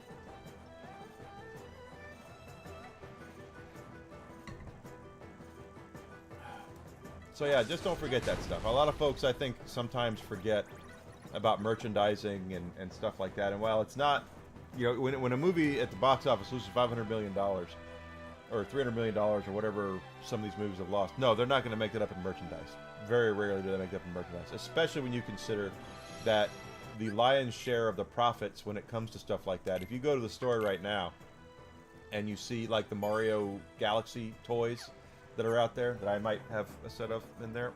So yeah, just don't forget that stuff. A lot of folks, I think, sometimes forget about merchandising and stuff like that. And while it's not, you know, when a movie at the box office loses $500 million or $300 million or whatever some of these movies have lost, no, they're not going to make that up in merchandise. Very rarely do they make that up in merchandise, especially when you consider that the lion's share of the profits when it comes to stuff like that. If you go to the store right now and you see like the Mario Galaxy toys that are out there that I might have a set of in there,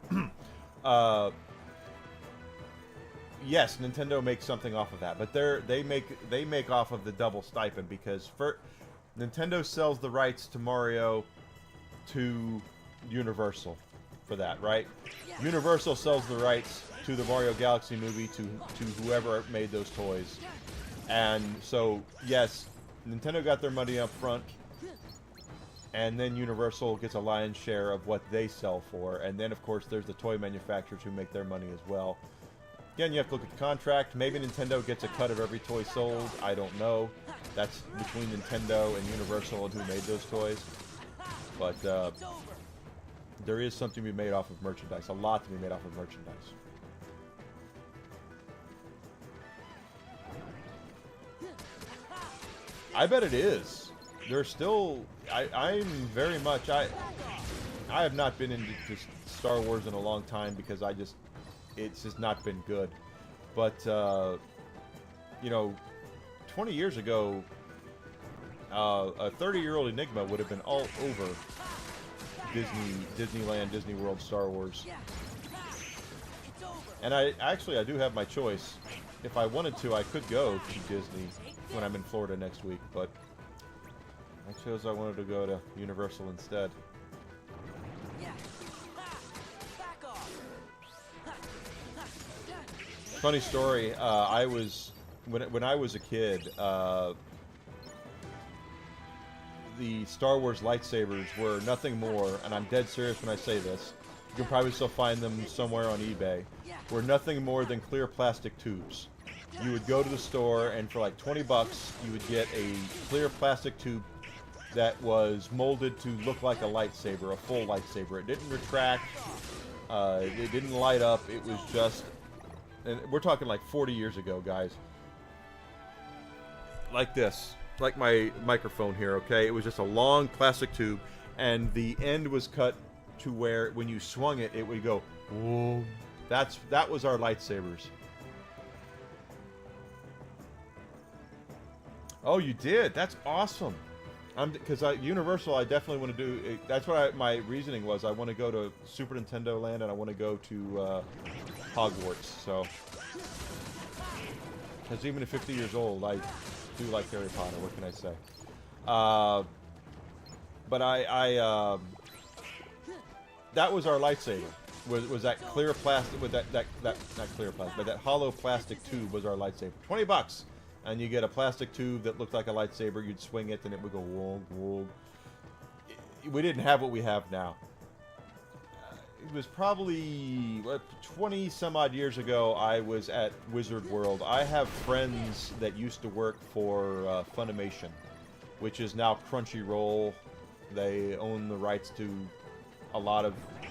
yes, Nintendo makes something off of that, but they make off of the double stipend because Nintendo sells the rights to Mario to Universal for that, right? Universal sells the rights to the Mario Galaxy movie to whoever made those toys. And so, yes, Nintendo got their money up front, and then Universal gets a lion's share of what they sell for. And then, of course, there's the toy manufacturers who make their money as well. Again, you have to look at the contract. Maybe Nintendo gets a cut of every toy sold. I don't know. That's between Nintendo and Universal and who made those toys. But there is something to be made off of merchandise. A lot to be made off of merchandise. I bet it is. There's still... I'm very much... I have not been into Star Wars in a long time because it's just not been good. But, you know, 20 years ago, a 30-year-old Enigma would have been all over Disneyland, Disney World, Star Wars. And I do have my choice. If I wanted to, I could go to Disney when I'm in Florida next week, but I chose I wanted to go to Universal instead. Funny story, I was when I was a kid, the Star Wars lightsabers were nothing more, and I'm dead serious when I say this, you can probably still find them somewhere on eBay, were nothing more than clear plastic tubes. You would go to the store, and for like 20 bucks, you would get a clear plastic tube that was molded to look like a lightsaber, a full lightsaber. It didn't retract, it didn't light up, it was just, and we're talking like 40 years ago, guys. Like this. Like my microphone here, okay? It was just a long plastic tube, and the end was cut to where when you swung it, it would go, whoa. That was our lightsabers. Oh, you did? That's awesome. Because Universal, I definitely want to do. That's what my reasoning was. I want to go to Super Nintendo Land, and I want to go to Hogwarts. So, because even at 50 years old, I do like Harry Potter. What can I say? But that was our lightsaber. Was that clear plastic? With that not clear plastic, but that hollow plastic tube was our lightsaber. 20 bucks. And you get a plastic tube that looked like a lightsaber. You'd swing it, and it would go whoa, whoa. We didn't have what we have now. It was probably 20 some odd years ago. I was at Wizard World. I have friends that used to work for Funimation, which is now Crunchyroll. They own the rights to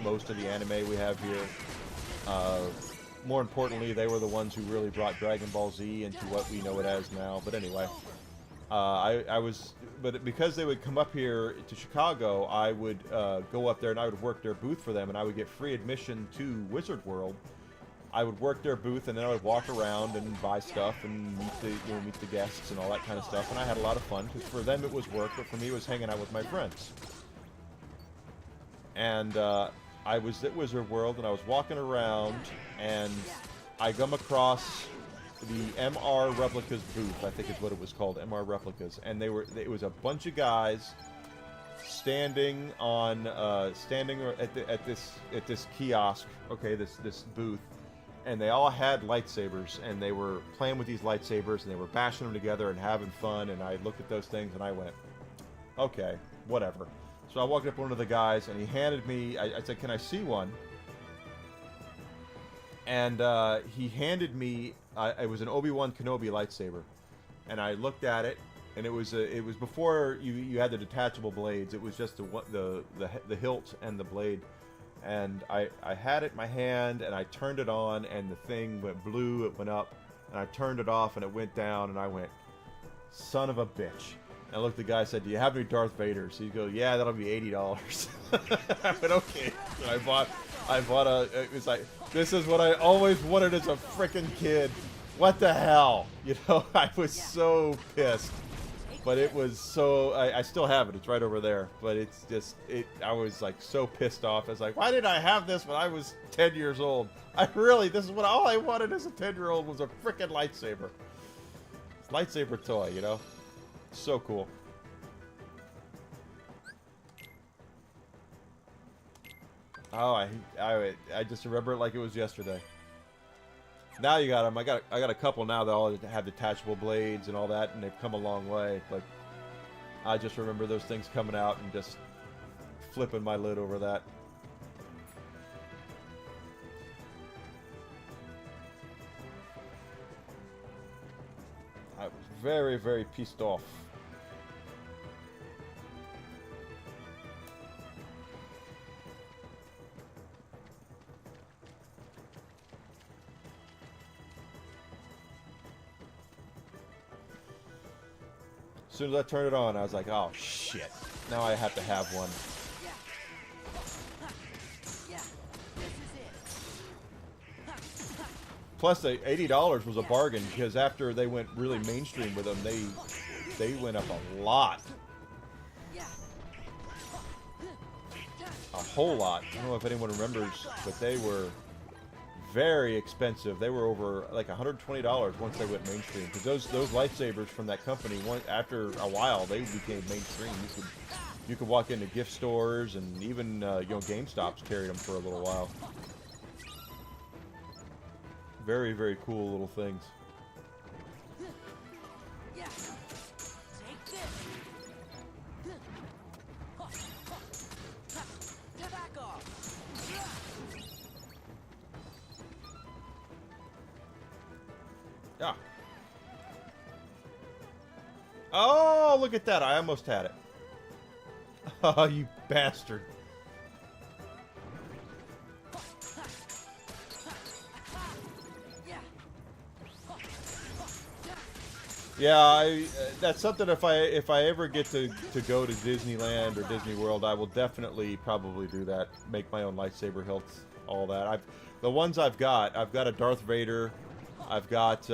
most of the anime we have here. More importantly, they were the ones who really brought Dragon Ball Z into what we know it as now. But anyway, but because they would come up here to Chicago, I would go up there and I would work their booth for them, and I would get free admission to Wizard World. I would work their booth, and then I would walk around and buy stuff and meet the guests and all that kind of stuff. And I had a lot of fun because for them it was work, but for me it was hanging out with my friends. And I was at Wizard World, and I was walking around, and I come across the MR Replicas booth, I think is what it was called, MR Replicas, and it was a bunch of guys standing at this kiosk, okay, this booth, and they all had lightsabers, and they were playing with these lightsabers, and they were bashing them together and having fun, and I looked at those things, and I went, okay, whatever. So I walked up to one of the guys, and he handed me, I said, can I see one? and he handed me. It was an Obi-Wan Kenobi lightsaber, and I looked at it, and it was before you had the detachable blades. It was just the hilt and the blade, and I had it in my hand, and I turned it on, and the thing went blue. It went up, and I turned it off, and it went down, and I went, son of a bitch. And I looked at the guy and said, do you have any Darth Vaders? He'd go, yeah, that'll be $80. I went, okay. And I bought it was like, this is what I always wanted as a freaking kid. What the hell? You know, I was so pissed. But it was so, I still have it. It's right over there. But it's just, I was like so pissed off. I was like, why did I have this when I was 10 years old? This is what all I wanted as a 10-year-old was a freaking lightsaber. Lightsaber toy, you know? So cool. Oh, I just remember it like it was yesterday. Now you got them. I got a couple now that all have detachable blades and all that, and they've come a long way. But I just remember those things coming out and just flipping my lid over that. I was very, very pissed off. As soon as I turned it on, I was like, oh shit. Now I have to have one. Plus, the $80 was a bargain because after they went really mainstream with them, they went up a lot. A whole lot. I don't know if anyone remembers, but they were very expensive. They were over like $120 once they went mainstream. Because those lightsabers from that company, after a while, they became mainstream. You could walk into gift stores, and even GameStops carried them for a little while. Very, very cool little things. Yeah. Oh, look at that. I almost had it. Oh, you bastard. Yeah, that's something if I ever get to go to Disneyland or Disney World, I will definitely probably do that. Make my own lightsaber hilts, all that. The ones I've got a Darth Vader. I've got,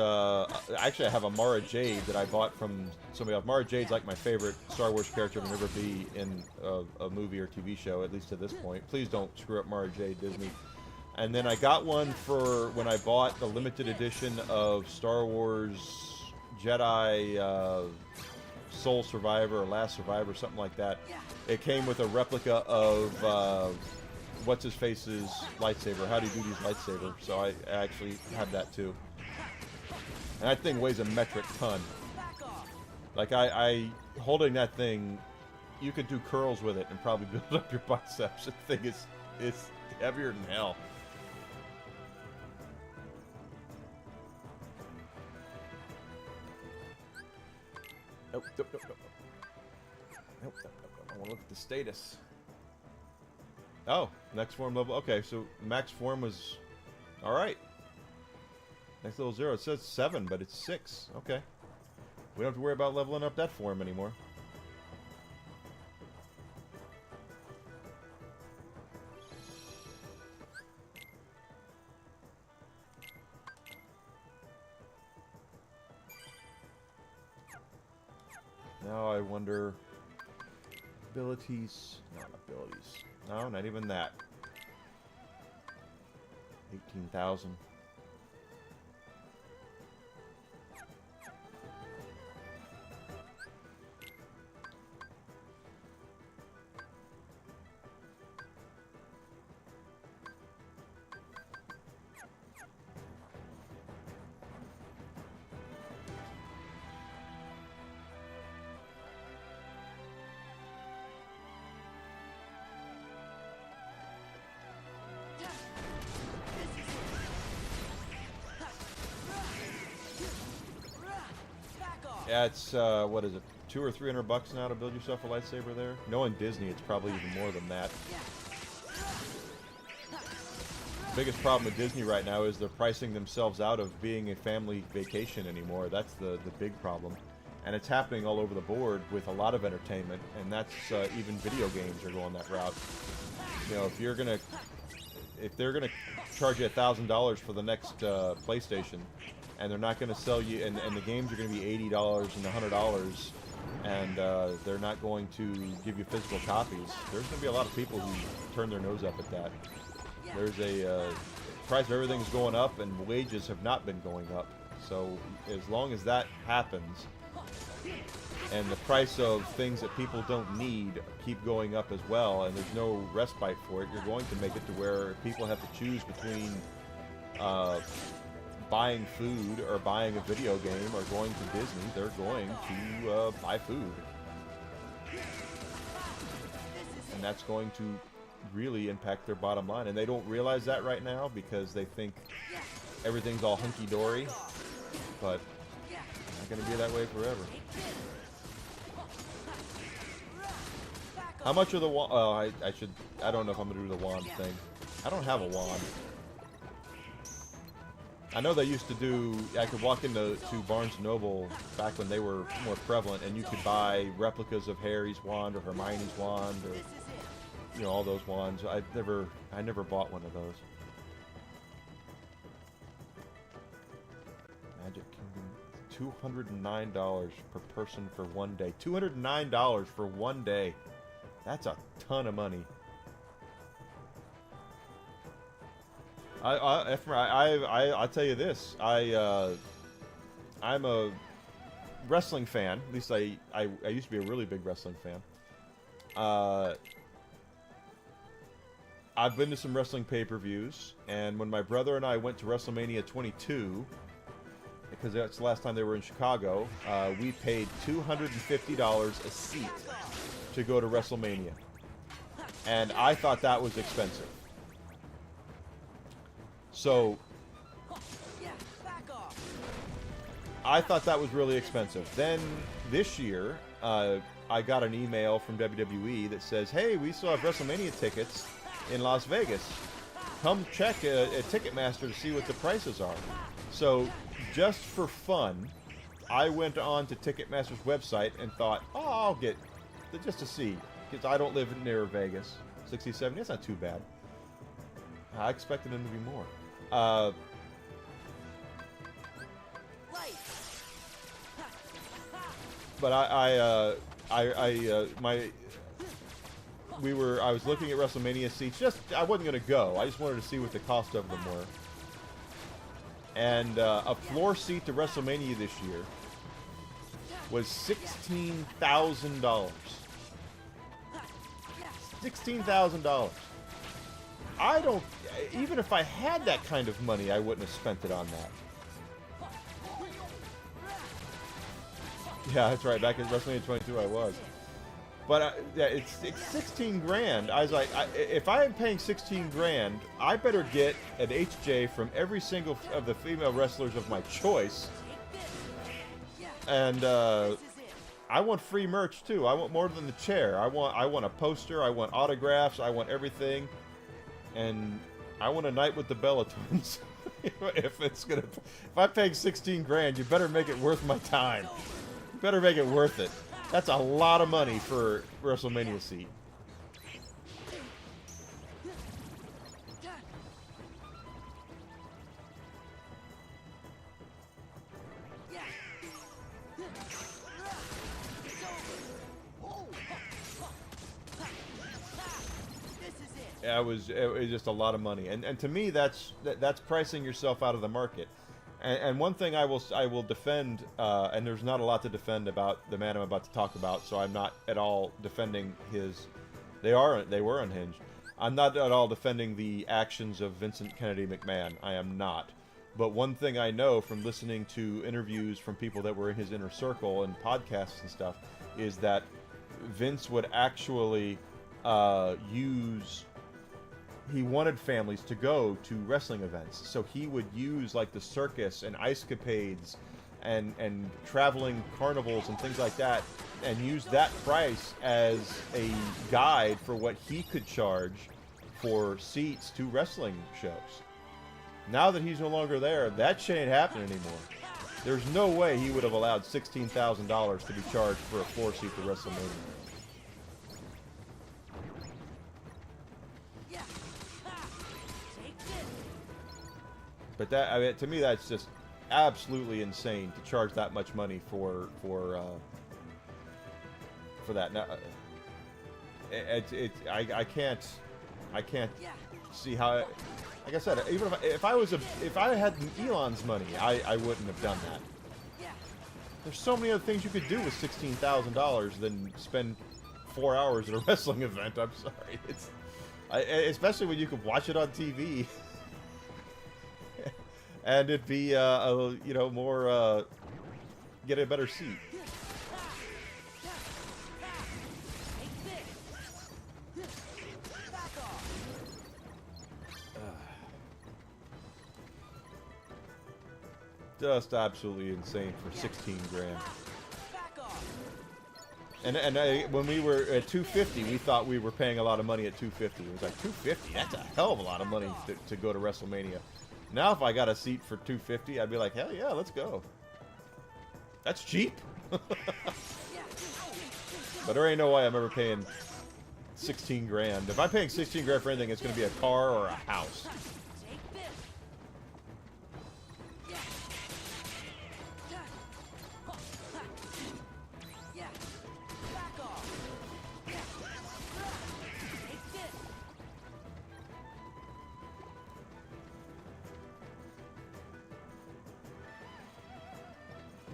actually I have a Mara Jade that I bought from somebody else. Mara Jade's like my favorite Star Wars character to ever be in a movie or TV show, at least to this point. Please don't screw up Mara Jade, Disney. And then I got one for when I bought the limited edition of Star Wars Jedi Soul Survivor or Last Survivor, something like that. It came with a replica of What's-His-Face's lightsaber, How Do You Do These lightsaber. So I actually have that too. And that thing weighs a metric ton. Like, I holding that thing, you could do curls with it and probably build up your biceps. The thing is heavier than hell. Nope. I want to look at the status. Oh, next form level. Okay, so max form was alright. Next level 0. It says 7, but it's 6. Okay. We don't have to worry about leveling up that form anymore. Now I wonder... Abilities... Not abilities. No, not even that. 18,000. Yeah, it's what is it, $200 or $300 now to build yourself a lightsaber there? Knowing Disney, it's probably even more than that. Biggest problem with Disney right now is they're pricing themselves out of being a family vacation anymore. That's the big problem. And it's happening all over the board with a lot of entertainment, and that's even video games are going that route. You know, if they're gonna charge you $1,000 for the next PlayStation, and they're not gonna sell you, and the games are gonna be $80 and $100, and they're not going to give you physical copies, there's gonna be a lot of people who turn their nose up at that. There's a price of everything's going up, and wages have not been going up. So as long as that happens, and the price of things that people don't need keep going up as well, and there's no respite for it, you're going to make it to where people have to choose between buying food or buying a video game or going to Disney. They're going to buy food. And that's going to really impact their bottom line. And they don't realize that right now because they think everything's all hunky-dory. But it's not going to be that way forever. How much are the wand? Oh, I don't know if I'm going to do the wand thing. I don't have a wand. I know they used to do, I could walk into Barnes & Noble back when they were more prevalent, and you could buy replicas of Harry's wand or Hermione's wand or, you know, all those wands. I never bought one of those. Magic Kingdom, $209 per person for one day. $209 for one day. That's a ton of money. I'll tell you this. I'm a wrestling fan. At least I used to be a really big wrestling fan. I've been to some wrestling pay-per-views, and when my brother and I went to WrestleMania 22, because that's the last time they were in Chicago, we paid $250 a seat to go to WrestleMania. And I thought that was expensive. So, I thought that was really expensive. Then, this year, I got an email from WWE that says, hey, we still have WrestleMania tickets in Las Vegas. Come check at Ticketmaster to see what the prices are. So, just for fun, I went on to Ticketmaster's website and thought, oh, I'll get, just to see, because I don't live near Vegas. 60, 70, that's not too bad. I expected them to be more. But I was looking at WrestleMania seats. I wasn't gonna go. I just wanted to see what the cost of them were. And a floor seat to WrestleMania this year was $16,000. $16,000. I don't. Even if I had that kind of money, I wouldn't have spent it on that. Yeah, that's right. Back in WrestleMania 22, I was. But yeah, it's 16 grand. I was like, if I am paying 16 grand, I better get an HJ from every single of the female wrestlers of my choice. And I want free merch too. I want more than the chair. I want a poster. I want autographs. I want everything. And I want a night with the Bella Twins. If I'm paying 16 grand, you better make it worth my time. You better make it worth it. That's a lot of money for WrestleMania seat. It was just a lot of money, and to me that's pricing yourself out of the market. And one thing I will defend, and there's not a lot to defend about the man I'm about to talk about, so I'm not at all defending his. They were unhinged. I'm not at all defending the actions of Vincent Kennedy McMahon. I am not. But one thing I know from listening to interviews from people that were in his inner circle and podcasts and stuff is that Vince would actually use. He wanted families to go to wrestling events, so he would use like the circus and ice capades and traveling carnivals and things like that, and used that price as a guide for what he could charge for seats to wrestling shows. Now that he's no longer there, that shit ain't happening anymore. There's no way he would have allowed $16,000 to be charged for a floor seat to WrestleMania. But that, I mean, to me, that's just absolutely insane to charge that much money for that. Now, I can't see how. Like I said, even if I had Elon's money, I wouldn't have done that. There's so many other things you could do with $16,000 than spend 4 hours at a wrestling event. I'm sorry, especially when you could watch it on TV. And it'd be, you know, more, get a better seat. Just absolutely insane for 16 grand. And when we were at 250, we thought we were paying a lot of money at 250. It was like 250. That's a hell of a lot of money to go to WrestleMania. Now, if I got a seat for 250, I'd be like, hell yeah, let's go. That's cheap. But there ain't no way I'm ever paying 16 grand. If I'm paying 16 grand for anything, it's going to be a car or a house.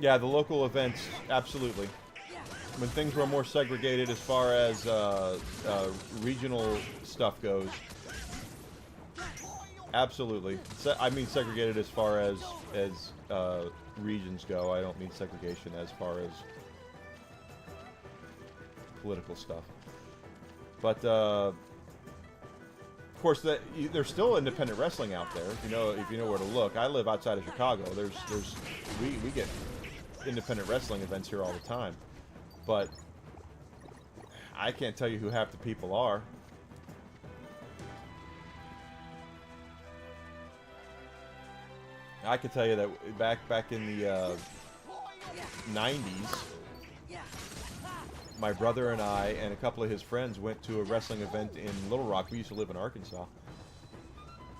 Yeah, the local events, absolutely. When things were more segregated as far as regional stuff goes, absolutely. I mean segregated as far as regions go. I don't mean segregation as far as political stuff. But of course, there's still independent wrestling out there. If you know where to look. I live outside of Chicago. We get independent wrestling events here all the time, but I can't tell you who half the people are. I can tell you that back in the 90s, my brother and I and a couple of his friends went to a wrestling event in Little Rock. We used to live in Arkansas.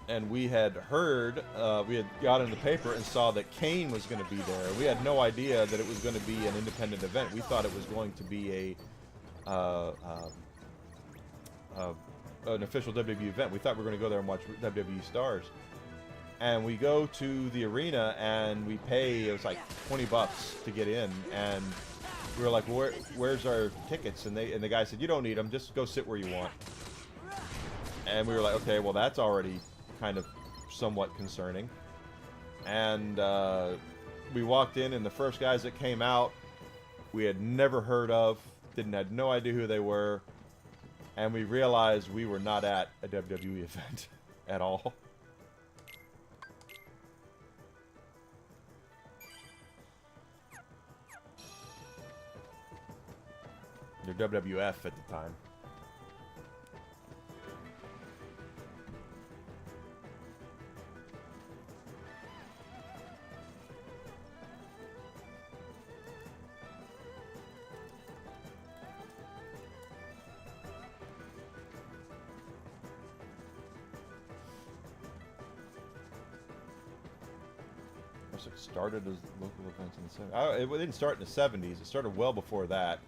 And we had heard, we had got in the paper and saw that Kane was going to be there. We had no idea that it was going to be an independent event. We thought it was going to be an official WWE event. We thought we were going to go there and watch WWE stars. And we go to the arena and we pay, it was like $20 to get in. And we were like, where's our tickets? And the guy said, you don't need them, just go sit where you want. And we were like, okay, well that's already kind of somewhat concerning. And we walked in, and the first guys that came out we had never heard of, had no idea who they were, and we realized we were not at a WWE event at all. They're WWF at the time. It started as local events in the 70s. It didn't start in the 70s. It started well before that.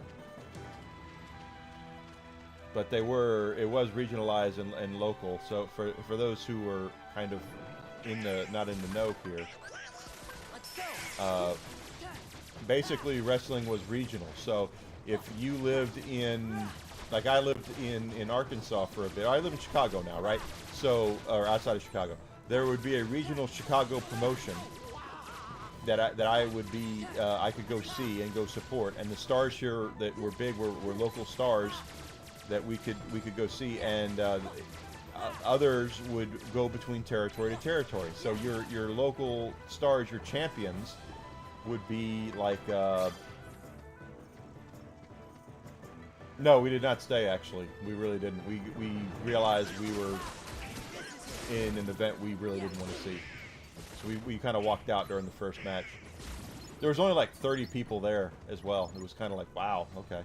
But it was regionalized and local. So for those who were kind of not in the know here, basically wrestling was regional. So if you lived in, like I lived in Arkansas for a bit. I live in Chicago now, right? So, or outside of Chicago, there would be a regional Chicago promotion that I would be, I could go see and go support, and the stars here that were big were local stars that we could go see, and others would go between territory to territory. So your local stars, your champions, would be like, no, we did not stay, actually. We really didn't. We realized we were in an event we really didn't want to see. So we kind of walked out during the first match. There was only like 30 people there as well. It was kind of like, wow, okay.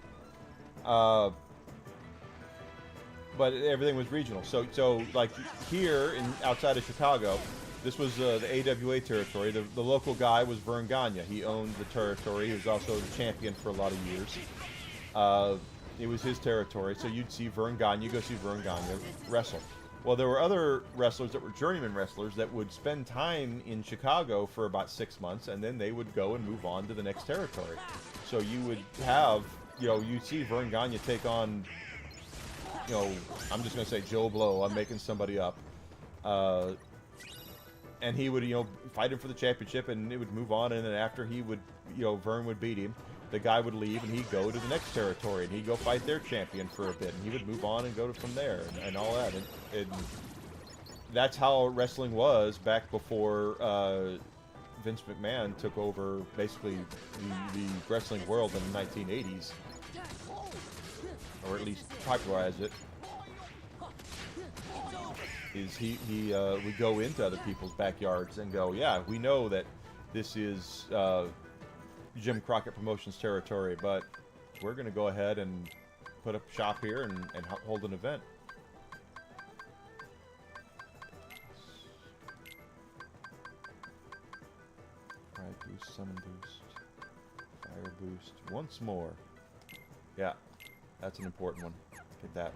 But everything was regional. So like here outside of Chicago, this was the AWA territory. The local guy was Vern Gagne. He owned the territory. He was also the champion for a lot of years. It was his territory. So you'd see Vern Gagne, go see Vern Gagne wrestle. Well, there were other wrestlers that were journeyman wrestlers that would spend time in Chicago for about 6 months, and then they would go and move on to the next territory. So you would have, you'd see Vern Gagne take on, I'm just going to say Joe Blow. I'm making somebody up. And he would, fight him for the championship, and it would move on, and then after he would, Vern would beat him. The guy would leave, and he'd go to the next territory, and he'd go fight their champion for a bit, and he would move on and go from there, and all that. And that's how wrestling was back before Vince McMahon took over, basically, the wrestling world in the 1980s. Or at least popularized it. Is he would go into other people's backyards and go, yeah, we know that this is Jim Crockett Promotions territory, but we're going to go ahead and put up shop here and hold an event. Alright, boost, summon boost, fire boost, once more. Yeah, that's an important one. Get that.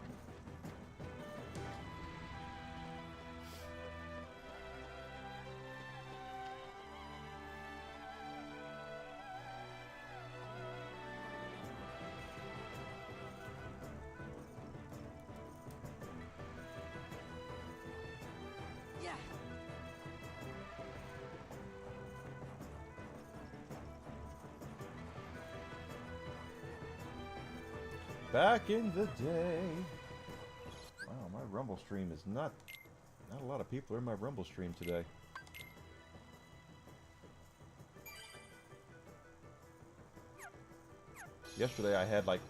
Back in the day. Wow, my Rumble stream is not a lot of people are in my Rumble stream today. Yesterday I had like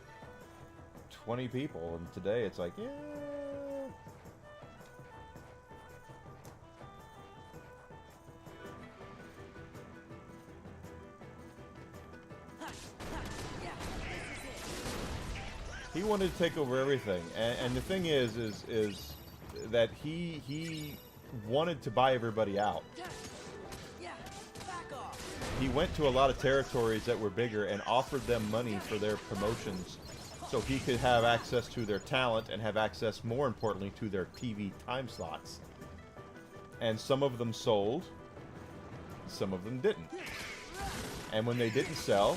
20 people, and today it's like, yeah. He wanted to take over everything, and the thing is that he wanted to buy everybody out. He went to a lot of territories that were bigger and offered them money for their promotions, so he could have access to their talent and have access, more importantly, to their TV time slots. And some of them sold, some of them didn't. And when they didn't sell,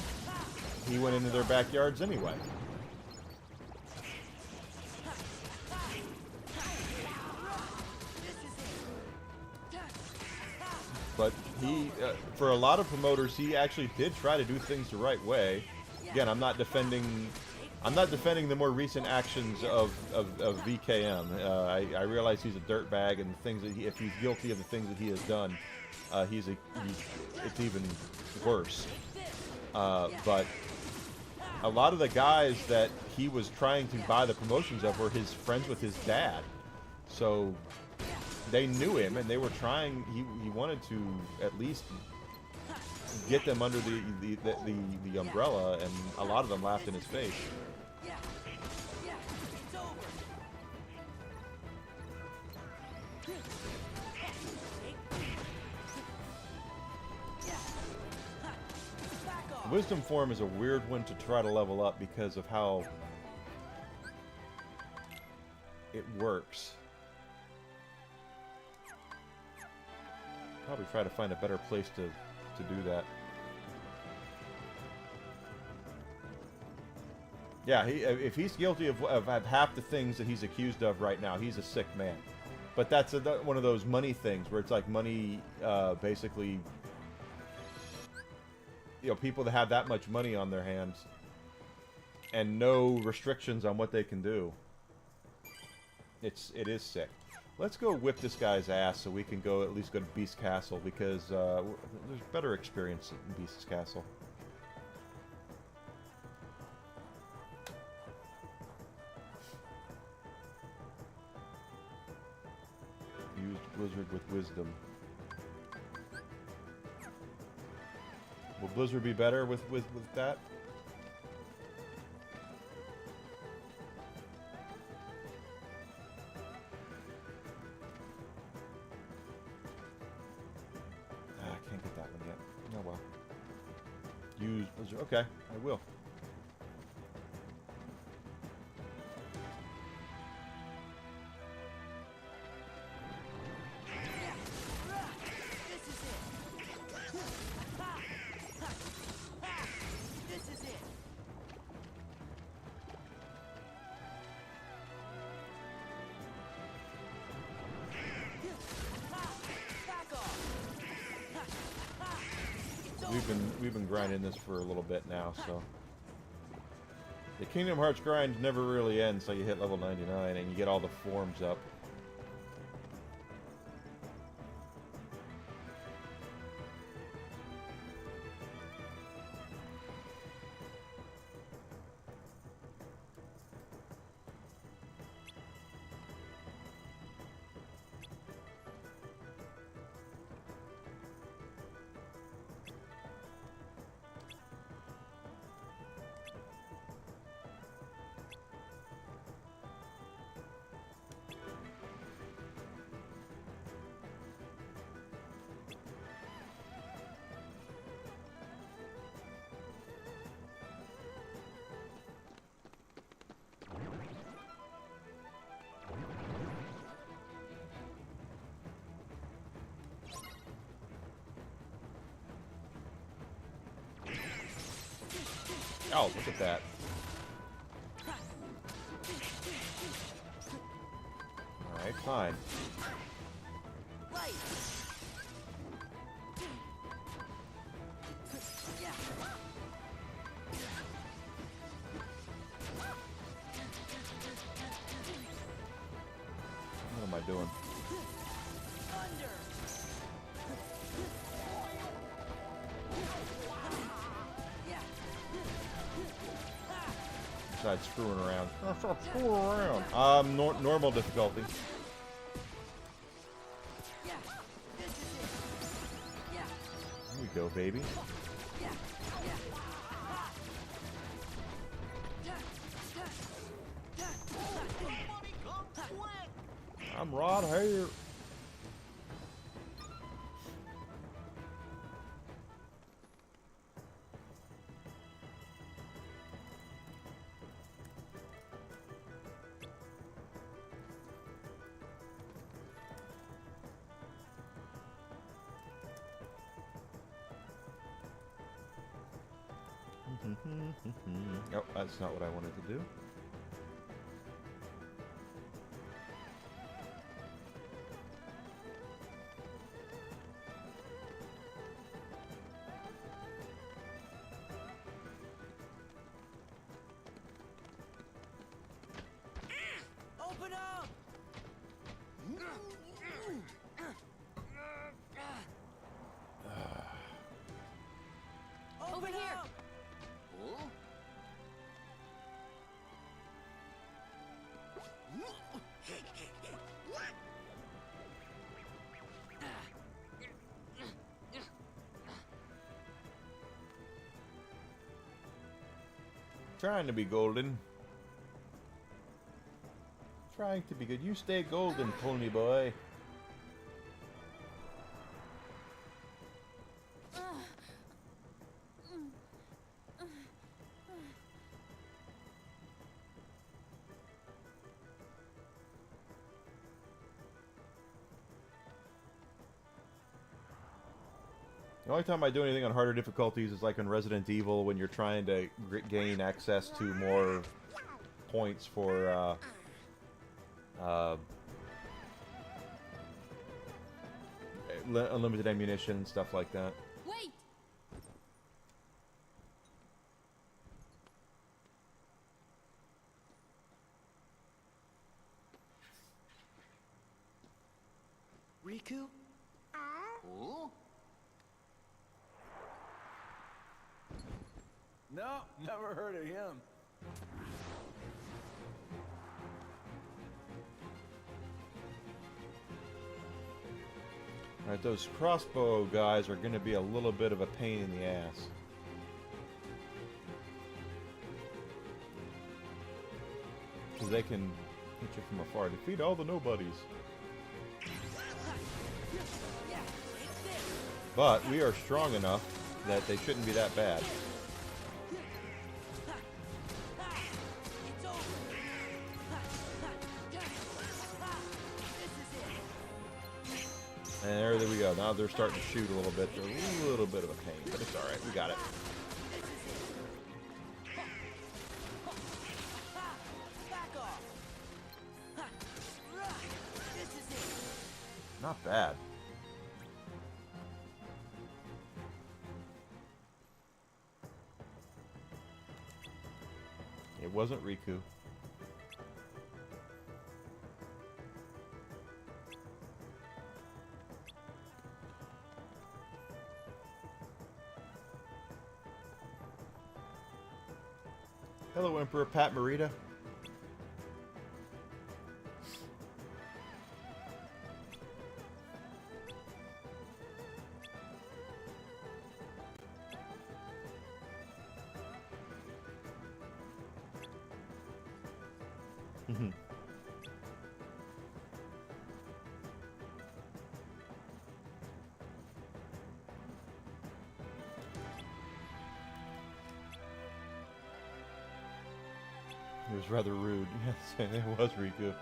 he went into their backyards anyway. But he, for a lot of promoters, he actually did try to do things the right way. Again, I'm not defending the more recent actions of VKM. I realize he's a dirtbag, and the things that if he's guilty of the things that he has done, it's even worse. But a lot of the guys that he was trying to buy the promotions of were his friends with his dad, so they knew him, and they were trying. He wanted to at least get them under the umbrella, and a lot of them laughed in his face. Wisdom form is a weird one to try to level up because of how it works. Probably try to find a better place to do that. Yeah, if he's guilty of half the things that he's accused of right now, he's a sick man. But that's one of those money things where it's like money, basically, people that have that much money on their hands and no restrictions on what they can do. It is sick. Let's go whip this guy's ass so we can go at least go to Beast Castle, because there's better experience in Beast's Castle. Used Blizzard with wisdom. Will Blizzard be better with that? I can't get that one yet. Oh well. Use Blizzard. Okay, I will. We've been grinding this for a little bit now, so the Kingdom Hearts grind never really ends until you hit level 99 and you get all the forms up. Oh, look at that. Alright, fine. What am I doing? Besides screwing around. Stop screwing around. Normal difficulty. Here we go, baby. I'm right here. Oh, that's not what I wanted to do. Open up! Over here! Huh? Trying to be golden. Trying to be good. You stay golden, pony boy. The only time I do anything on harder difficulties is like on Resident Evil when you're trying to gain access to more points for unlimited ammunition, stuff like that. Wait! Riku? Huh? No, never heard of him. Alright, those crossbow guys are going to be a little bit of a pain in the ass. Because they can hit you from afar. Defeat all the nobodies. But we are strong enough that they shouldn't be that bad. It's over. This is it. And there we go. Now they're starting to shoot a little bit. They're a little bit of a pain, but it's alright. We got it. Back off. This is it. Not bad. It wasn't Riku. Hello, Emperor Pat Morita. It was rather rude. Yes, it was Riku.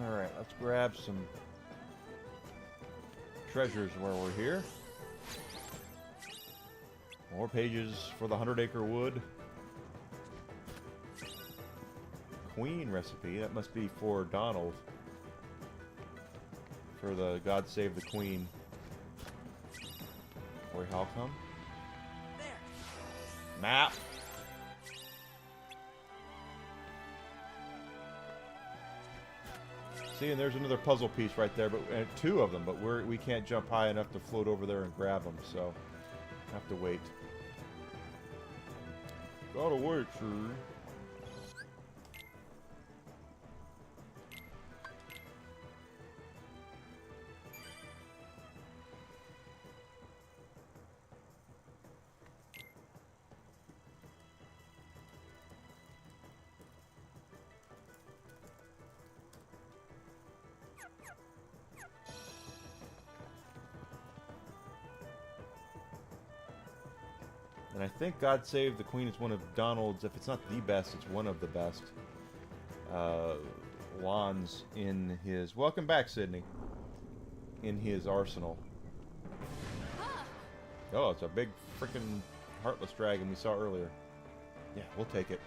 Alright, let's grab some treasures while we're here. More pages for the 100-acre wood. Queen recipe, that must be for Donald. For the God Save the Queen. Or how come? There. Map! See, and there's another puzzle piece right there, but and two of them, but we can't jump high enough to float over there and grab them, so have to wait. Gotta wait, sir. And I think God Save the Queen is one of Donald's, if it's not the best, it's one of the best wands in his... Welcome back, Sydney. In his arsenal. Oh, it's a big freaking Heartless Dragon we saw earlier. Yeah, we'll take it.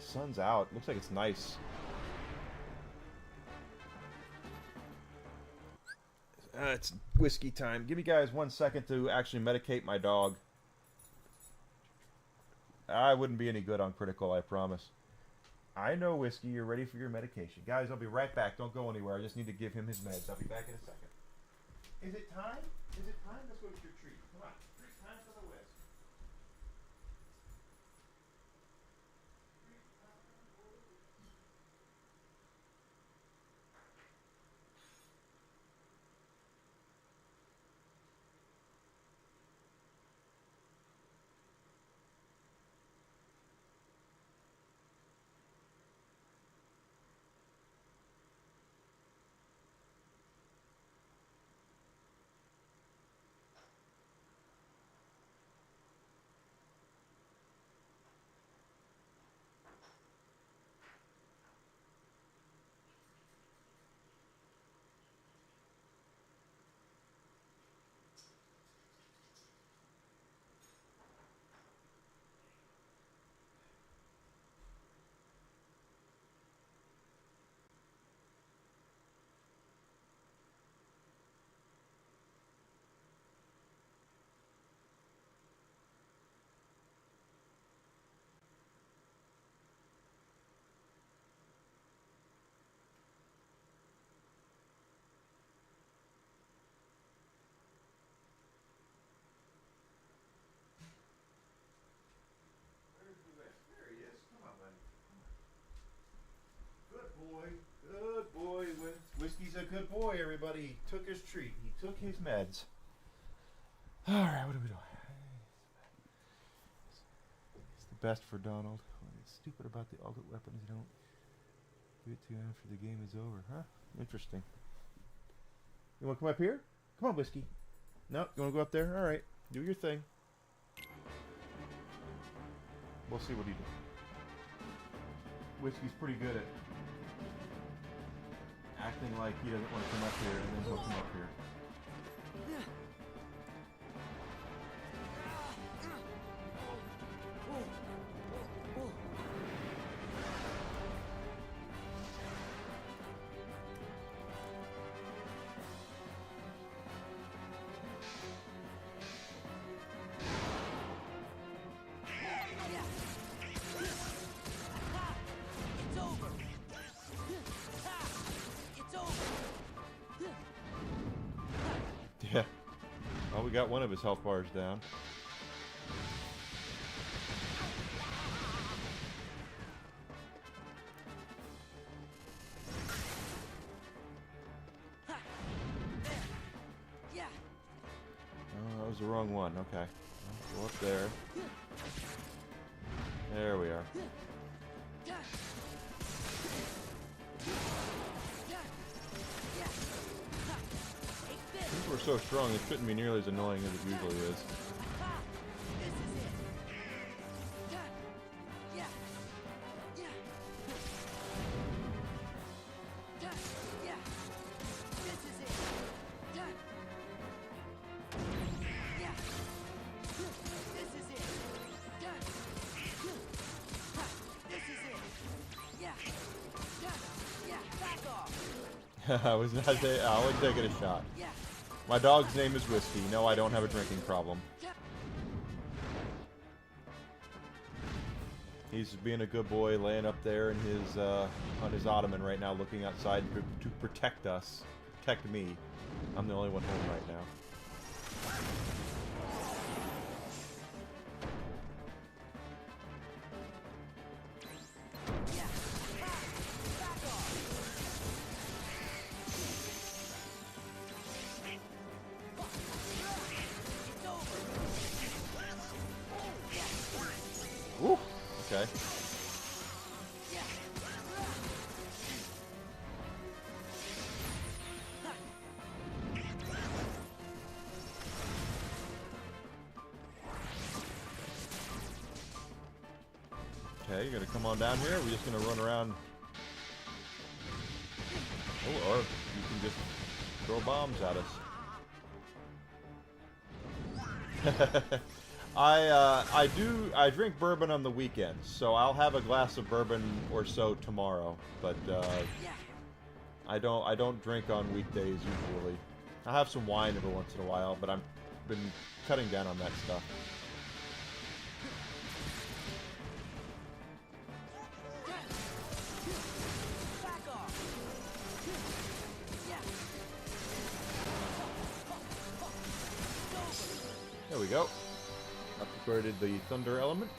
Sun's out. Looks like it's nice. It's whiskey time. Give me guys 1 second to actually medicate my dog. I wouldn't be any good on critical, I promise. I know, Whiskey, you're ready for your medication. Guys, I'll be right back. Don't go anywhere. I just need to give him his meds. I'll be back in a second. Is it time? Is it time? Let's go get your treat. Come on. Time for the whisk. good boy, everybody. He took his treat. He took his meds. Alright, what are we doing? It's the best for Donald. It's stupid about the ultimate weapons. You don't give it to you after the game is over. Huh? Interesting. You want to come up here? Come on, Whiskey. No, you want to go up there? Alright. Do your thing. We'll see what he does. Whiskey's pretty good at acting like he doesn't want to come up here, and then he'll come up here. It's over. It's over. Yeah. Well, we got one of his health bars down. Yeah. Oh, that was the wrong one. Okay. Well, go up there. There we are. Since we're so strong, it shouldn't be nearly as annoying as it usually is. This is it. Yeah. Yeah. Yeah. This is it. Yeah. This is it. This is it. Yeah. Yeah. Back off. I was taking a shot. Yeah. My dog's name is Whiskey. No, I don't have a drinking problem. He's being a good boy, laying up there in his on his ottoman right now, looking outside to protect us, protect me. I'm the only one home right now. Yeah. Back off. It's over. Yeah. Woo. Okay. Yeah. Okay, you're gonna come on down here. We're just gonna run around. Oh, or you can just throw bombs at us. I drink bourbon on the weekends, so I'll have a glass of bourbon or so tomorrow. But Yeah. I don't drink on weekdays usually. I have some wine every once in a while, but I've been cutting down on that stuff. Back off. Yeah. There we go. Upgraded the thunder element,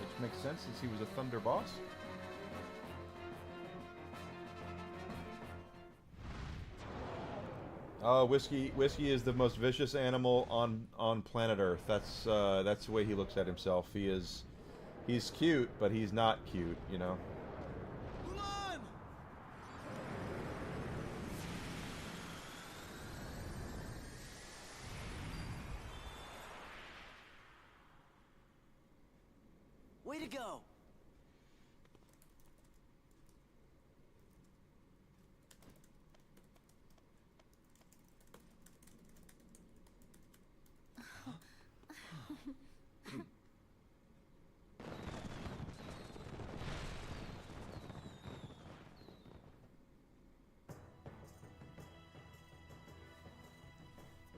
which makes sense since he was a thunder boss. Whiskey is the most vicious animal on planet Earth. That's the way he looks at himself. He's cute, but he's not cute, you know. Mulan! Way to go.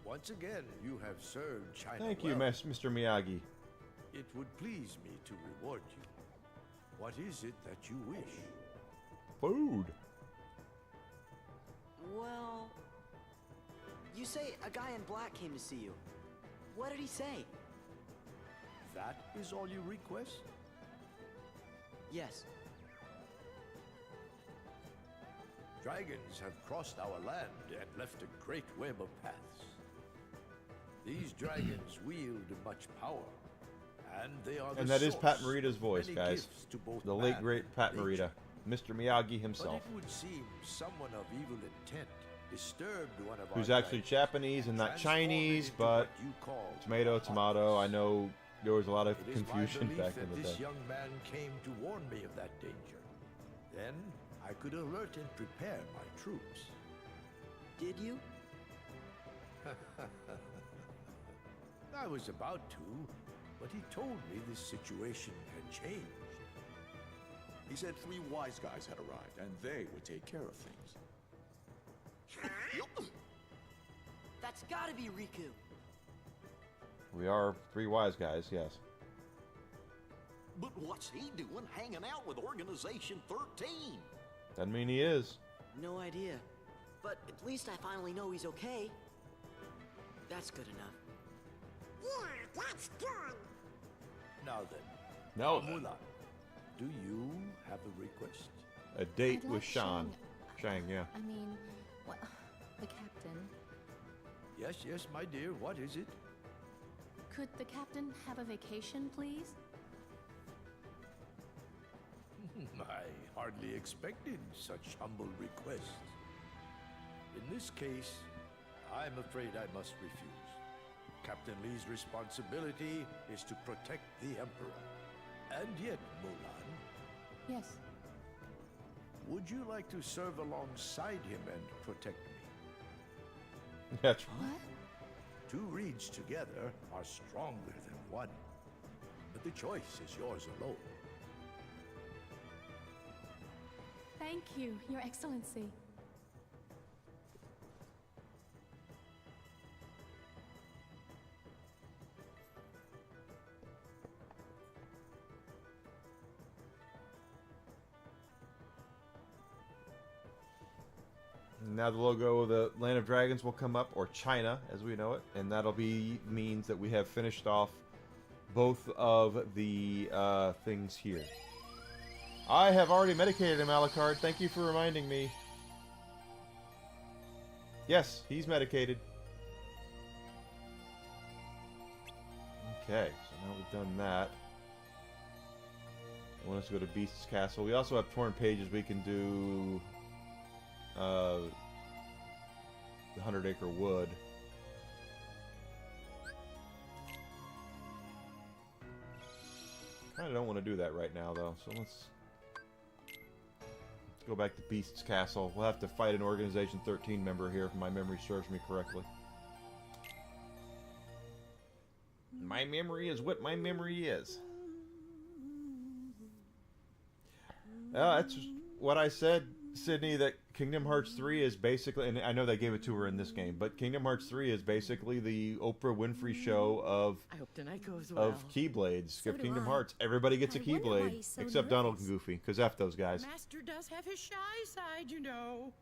Once again, you have served China Thank you, well. Mr. Miyagi. It would please me to reward you. What is it that you wish? Food. Well, you say a guy in black came to see you. What did he say? That is all you request? Yes. Dragons have crossed our land and left a great web of paths. These dragons wield much power, and they are And the that is source Pat Morita's of voice, many guys. gifts to both The late man great and Pat nature. Morita, Mr. Miyagi But himself, it would seem someone of evil intent disturbed one of who's our actually dragons Japanese and not transformed it Chinese, into but what you call tomato, a tomato. I heartless. know there was a lot of It is my confusion belief back that in the this day. young man came to warn me of that danger. Then I could alert and prepare my troops. Did you? I was about to, but he told me this situation had changed. He said 3 wise guys had arrived, and they would take care of things. That's gotta be Riku. We are 3 wise guys, yes. But what's he doing hanging out with Organization 13? Doesn't mean he is. No idea. But at least I finally know he's okay. That's good enough. Yeah, that's good. Now then, No, then. Mulan, do you have a request? A date I'd with like Shang. Shang, yeah. I mean, what, the captain. Yes, yes, my dear, what is it? Could the captain have a vacation, please? I hardly expected such humble requests. In this case, I'm afraid I must refuse. Captain Lee's responsibility is to protect the Emperor. And yet, Mulan, Yes. would you like to serve alongside him and protect me? That's What? 2 reeds together are stronger than 1. But the choice is yours alone. Thank you, Your Excellency. Now the logo of the Land of Dragons will come up, or China as we know it, and that'll be means that we have finished off both of the things here. I have already medicated him, Alucard. Thank you for reminding me. Yes, he's medicated. Okay, so now we've done that. I want us to go to Beast's Castle. We also have torn pages we can do. The 100-acre wood. Kind of don't want to do that right now, though. So let's go back to Beast's Castle. We'll have to fight an Organization 13 member here, if my memory serves me correctly. My memory is what my memory is. That's what I said, Sydney, that Kingdom Hearts 3 is basically, and I know they gave it to her in this game, but Kingdom Hearts 3 is basically the Oprah Winfrey show of I hope tonight goes well. Keyblades. So Skip do Kingdom I. Hearts. Everybody gets a I wonder why Keyblade, he's so except Donald and nervous. Goofy, because F those guys. Master does have his shy side, you know.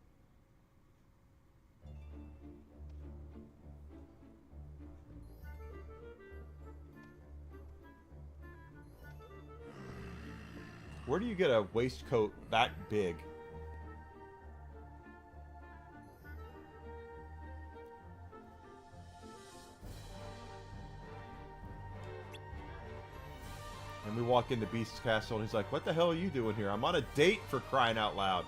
Where do you get a waistcoat that big? And we walk into Beast's Castle, and he's like, "What the hell are you doing here? I'm on a date, for crying out loud."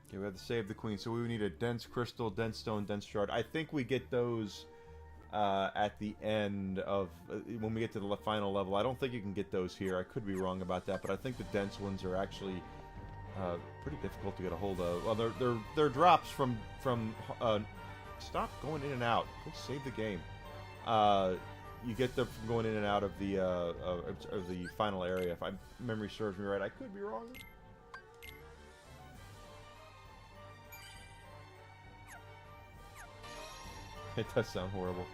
Okay, we have to save the queen, so we need a dense crystal, dense stone, dense shard. I think we get those at the end of when we get to the final level. I don't think you can get those here. I could be wrong about that, but I think the dense ones are actually pretty difficult to get a hold of. Well, they're drops from stop going in and out. Go save the game. You get them from going in and out of the final area. If my memory serves me right, I could be wrong. It does sound horrible.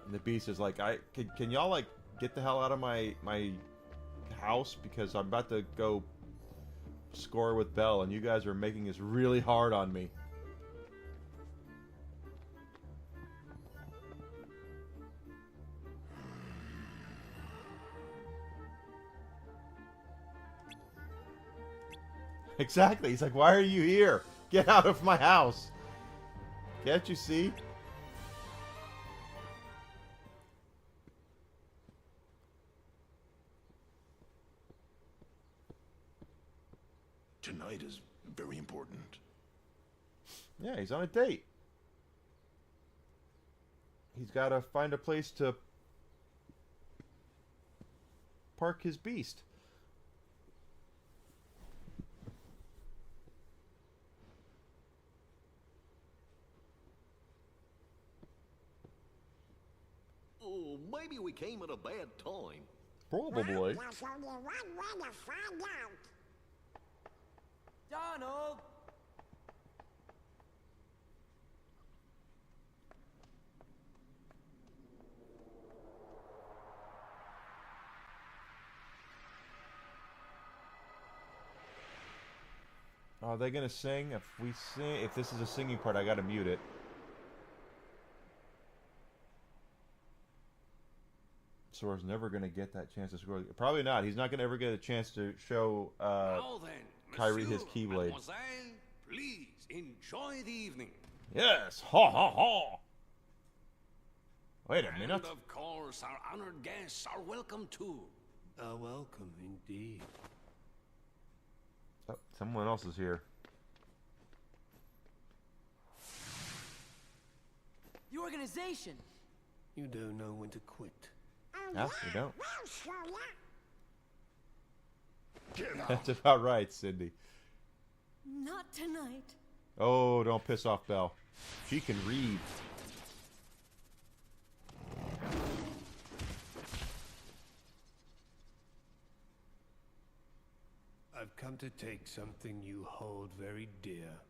And the beast is like, can y'all like get the hell out of my house, because I'm about to go score with Belle and you guys are making this really hard on me. Exactly. He's like, why are you here? Get out of my house. Can't you see? Tonight is very important. Yeah, he's on a date. He's got to find a place to park his beast. Oh, maybe we came at a bad time. Probably. There's only one way to find out. Donald! Are they gonna sing? If this is a singing part, I gotta mute it. Sora's never gonna get that chance to score. Probably not. He's not gonna ever get a chance to show Now then, Kyrie his monsieur, Keyblade. mademoiselle, please enjoy the evening. Yes! Ha ha ha! Wait a And minute. of course, our honored guests are welcome too. Welcome indeed. Oh, someone else is here. The organization! You don't know when to quit. Yeah, you don't. Well, show ya. Get out! That's about right, Cindy. Not tonight. Oh, don't piss off Belle. She can read. I've come to take something you hold very dear.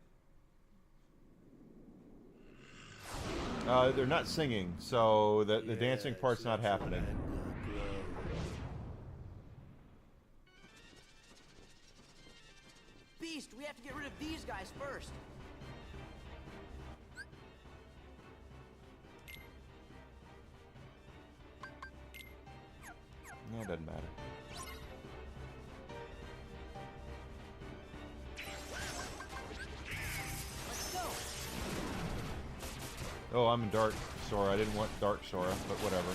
They're not singing, so the dancing Yes, part's not it's a happening. land of glow. Beast, we have to get rid of these guys first. No, it doesn't matter. Let's go! Oh, I'm in Dark Sora. I didn't want Dark Sora, but whatever.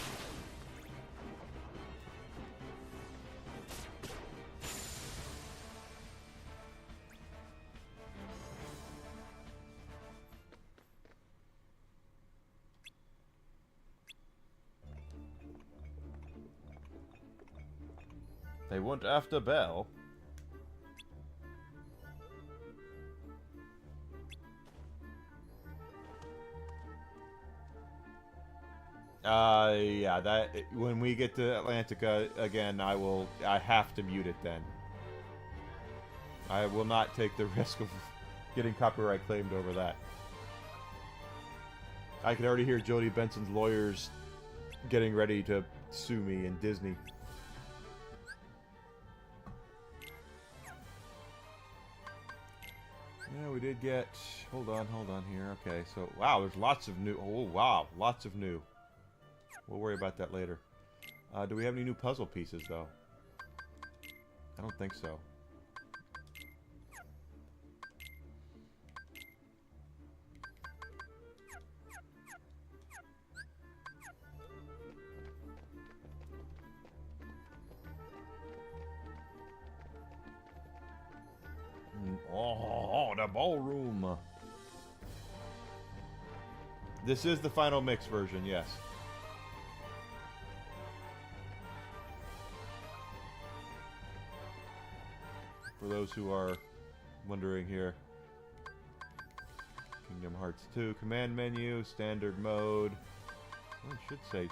They went after Belle. Yeah, that when we get to Atlantica again, I have to mute it then. I will not take the risk of getting copyright claimed over that. I can already hear Jodie Benson's lawyers getting ready to sue me in Disney. Yeah, we did get... Hold on here. Okay, so... Wow, there's lots of new... Oh, wow, lots of new. We'll worry about that later. Do we have any new puzzle pieces, though? I don't think so. Oh, the ballroom. This is the final mix version, yes. For those who are wondering here. Kingdom Hearts 2 command menu, standard mode. Oh, it should say.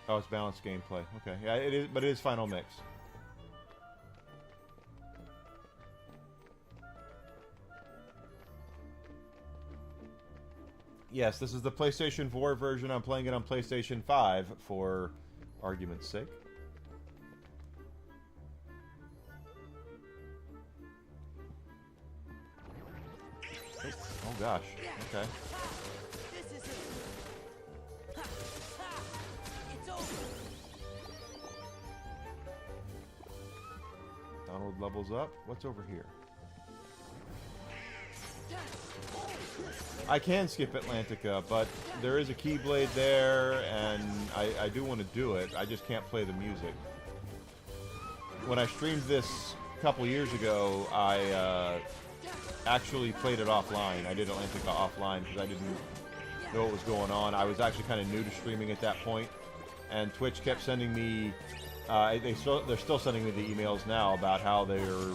Oh, it's balanced gameplay. Okay, yeah, it is, but it is final mix. Yes, this is the PlayStation 4 version. I'm playing it on PlayStation 5 for argument's sake. Oh gosh. Okay. This is it. Ha, ha. It's over. Donald levels up. What's over here? I can skip Atlantica, but there is a Keyblade there, and I do want to do it. I just can't play the music. When I streamed this a couple years ago, I actually played it offline. I did Atlantica offline because I didn't know what was going on. I was actually kind of new to streaming at that point, and Twitch kept sending me... they're still sending me the emails now about how they're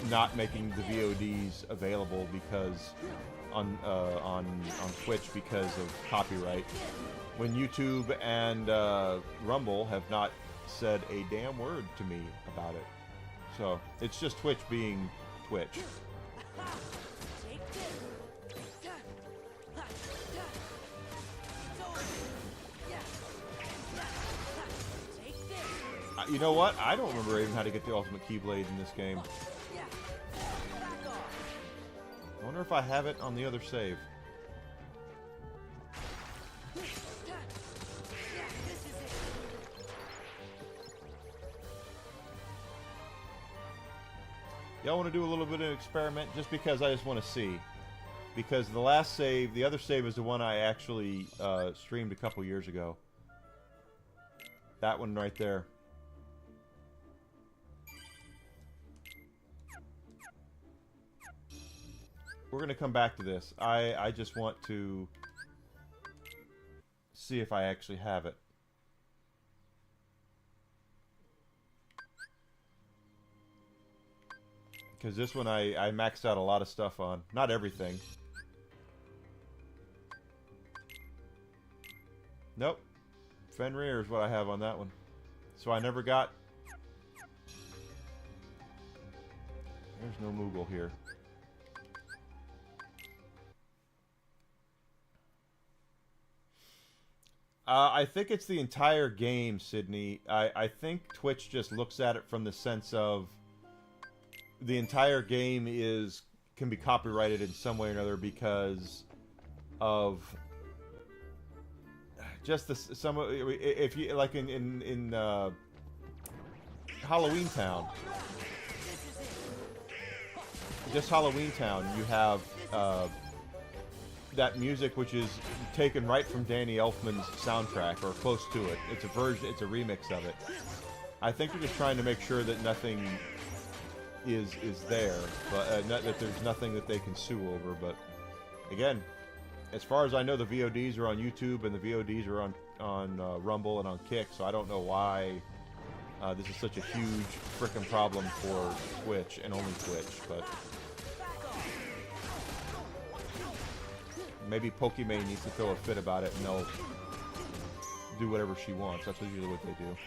not making the VODs available because on Twitch because of copyright. When YouTube and Rumble have not said a damn word to me about it. So it's just Twitch being Twitch. You know what? I don't remember even how to get the Ultimate Keyblade in this game. I wonder if I have it on the other save. Y'all want to do a little bit of an experiment just because I just want to see. Because the last save, the other save is the one I actually streamed a couple years ago. That one right there. We're going to come back to this. I just want to see if I actually have it. Because this one I maxed out a lot of stuff on. Not everything. Nope. Fenrir is what I have on that one. So I never got... There's no Moogle here. I think it's the entire game, Sydney. I think Twitch just looks at it from the sense of the entire game can be copyrighted in some way or another because of just if you like in Halloween Town, just Halloween Town, you have that music which is taken right from Danny Elfman's soundtrack or close to it. It's a version, it's a remix of it. I think they're just trying to make sure that nothing is there, but that there's nothing that they can sue over. But again, as far as I know, the VODs are on YouTube and the VODs are on Rumble and on Kick, so I don't know why this is such a huge frickin' problem for Twitch and only Twitch. But maybe Pokimane needs to throw a fit about it and they'll do whatever she wants. That's usually what they do.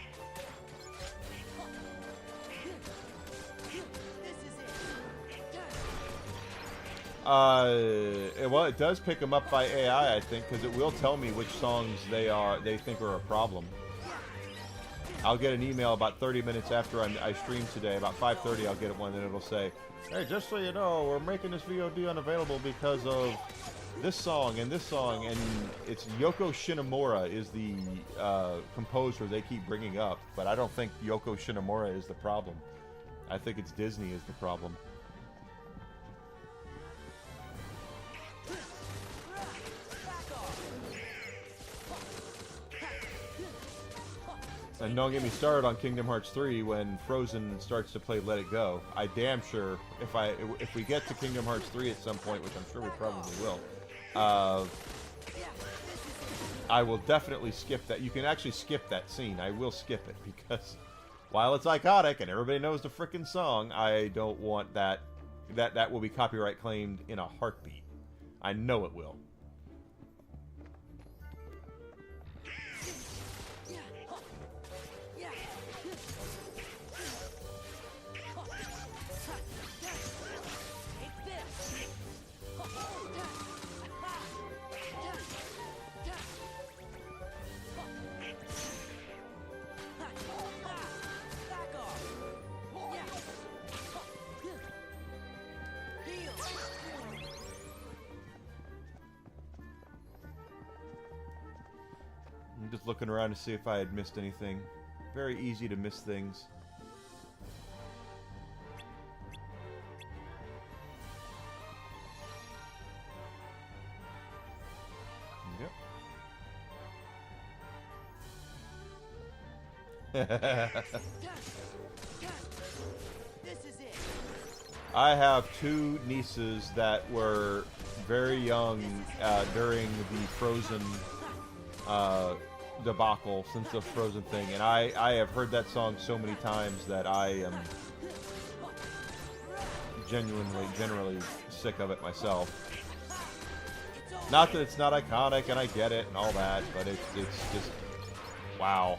Well, it does pick them up by AI, I think, because it will tell me which songs they think are a problem. I'll get an email about 30 minutes after I stream today. About 5:30, I'll get one, and it'll say, "Hey, just so you know, we're making this VOD unavailable because of this song, and it's Yoko Shinomura is the composer they keep bringing up, but I don't think Yoko Shinomura is the problem. I think it's Disney is the problem." And don't get me started on Kingdom Hearts 3 when Frozen starts to play Let It Go. I damn sure if we get to Kingdom Hearts 3 at some point, which I'm sure we probably will, I will definitely skip that. You can actually skip that scene. I will skip it because while it's iconic and everybody knows the frickin' song, I don't want that will be copyright claimed in a heartbeat. I know it will. looking around to see if I had missed anything. Very easy to miss things. Yep. This is it. I have two nieces that were very young during the Frozen debacle, since the Frozen thing, and I have heard that song so many times that I am generally sick of it myself. Not that it's not iconic, and I get it and all that, but it's just wow.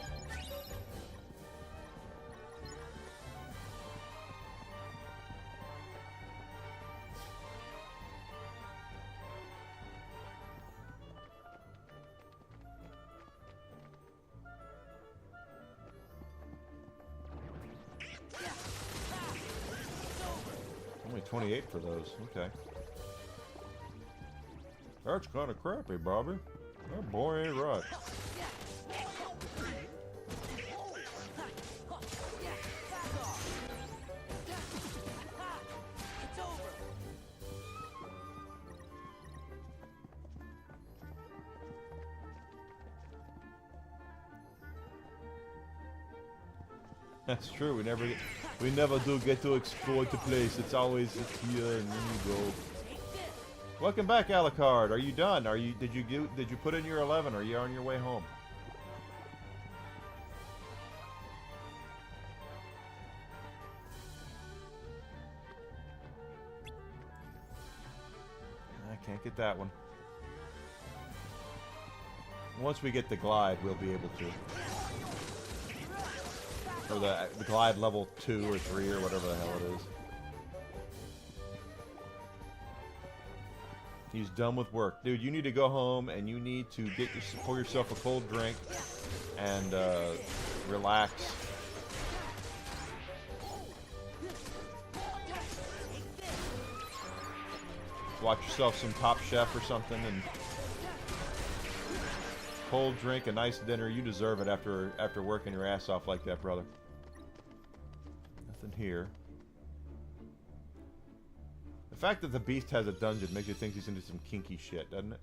Only 28 for those. Okay. That's kind of crappy, Bobby. That boy ain't right. It's over. That's true. We never do get to explore the place. It's always here and then you go. Welcome back, Alucard. Are you done? Did you put in your 11? Are you on your way home? I can't get that one. Once we get the glide, we'll be able to. Or the glide level 2 or 3 or whatever the hell it is. He's done with work. Dude, you need to go home and you need to pour yourself a cold drink and relax. Watch yourself some Top Chef or something and cold drink, a nice dinner. You deserve it after working your ass off like that, brother. Nothing here. The fact that the Beast has a dungeon makes you think he's into some kinky shit, doesn't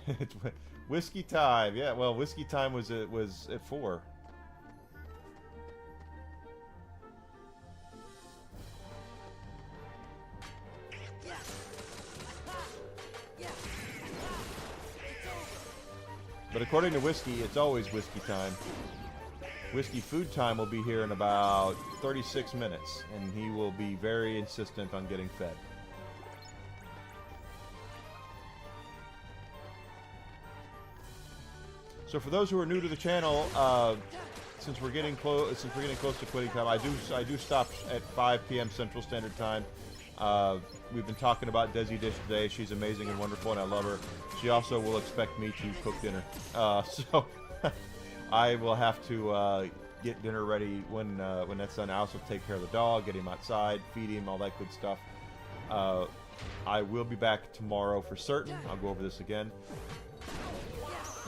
it? It's whiskey time. Yeah, well, whiskey time was at 4. But according to Whiskey, it's always whiskey time. Whiskey food time will be here in about 36 minutes, and he will be very insistent on getting fed. So for those who are new to the channel, since we're getting close to quitting time, I do stop at 5 p.m. Central Standard Time. We've been talking about Desi Dish today. She's amazing and wonderful, and I love her. She also will expect me to cook dinner. So I will have to get dinner ready when that's done. I also take care of the dog, get him outside, feed him, all that good stuff. I will be back tomorrow for certain. I'll go over this again.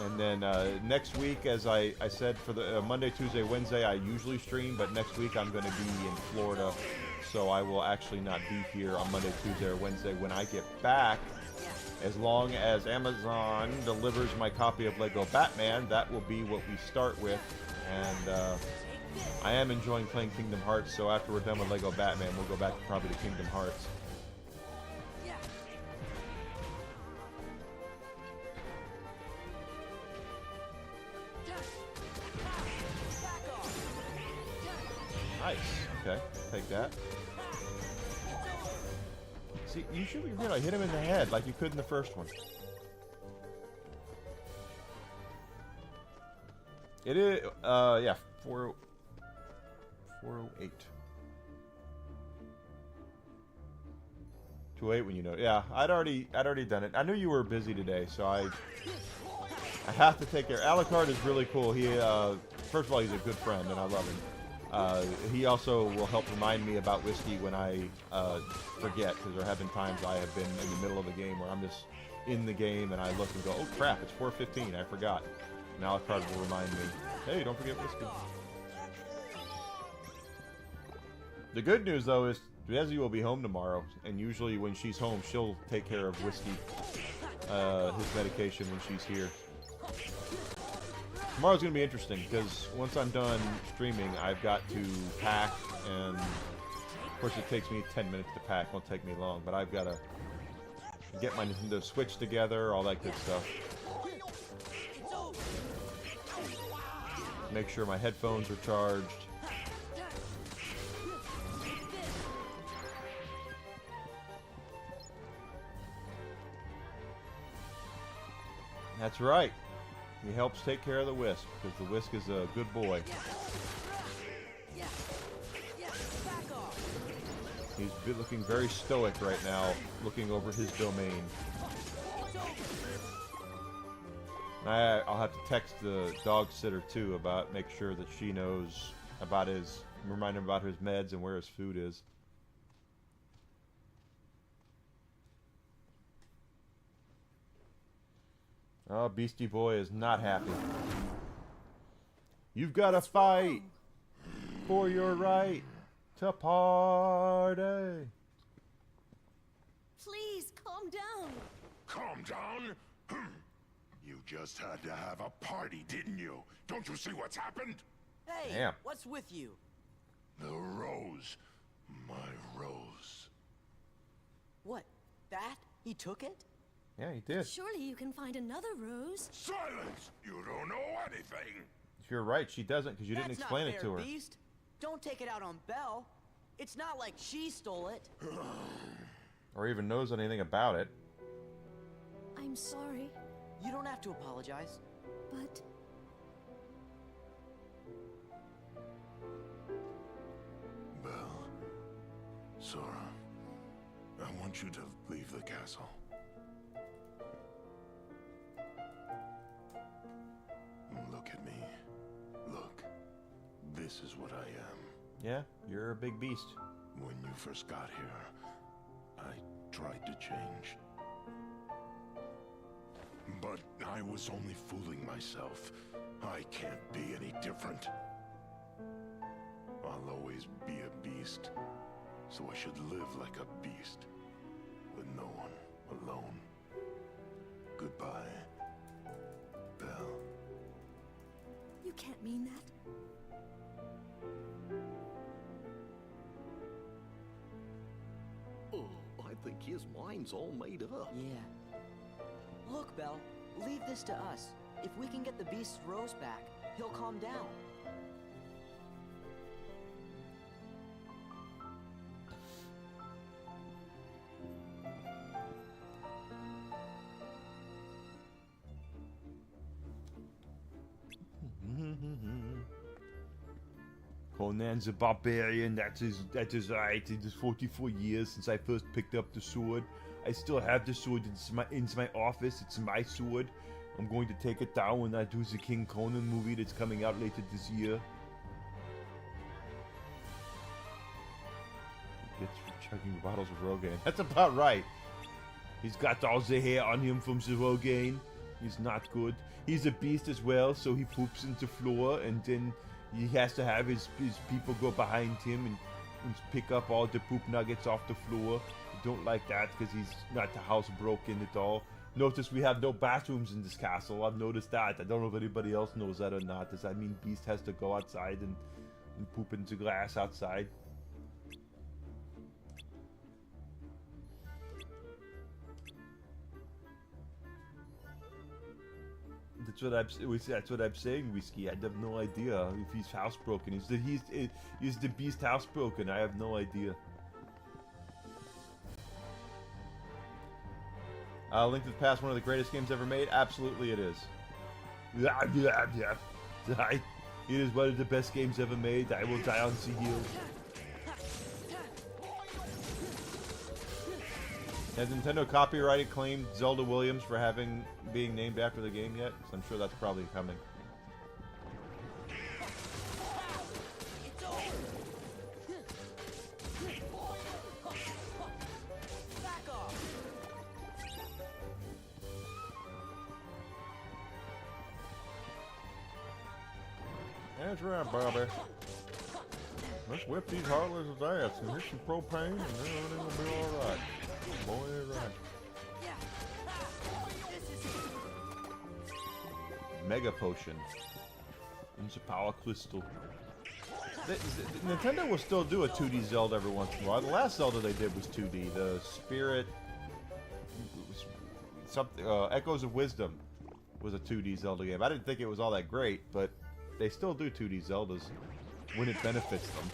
And then next week, as I said, for the Monday, Tuesday, Wednesday, I usually stream, but next week I'm going to be in Florida, so I will actually not be here on Monday, Tuesday, or Wednesday. When I get back, as long as Amazon delivers my copy of Lego Batman, that will be what we start with. And I am enjoying playing Kingdom Hearts, so after we're done with Lego Batman, we'll go back probably to Kingdom Hearts. Nice. Okay, take that. See, you should be able to hit him in the head like you could in the first one. It is, yeah, 408. 208 when you know. Yeah, I'd already done it. I knew you were busy today, so I have to take care. Alucard is really cool. He, first of all, he's a good friend, and I love him. He also will help remind me about whiskey when I forget, because there have been times I have been in the middle of a game where I'm just in the game and I look and go, oh crap, it's 4:15, I forgot. Now a card will remind me, hey, don't forget whiskey. The good news, though, is Desi will be home tomorrow, and usually when she's home, she'll take care of Whiskey, his medication, when she's here. Tomorrow's going to be interesting, because once I'm done streaming, I've got to pack, and of course it takes me 10 minutes to pack, won't take me long, but I've got to get my Nintendo Switch together, all that good stuff. Make sure my headphones are charged. That's right. He helps take care of the Whisk, because the Whisk is a good boy. He's looking very stoic right now, looking over his domain. I'll have to text the dog sitter too about make sure that she knows about his, remind him about his meds and where his food is. Oh, Beastie Boy is not happy. You've got to fight for your right to party. Please, calm down. Calm down? You just had to have a party, didn't you? Don't you see what's happened? Hey, Damn. what's with you? The rose. My rose. What? That? He took it? Yeah, he did. Surely you can find another rose. Silence! You don't know anything. You're right, she doesn't, because you didn't That's explain not it fair, to her. Beast. Don't take it out on Belle. It's not like she stole it. Or even knows anything about it. I'm sorry, You don't have to apologize. but Belle, Sora, I want you to leave the castle. Look at me. Look. This is what I am. Yeah, you're a big beast. When you first got here, I tried to change. But I was only fooling myself. I can't be any different. I'll always be a beast. So I should live like a beast. With no one alone. Goodbye, Belle. you can't mean that. Oh, I think his mind's all made up. Yeah. Look, Belle, leave this to us. If we can get the Beast's rose back, he'll calm down. Conan's a barbarian, that is right. It is 44 years since I first picked up the sword. I still have the sword, it's in my office, it's my sword. I'm going to take it down when I do the King Conan movie that's coming out later this year. He gets for chugging bottles of Rogaine. That's about right. He's got all the hair on him from the Rogaine. He's not good. He's a beast as well, so he poops into floor, and then he has to have his people go behind him and pick up all the poop nuggets off the floor. I don't like that because he's not the house broken at all. Notice we have no bathrooms in this castle. I've noticed that. I don't know if anybody else knows that or not. Does that mean Beast has to go outside and poop into grass outside? That's what I'm saying, Whiskey. I have no idea if he's housebroken. Is the Beast housebroken? I have no idea. Link to the Past, one of the greatest games ever made? Absolutely it is. It is one of the best games ever made. I will die on the hill. Has Nintendo copyrighted claimed Zelda Williams for being named after the game yet? So I'm sure that's probably coming. That's right, Bobby. Let's whip these heartless' ass and hit some propane and then everything will be alright. Boy, that's right. Mega Potion. Into Power Crystal. Nintendo will still do a 2D Zelda every once in a while. The last Zelda they did was 2D. The Spirit... something, Echoes of Wisdom was a 2D Zelda game. I didn't think it was all that great, but they still do 2D Zeldas when it benefits them.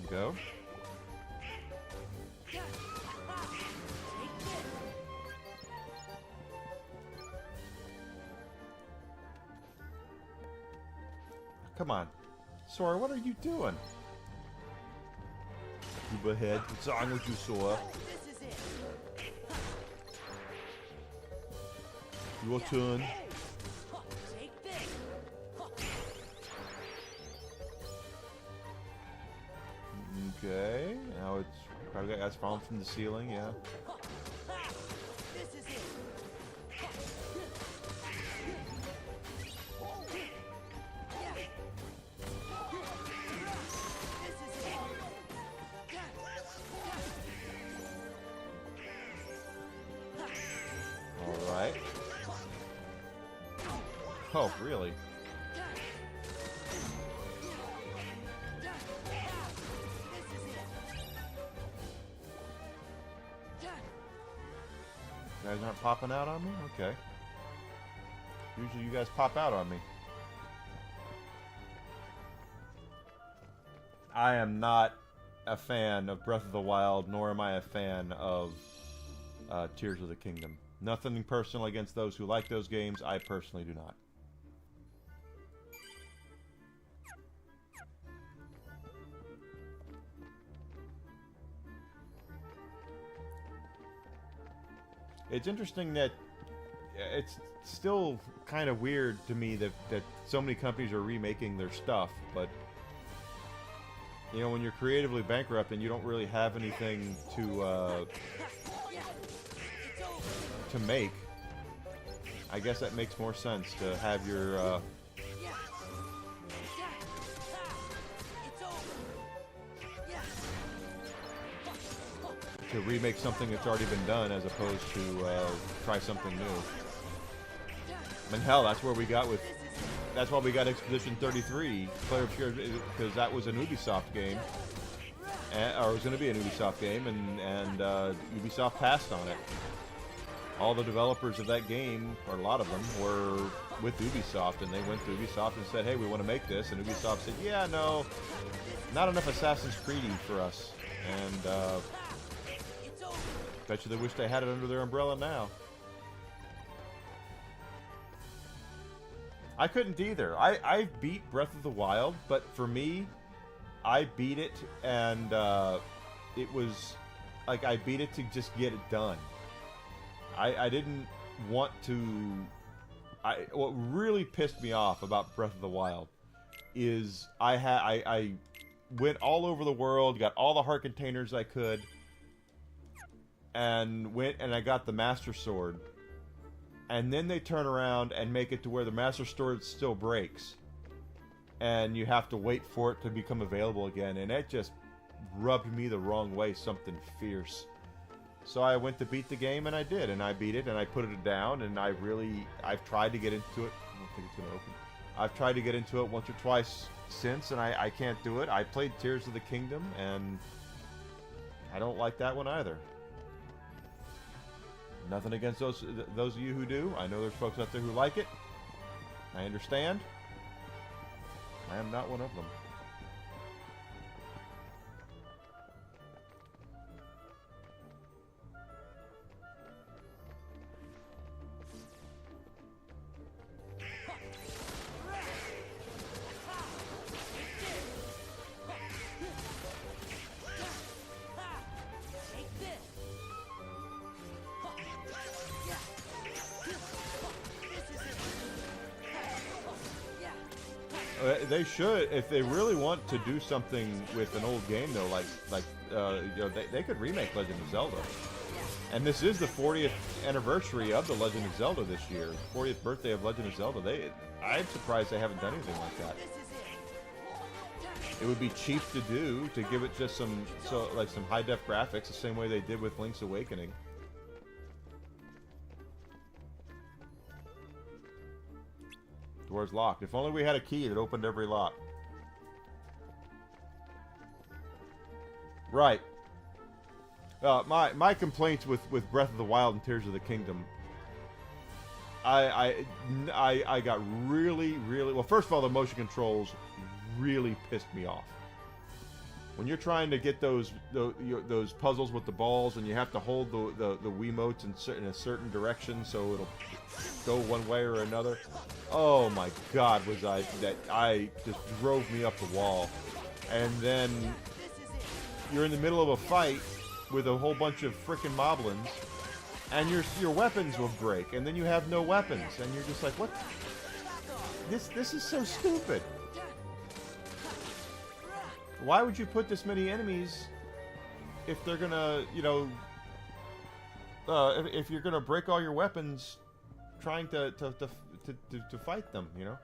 Go. Come on. Sora, what are you doing? Cuba head. What's wrong with you, Sora? Your turn. Okay, now it's probably got fallen from the ceiling, yeah. This is it. Alright. Oh, really? You guys aren't popping out on me? Okay. Usually you guys pop out on me. I am not a fan of Breath of the Wild, nor am I a fan of Tears of the Kingdom. Nothing personal against those who like those games. I personally do not. It's interesting that it's still kind of weird to me that so many companies are remaking their stuff, but you know, when you're creatively bankrupt and you don't really have anything to make, I guess that makes more sense to have your to remake something that's already been done as opposed to try something new. And hell, that's where we got with. That's why we got Expedition 33, Player Obscure, because that was an Ubisoft game, or it was going to be an Ubisoft game, and Ubisoft passed on it. All the developers of that game, or a lot of them, were with Ubisoft, and they went to Ubisoft and said, "Hey, we want to make this," and Ubisoft said, "Yeah, no, not enough Assassin's Creed for us," and bet you they wish they had it under their umbrella now. I couldn't either. I beat Breath of the Wild, but for me, I beat it and it was like I beat it to just get it done. I didn't want to. What really pissed me off about Breath of the Wild is I went all over the world, got all the heart containers I could, and went and I got the Master Sword. And then they turn around and make it to where the Master Sword still breaks. And you have to wait for it to become available again. And it just rubbed me the wrong way, something fierce. So I went to beat the game, and I did. And I beat it, and I put it down, and I've tried to get into it. I don't think it's going to open. I've tried to get into it once or twice since, and I can't do it. I played Tears of the Kingdom, and I don't like that one either. Nothing against those of you who do. I know there's folks out there who like it. I understand. I am not one of them. They should, if they really want to do something with an old game, though, they could remake Legend of Zelda. And this is the 40th anniversary of the Legend of Zelda this year, 40th birthday of Legend of Zelda. I'm surprised they haven't done anything like that. It would be cheap to do, to give it just some high def graphics, the same way they did with Link's Awakening. Door's locked. If only we had a key that opened every lock. Right. My complaints with Breath of the Wild and Tears of the Kingdom. I got really well. First of all, the motion controls really pissed me off. When you're trying to get those puzzles with the balls, and you have to hold the Wiimotes in a certain direction so it'll go one way or another. Oh my God, I just drove me up the wall. And then you're in the middle of a fight with a whole bunch of frickin' moblins, and your weapons will break, and then you have no weapons, and you're just like, what? This is so stupid. Why would you put this many enemies if they're gonna, if you're gonna break all your weapons trying to fight them, you know?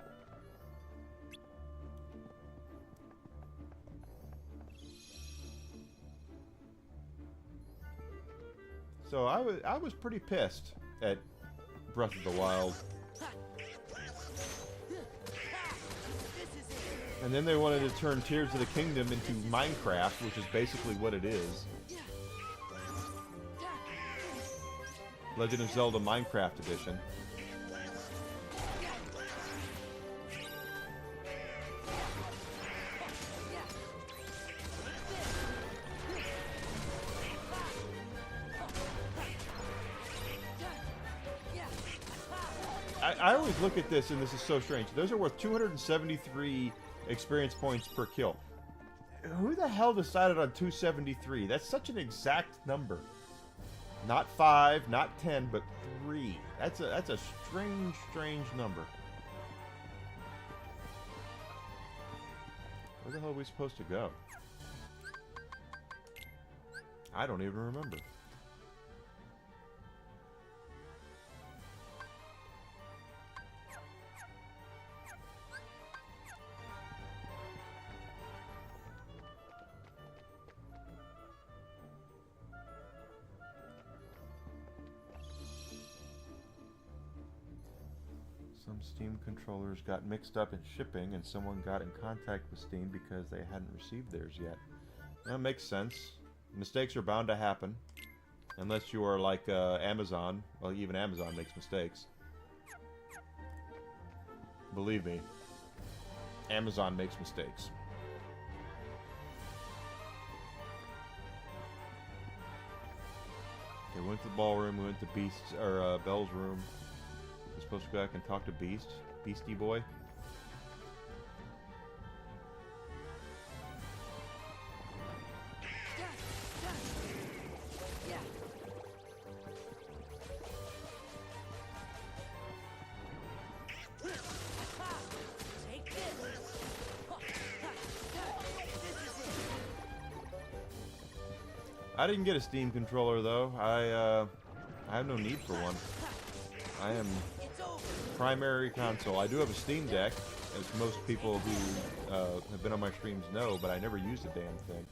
So I was pretty pissed at Breath of the Wild. And then they wanted to turn Tears of the Kingdom into Minecraft, which is basically what it is. Legend of Zelda Minecraft Edition. I always look at this, and this is so strange. Those are worth 273 experience points per kill. Who the hell decided on 273? That's such an exact number. Not 5, not 10, but 3. That's a strange number. Where the hell are we supposed to go? I don't even remember. Some Steam controllers got mixed up in shipping, and someone got in contact with Steam because they hadn't received theirs yet. That makes sense. Mistakes are bound to happen. Unless you are like Amazon. Well, even Amazon makes mistakes. Believe me. Amazon makes mistakes. Okay, we went to the ballroom, we went to Belle's room. We're supposed to go back and talk to Beastie Boy. I didn't get a Steam controller though. I have no need for one. I am primary console. I do have a Steam Deck, as most people who have been on my streams know, but I never used the damn thing.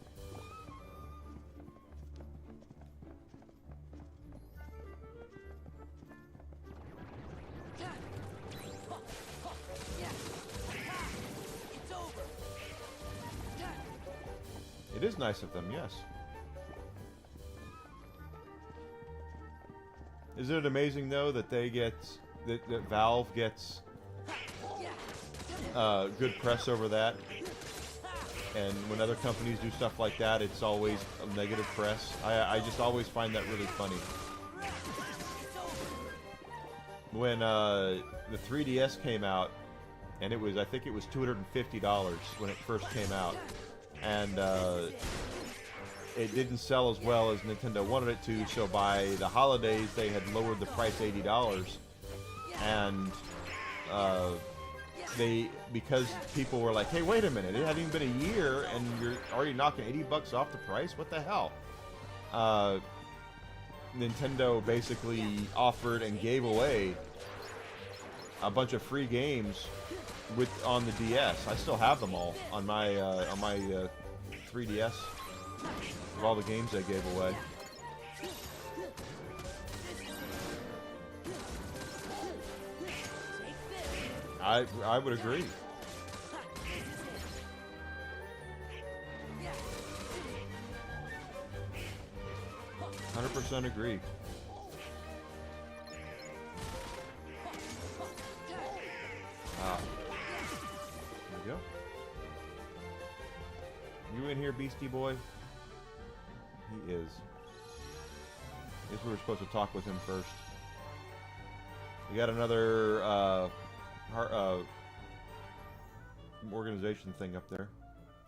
It is nice of them, yes. Isn't it amazing though that they get that Valve gets good press over that, and when other companies do stuff like that, it's always a negative press. I just always find that really funny. When the 3DS came out, and I think it was $250 when it first came out, and it didn't sell as well as Nintendo wanted it to, so by the holidays they had lowered the price $80, and because people were like, hey, wait a minute, it hadn't even been a year and you're already knocking $80 off the price? What the hell? Nintendo basically offered and gave away a bunch of free games on the DS. I still have them all on my 3DS of all the games they gave away. I would agree. %100% agree. There we go. You in here, Beastie Boy? He is. I guess we were supposed to talk with him first. We got another organization thing up there.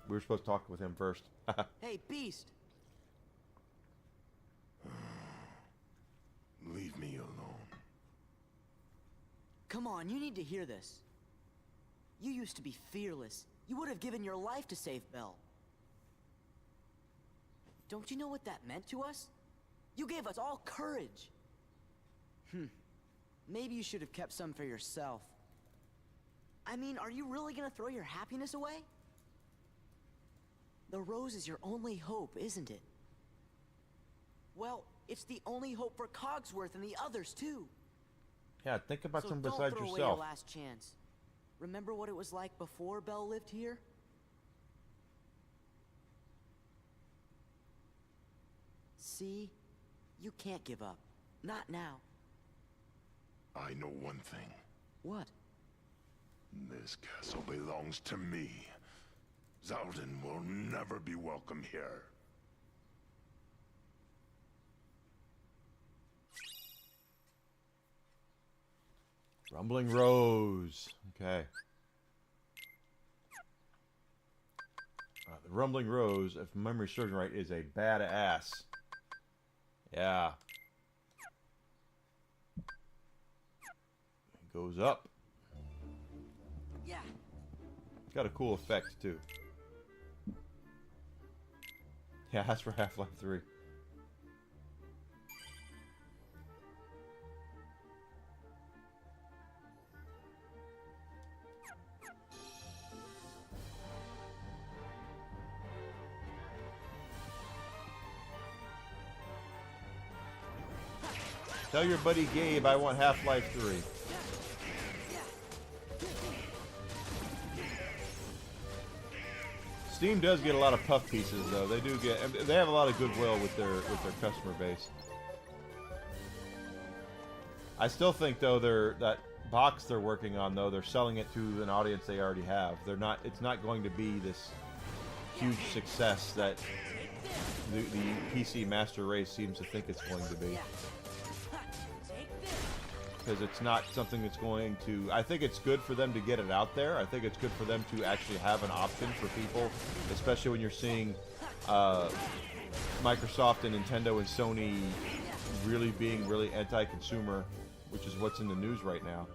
We were supposed to talk with him first. Hey, Beast! Leave me alone. Come on, you need to hear this. You used to be fearless. You would have given your life to save Belle. Don't you know what that meant to us? You gave us all courage. Maybe you should have kept some for yourself. I mean, are you really gonna throw your happiness away? The rose is your only hope, isn't it? Well, it's the only hope for Cogsworth and the others, too. Yeah, think about something don't besides throw yourself. Away your last chance. Remember what it was like before Belle lived here? See? You can't give up. Not now. I know one thing. What? This castle belongs to me. Zaldin will never be welcome here. Rumbling Rose. Okay. The Rumbling Rose, if memory serves me right, is a badass. Yeah. It goes up. Yeah. It's got a cool effect, too. Yeah, that's for Half-Life 3. Tell your buddy Gabe I want Half-Life 3. Steam does get a lot of puff pieces, though. They have a lot of goodwill with their customer base. I still think, though, that box they're working on, though, they're selling it to an audience they already have. It's not going to be this huge success that the PC Master Race seems to think it's going to be. Because it's not something that's going to... I think it's good for them to get it out there. I think it's good for them to actually have an option for people, especially when you're seeing Microsoft and Nintendo and Sony really being really anti-consumer, which is what's in the news right now.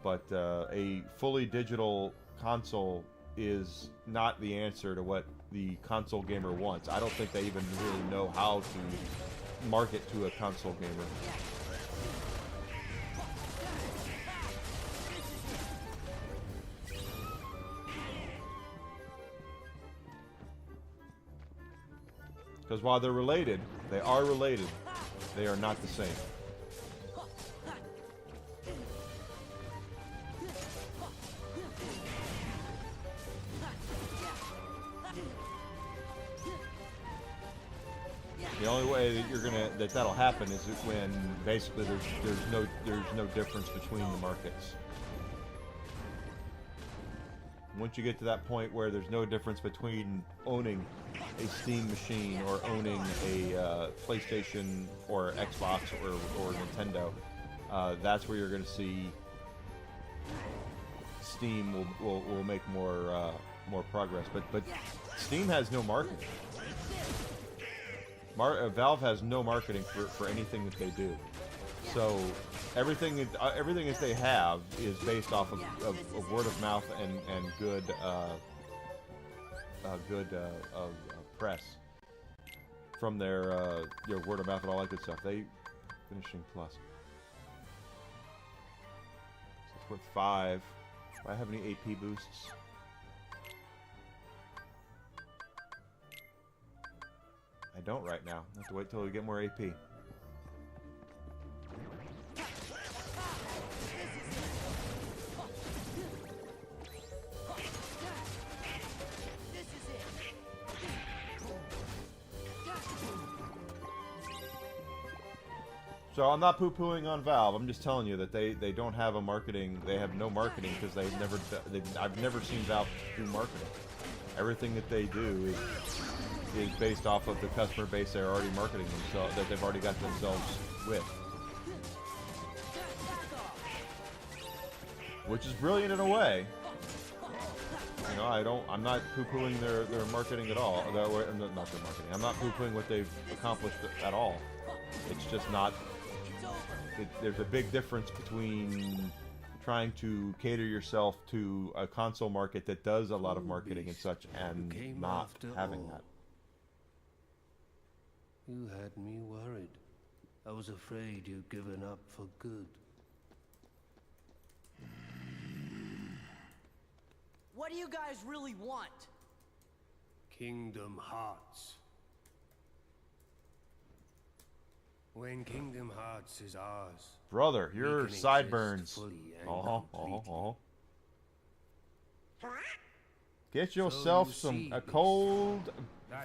But a fully digital console is not the answer to what the console gamer wants. I don't think they even really know how to market to a console gamer. Because while they're related, they are related, they are not the same. The only way that that'll happen is when basically there's no difference between the markets. Once you get to that point where there's no difference between owning a Steam machine or owning a PlayStation or Xbox or Nintendo, that's where you're going to see Steam will make more progress. But Steam has no marketing. Valve has no marketing for anything that they do. So everything that they have is based off of word of mouth and good press from their word of mouth and all that good stuff. They finishing plus. So it's worth 5. Do I have any AP boosts? I don't right now. I have to wait till we get more AP. So I'm not poo-pooing on Valve. I'm just telling you that they don't have a marketing. They have no marketing because I've never seen Valve do marketing. Everything that they do is based off of the customer base they're already marketing themselves, that they've already got themselves with, which is brilliant in a way. You know, I'm not poo-pooing their marketing at all. Not their marketing. I'm not poo-pooing what they've accomplished at all. It's just not. There's a big difference between trying to cater yourself to a console market that does a lot of marketing and such, and not having that. You had me worried. I was afraid you'd given up for good. What do you guys really want? Kingdom Hearts. When Kingdom Hearts is ours, brother, your sideburns. Get yourself a cold,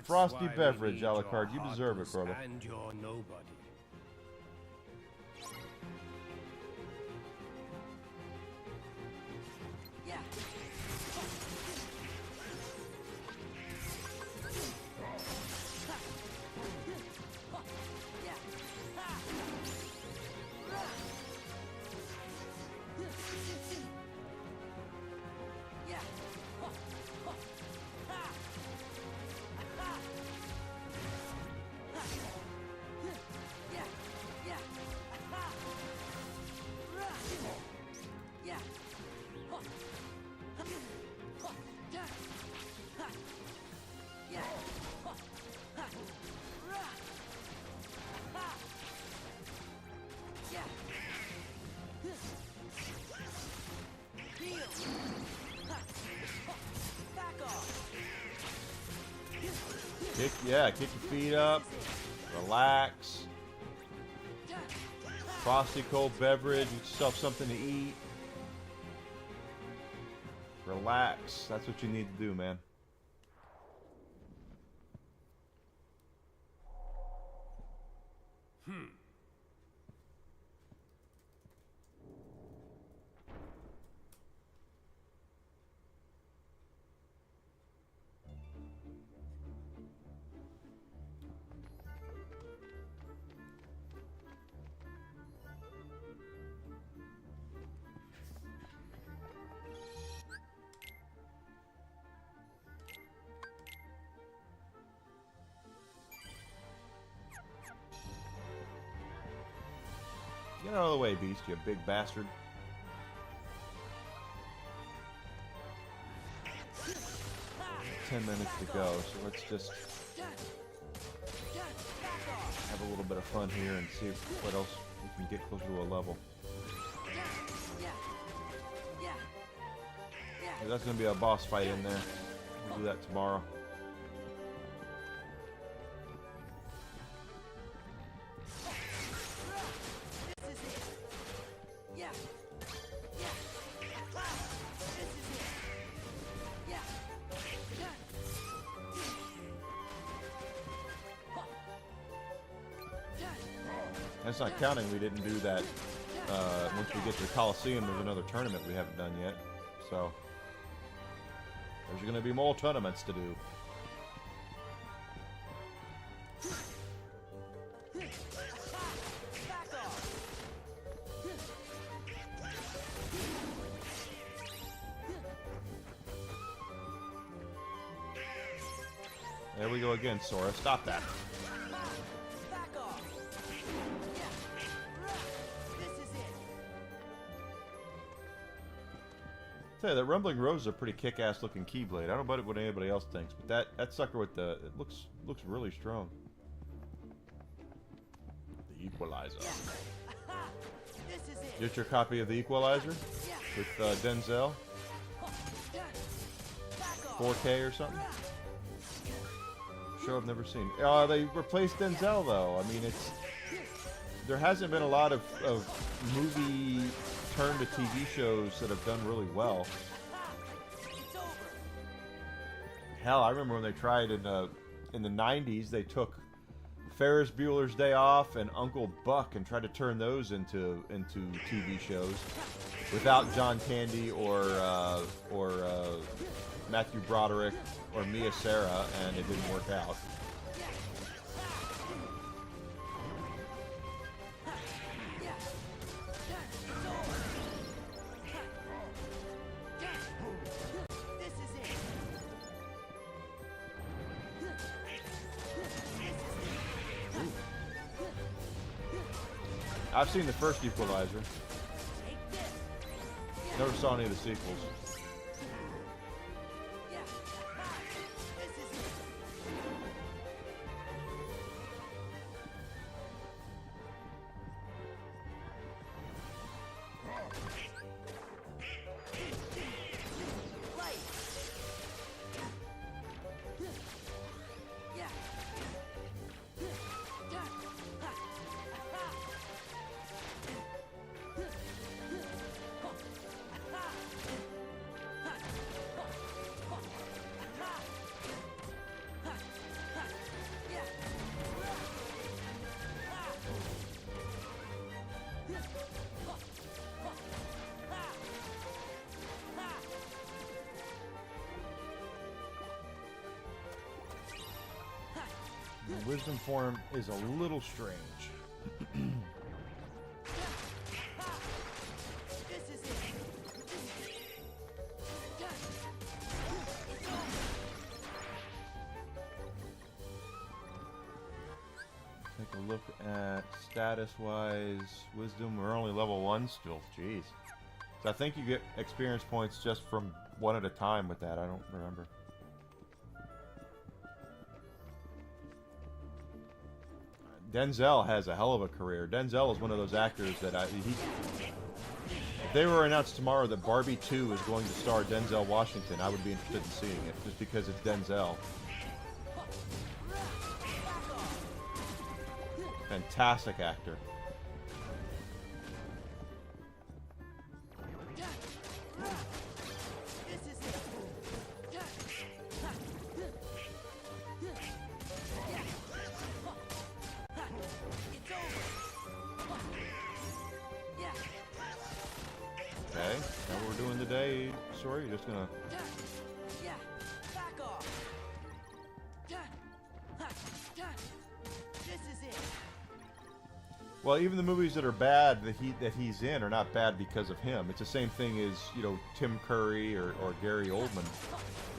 frosty beverage, Alucard. You deserve it, brother. And you're nobody. Kick your feet up, relax. Frosty cold beverage, get yourself something to eat. Relax, that's what you need to do, man. Get out of the way, Beast, you big bastard. $10 minutes to go, so let's just have a little bit of fun here and see what else we can get closer to a level. That's going to be a boss fight in there. We'll do that tomorrow. That's not counting we didn't do that. Once we get to the Coliseum, there's another tournament we haven't done yet. So there's going to be more tournaments to do. There we go again, Sora. Stop that. Tell you, that Rumbling Rose is a pretty kick-ass looking Keyblade. I don't know what anybody else thinks, but that sucker with the it looks really strong. The Equalizer. This is it. Get your copy of the Equalizer with Denzel. 4K or something. Show I've never seen. They replaced Denzel though. I mean, there hasn't been a lot of movie turn to TV shows that have done really well. Hell, I remember when they tried in the 90s, they took Ferris Bueller's Day Off and Uncle Buck and tried to turn those into TV shows without John Candy or Matthew Broderick or Mia Sara, and it didn't work out. I've seen the first Equalizer. Never saw any of the sequels. The wisdom form is a little strange. Take a look at status-wise. Wisdom, we're only level 1 still. Jeez. So I think you get experience points just from one at a time with that. I don't remember. Denzel has a hell of a career. Denzel is one of those actors that if they were announced tomorrow that Barbie 2 is going to star Denzel Washington, I would be interested in seeing it, just because it's Denzel. Fantastic actor. Okay, now what we're doing today, sorry, you're just gonna... Well, even the movies that are bad that he's in are not bad because of him. It's the same thing as, you know, Tim Curry or Gary Oldman,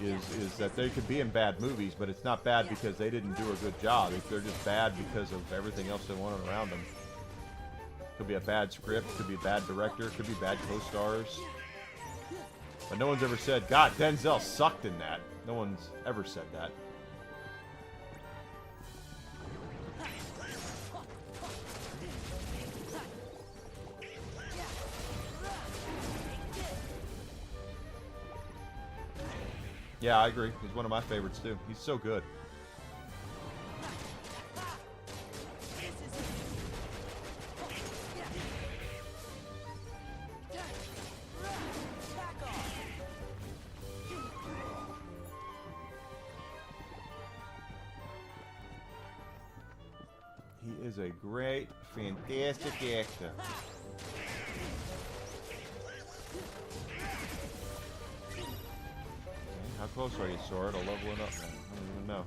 is that they could be in bad movies, but it's not bad because they didn't do a good job. They're just bad because of everything else they wanted around them. Could be a bad script, could be a bad director, could be bad co-stars. But no one's ever said, God, Denzel sucked in that. No one's ever said that. Yeah, I agree. He's one of my favorites too. He's so good. He is a great, fantastic actor. How close are you, Sora, to leveling up, man? I don't even know.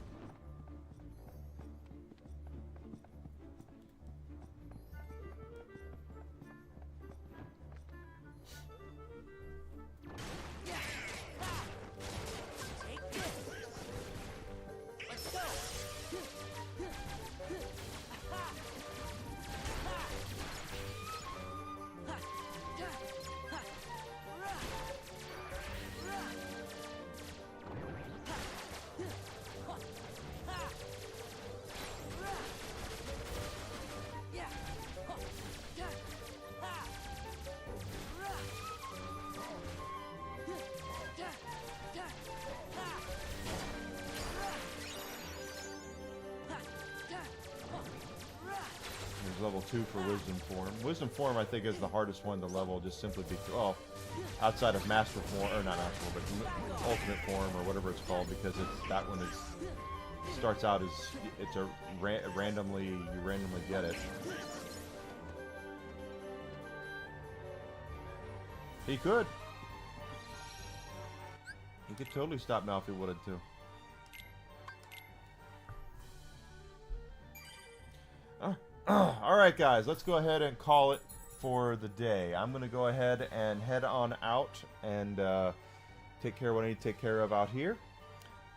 level 2 for Wisdom Form. Wisdom Form, I think, is the hardest one to level, just simply because, well, outside of Master Form, or not Master Form, but Ultimate Form, or whatever it's called, because that one starts out as, it's a randomly, you randomly get it. He could. He could totally stop now if he wanted to. Alright guys, let's go ahead and call it for the day. I'm going to go ahead and head on out and take care of what I need to take care of out here.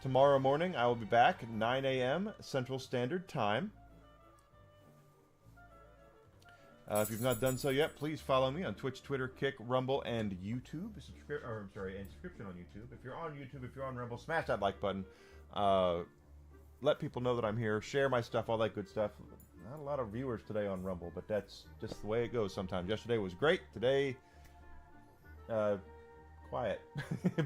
Tomorrow morning I will be back at 9 a.m. Central Standard Time. If you've not done so yet, please follow me on Twitch, Twitter, Kick, Rumble, and YouTube. And subscription on YouTube. If you're on YouTube, if you're on Rumble, smash that like button. Let people know that I'm here. Share my stuff, all that good stuff. Not a lot of viewers today on Rumble, but that's just the way it goes sometimes. Yesterday was great. Today, quiet.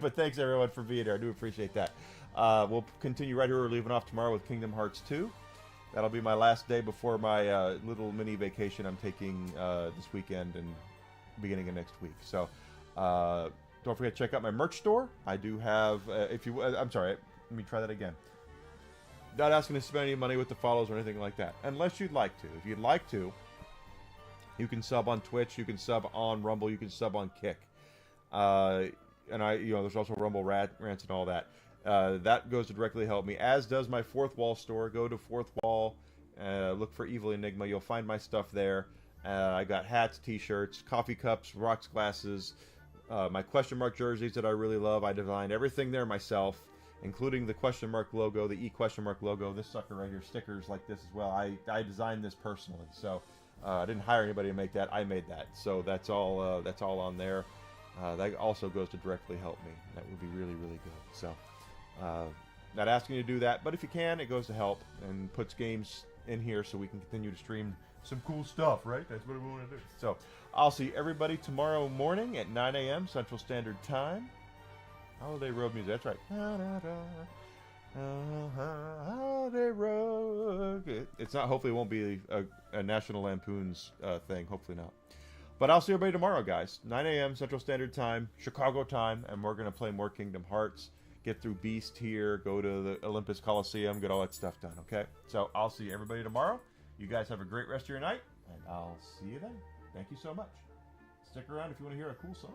But thanks everyone for being here. I do appreciate that. We'll continue right here. We're leaving off tomorrow with Kingdom Hearts 2. That'll be my last day before my little mini vacation I'm taking this weekend and beginning of next week. So don't forget to check out my merch store. I do have, I'm sorry, let me try that again. Not asking to spend any money with the follows or anything like that, unless you'd like to. If you'd like to, you can sub on Twitch, you can sub on Rumble, you can sub on Kick, and there's also Rumble rants and all that. That goes to directly help me, as does my Fourth Wall store. Go to Fourth Wall, look for Evil Enigma. You'll find my stuff there. I got hats, t-shirts, coffee cups, rocks glasses, my question mark jerseys that I really love. I designed everything there myself, including the question mark logo, the E question mark logo, this sucker right here, stickers like this as well. I designed this personally, so I didn't hire anybody to make that. I made that, so that's all on there. That also goes to directly help me. That would be really, really good. So. Not asking you to do that, but if you can, it goes to help and puts games in here so we can continue to stream some cool stuff, right? That's what we want to do. So, I'll see everybody tomorrow morning at 9 a.m. Central Standard Time. Holiday Road music, that's right. Holiday Road. It's not, hopefully it won't be a National Lampoon's thing. Hopefully not. But I'll see everybody tomorrow, guys. 9 a.m. Central Standard Time, Chicago time, and we're going to play more Kingdom Hearts. Get through Beast here, go to the Olympus Coliseum, get all that stuff done, okay? So I'll see everybody tomorrow. You guys have a great rest of your night, and I'll see you then. Thank you so much. Stick around if you want to hear a cool song.